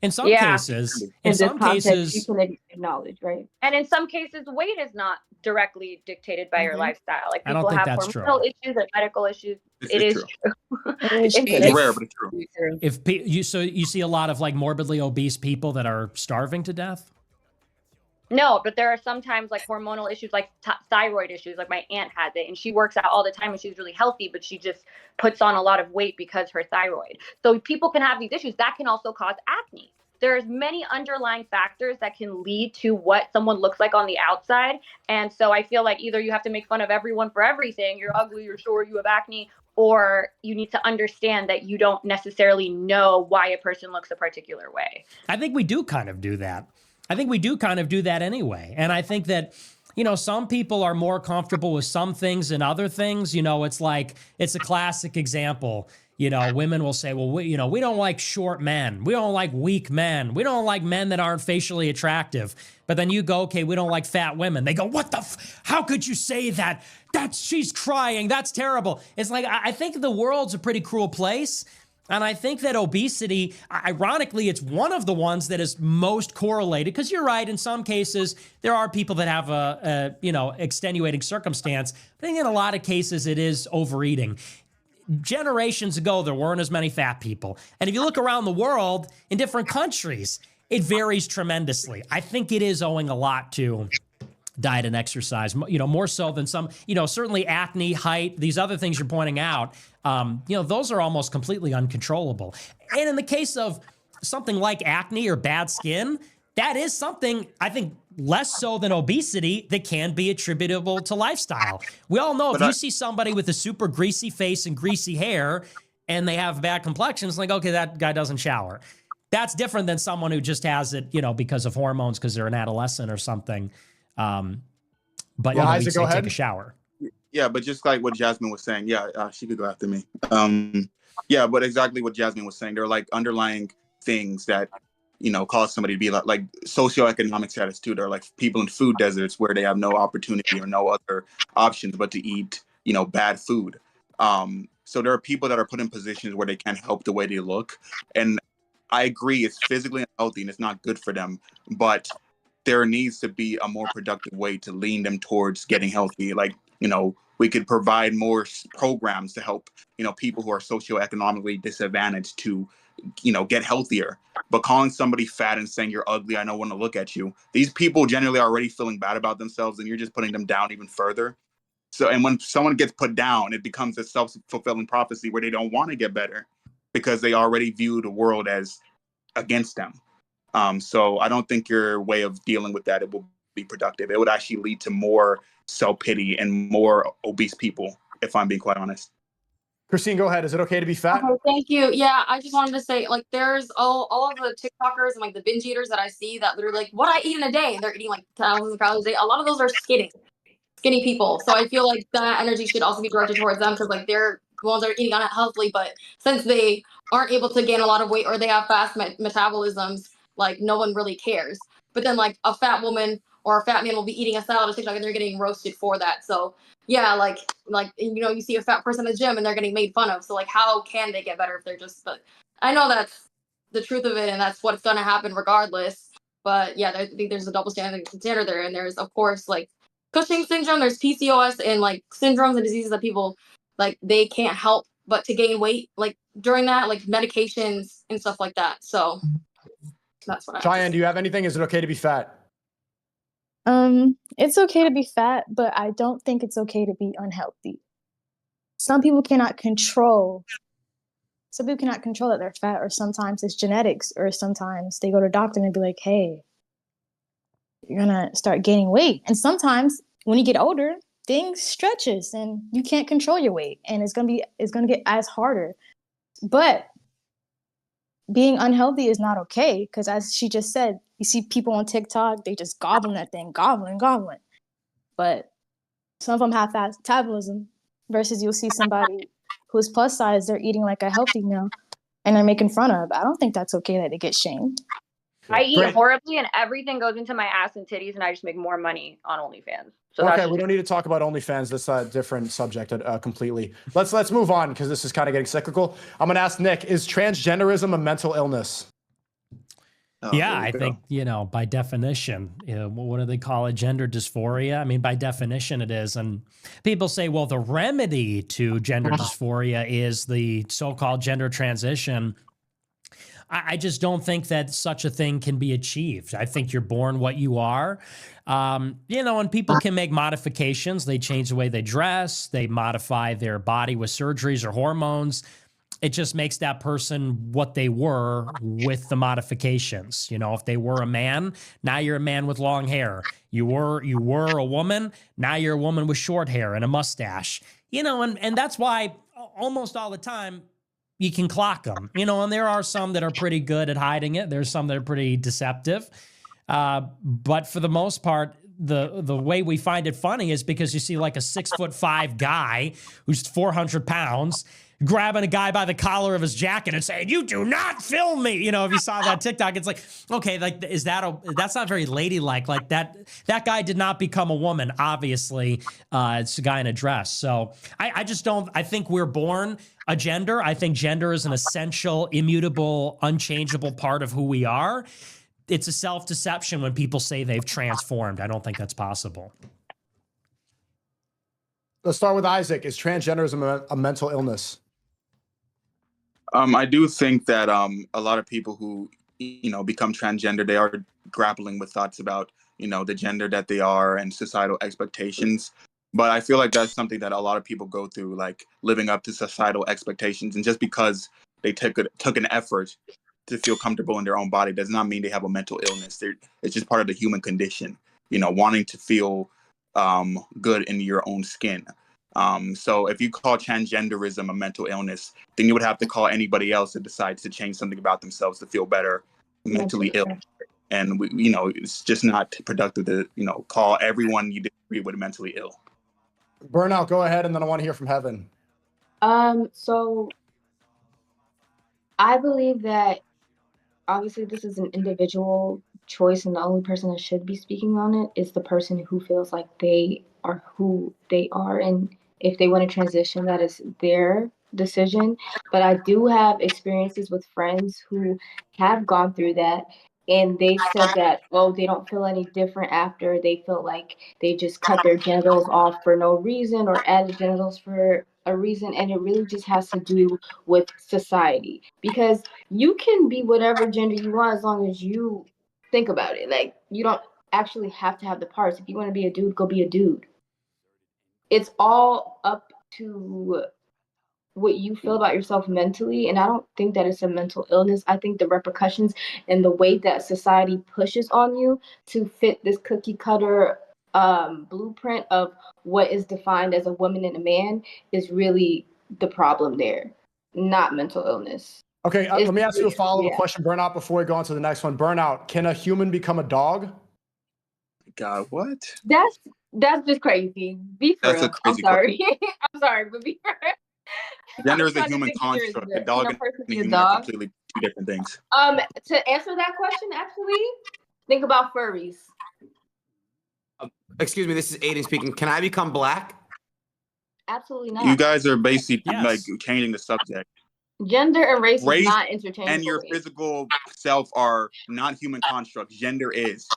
In some cases, you can acknowledge, right? And in some cases, weight is not directly dictated by your lifestyle. Like I don't people think have that's hormonal true. issues and medical issues. It is true. It's rare, but it's true. If you see a lot of like morbidly obese people that are starving to death. No, but there are sometimes like hormonal issues, like thyroid issues. Like my aunt has it, and she works out all the time, and she's really healthy, but she just puts on a lot of weight because her thyroid. So people can have these issues. That can also cause acne. There's many underlying factors that can lead to what someone looks like on the outside. And so I feel like either you have to make fun of everyone for everything. You're ugly, you're short, you have acne, or you need to understand that you don't necessarily know why a person looks a particular way. I think we do kind of do that. Anyway. And I think that, you know, some people are more comfortable with some things than other things. You know, it's like, it's a classic example. You know, women will say, well, we don't like short men. We don't like weak men. We don't like men that aren't facially attractive. But then you go, okay, we don't like fat women. They go, what how could you say that? She's crying. That's terrible. It's like, I think the world's a pretty cruel place. And I think that obesity, ironically, it's one of the ones that is most correlated, because you're right, in some cases, there are people that have a extenuating circumstance. But I think in a lot of cases, it is overeating. Generations ago, there weren't as many fat people. And if you look around the world, in different countries, it varies tremendously. I think it is owing a lot to diet and exercise, you know, more so than some, you know, certainly acne, height, these other things you're pointing out, those are almost completely uncontrollable. And in the case of something like acne or bad skin, that is something, I think, less so than obesity that can be attributable to lifestyle. We all know if you see somebody with a super greasy face and greasy hair and they have bad complexion, it's like, okay, that guy doesn't shower. That's different than someone who just has it, you know, because of hormones, because they're an adolescent or something. But you know, Isaac, go ahead. Take a shower. Yeah, but just like what Jasmine was saying, she could go after me. But exactly what Jasmine was saying, there are like underlying things that, you know, cause somebody to be like socioeconomic status too. There are like people in food deserts where they have no opportunity or no other options but to eat, you know, bad food. So there are people that are put in positions where they can't help the way they look. And I agree, it's physically unhealthy and it's not good for them, but there needs to be a more productive way to lean them towards getting healthy. Like We could provide more programs to help, people who are socioeconomically disadvantaged to, get healthier. But calling somebody fat and saying you're ugly, I don't want to look at you. These people generally are already feeling bad about themselves, and you're just putting them down even further. So, and when someone gets put down, it becomes a self-fulfilling prophecy where they don't want to get better because they already view the world as against them. So I don't think your way of dealing with that, it will be productive. It would actually lead to more self-pity and more obese people, if I'm being quite honest. Christine, go ahead. Is it okay to be fat? Okay, thank you. Yeah, I just wanted to say, like, there's all of the TikTokers and like the binge eaters that I see that literally like what I eat in a day, and they're eating like thousands of calories a day. A lot of those are skinny people. So I feel like that energy should also be directed towards them because like they're the ones that are eating unhealthily, but since they aren't able to gain a lot of weight or they have fast metabolisms, like no one really cares. But then like a fat woman or a fat man will be eating a salad or TikTok and they're getting roasted for that. So yeah, like you see a fat person in the gym and they're getting made fun of. So like how can they get better if they're just? But I know that's the truth of it and that's what's gonna happen regardless. But yeah, I think there's a double standard there, and there's of course like Cushing syndrome, there's PCOS and like syndromes and diseases that people like they can't help but to gain weight like during that, like medications and stuff like that. So that's what I Cheyenne, do you have anything? Is it okay to be fat? It's okay to be fat, but I don't think it's okay to be unhealthy. Some people cannot control that they're fat, or sometimes it's genetics, or sometimes they go to a doctor and be like, hey, you're gonna start gaining weight. And sometimes when you get older, things stretches and you can't control your weight, and it's gonna get as harder. But being unhealthy is not okay, because as she just said, you see people on TikTok, they just gobbling that thing, gobbling. But some of them have fast metabolism, versus you'll see somebody who's plus size, they're eating like a healthy meal and they're making fun of. I don't think that's okay that they get shamed. I eat horribly and everything goes into my ass and titties and I just make more money on OnlyFans. So okay, we don't need to talk about OnlyFans. That's a different subject completely. Let's move on because this is kind of getting cyclical. I'm gonna ask Nick: is transgenderism a mental illness? Yeah, I think, by definition, what do they call it? Gender dysphoria. I mean, by definition it is. And people say, well, the remedy to gender dysphoria is the so-called gender transition. I just don't think that such a thing can be achieved. I think you're born what you are, and people can make modifications. They change the way they dress. They modify their body with surgeries or hormones. It just makes that person what they were with the modifications. If they were a man, now you're a man with long hair. You were a woman, now you're a woman with short hair and a mustache. And that's why almost all the time you can clock them, and there are some that are pretty good at hiding it. There's some that are pretty deceptive. But for the most part, the way we find it funny is because you see like a 6'5" guy who's 400 pounds grabbing a guy by the collar of his jacket and saying, "You do not film me." If you saw that TikTok, it's like, okay, like, that's not very ladylike. Like that guy did not become a woman. Obviously, it's a guy in a dress. So I just don't, I think we're born a gender. I think gender is an essential, immutable, unchangeable part of who we are. It's a self-deception when people say they've transformed. I don't think that's possible. Let's start with Isaac. Is transgenderism a mental illness? I do think that a lot of people who become transgender, they are grappling with thoughts about the gender that they are and societal expectations. But I feel like that's something that a lot of people go through, like living up to societal expectations. And just because they took an effort to feel comfortable in their own body does not mean they have a mental illness. It's just part of the human condition, wanting to feel good in your own skin. So if you call transgenderism a mental illness, then you would have to call anybody else that decides to change something about themselves to feel better mentally ill. And it's just not productive to call everyone you disagree with mentally ill. Burnout, go ahead, and then I want to hear from Heaven. So I believe that obviously this is an individual choice, and the only person that should be speaking on it is the person who feels like they are who they are, and if they want to transition, that is their decision. But I do have experiences with friends who have gone through that, and they said that, oh, they don't feel any different after. They feel like they just cut their genitals off for no reason or added genitals for a reason. And it really just has to do with society, because you can be whatever gender you want as long as you think about it. Like, you don't actually have to have the parts. If you want to be a dude, go be a dude. It's all up to what you feel about yourself mentally, and I don't think that it's a mental illness. I think the repercussions and the way that society pushes on you to fit this cookie cutter blueprint of what is defined as a woman and a man is really the problem there, not mental illness. Okay, let me ask you a follow-up yeah. question, Burnout, before we go on to the next one. Burnout, can a human become a dog? God, what? That's just crazy. Be for That's a real. I'm crazy sorry. I'm sorry, but be for real. Gender I'm is a trying to human think seriously. construct. A Can dog a and person a be a human are dog? completely two different things. To answer that question, actually, think about furries. Excuse me, this is Aiden speaking. Can I become black? Absolutely not. You guys are basically Yes. like changing the subject. Gender and race is Race not interchangeable. and your physical self are not human constructs. Gender is.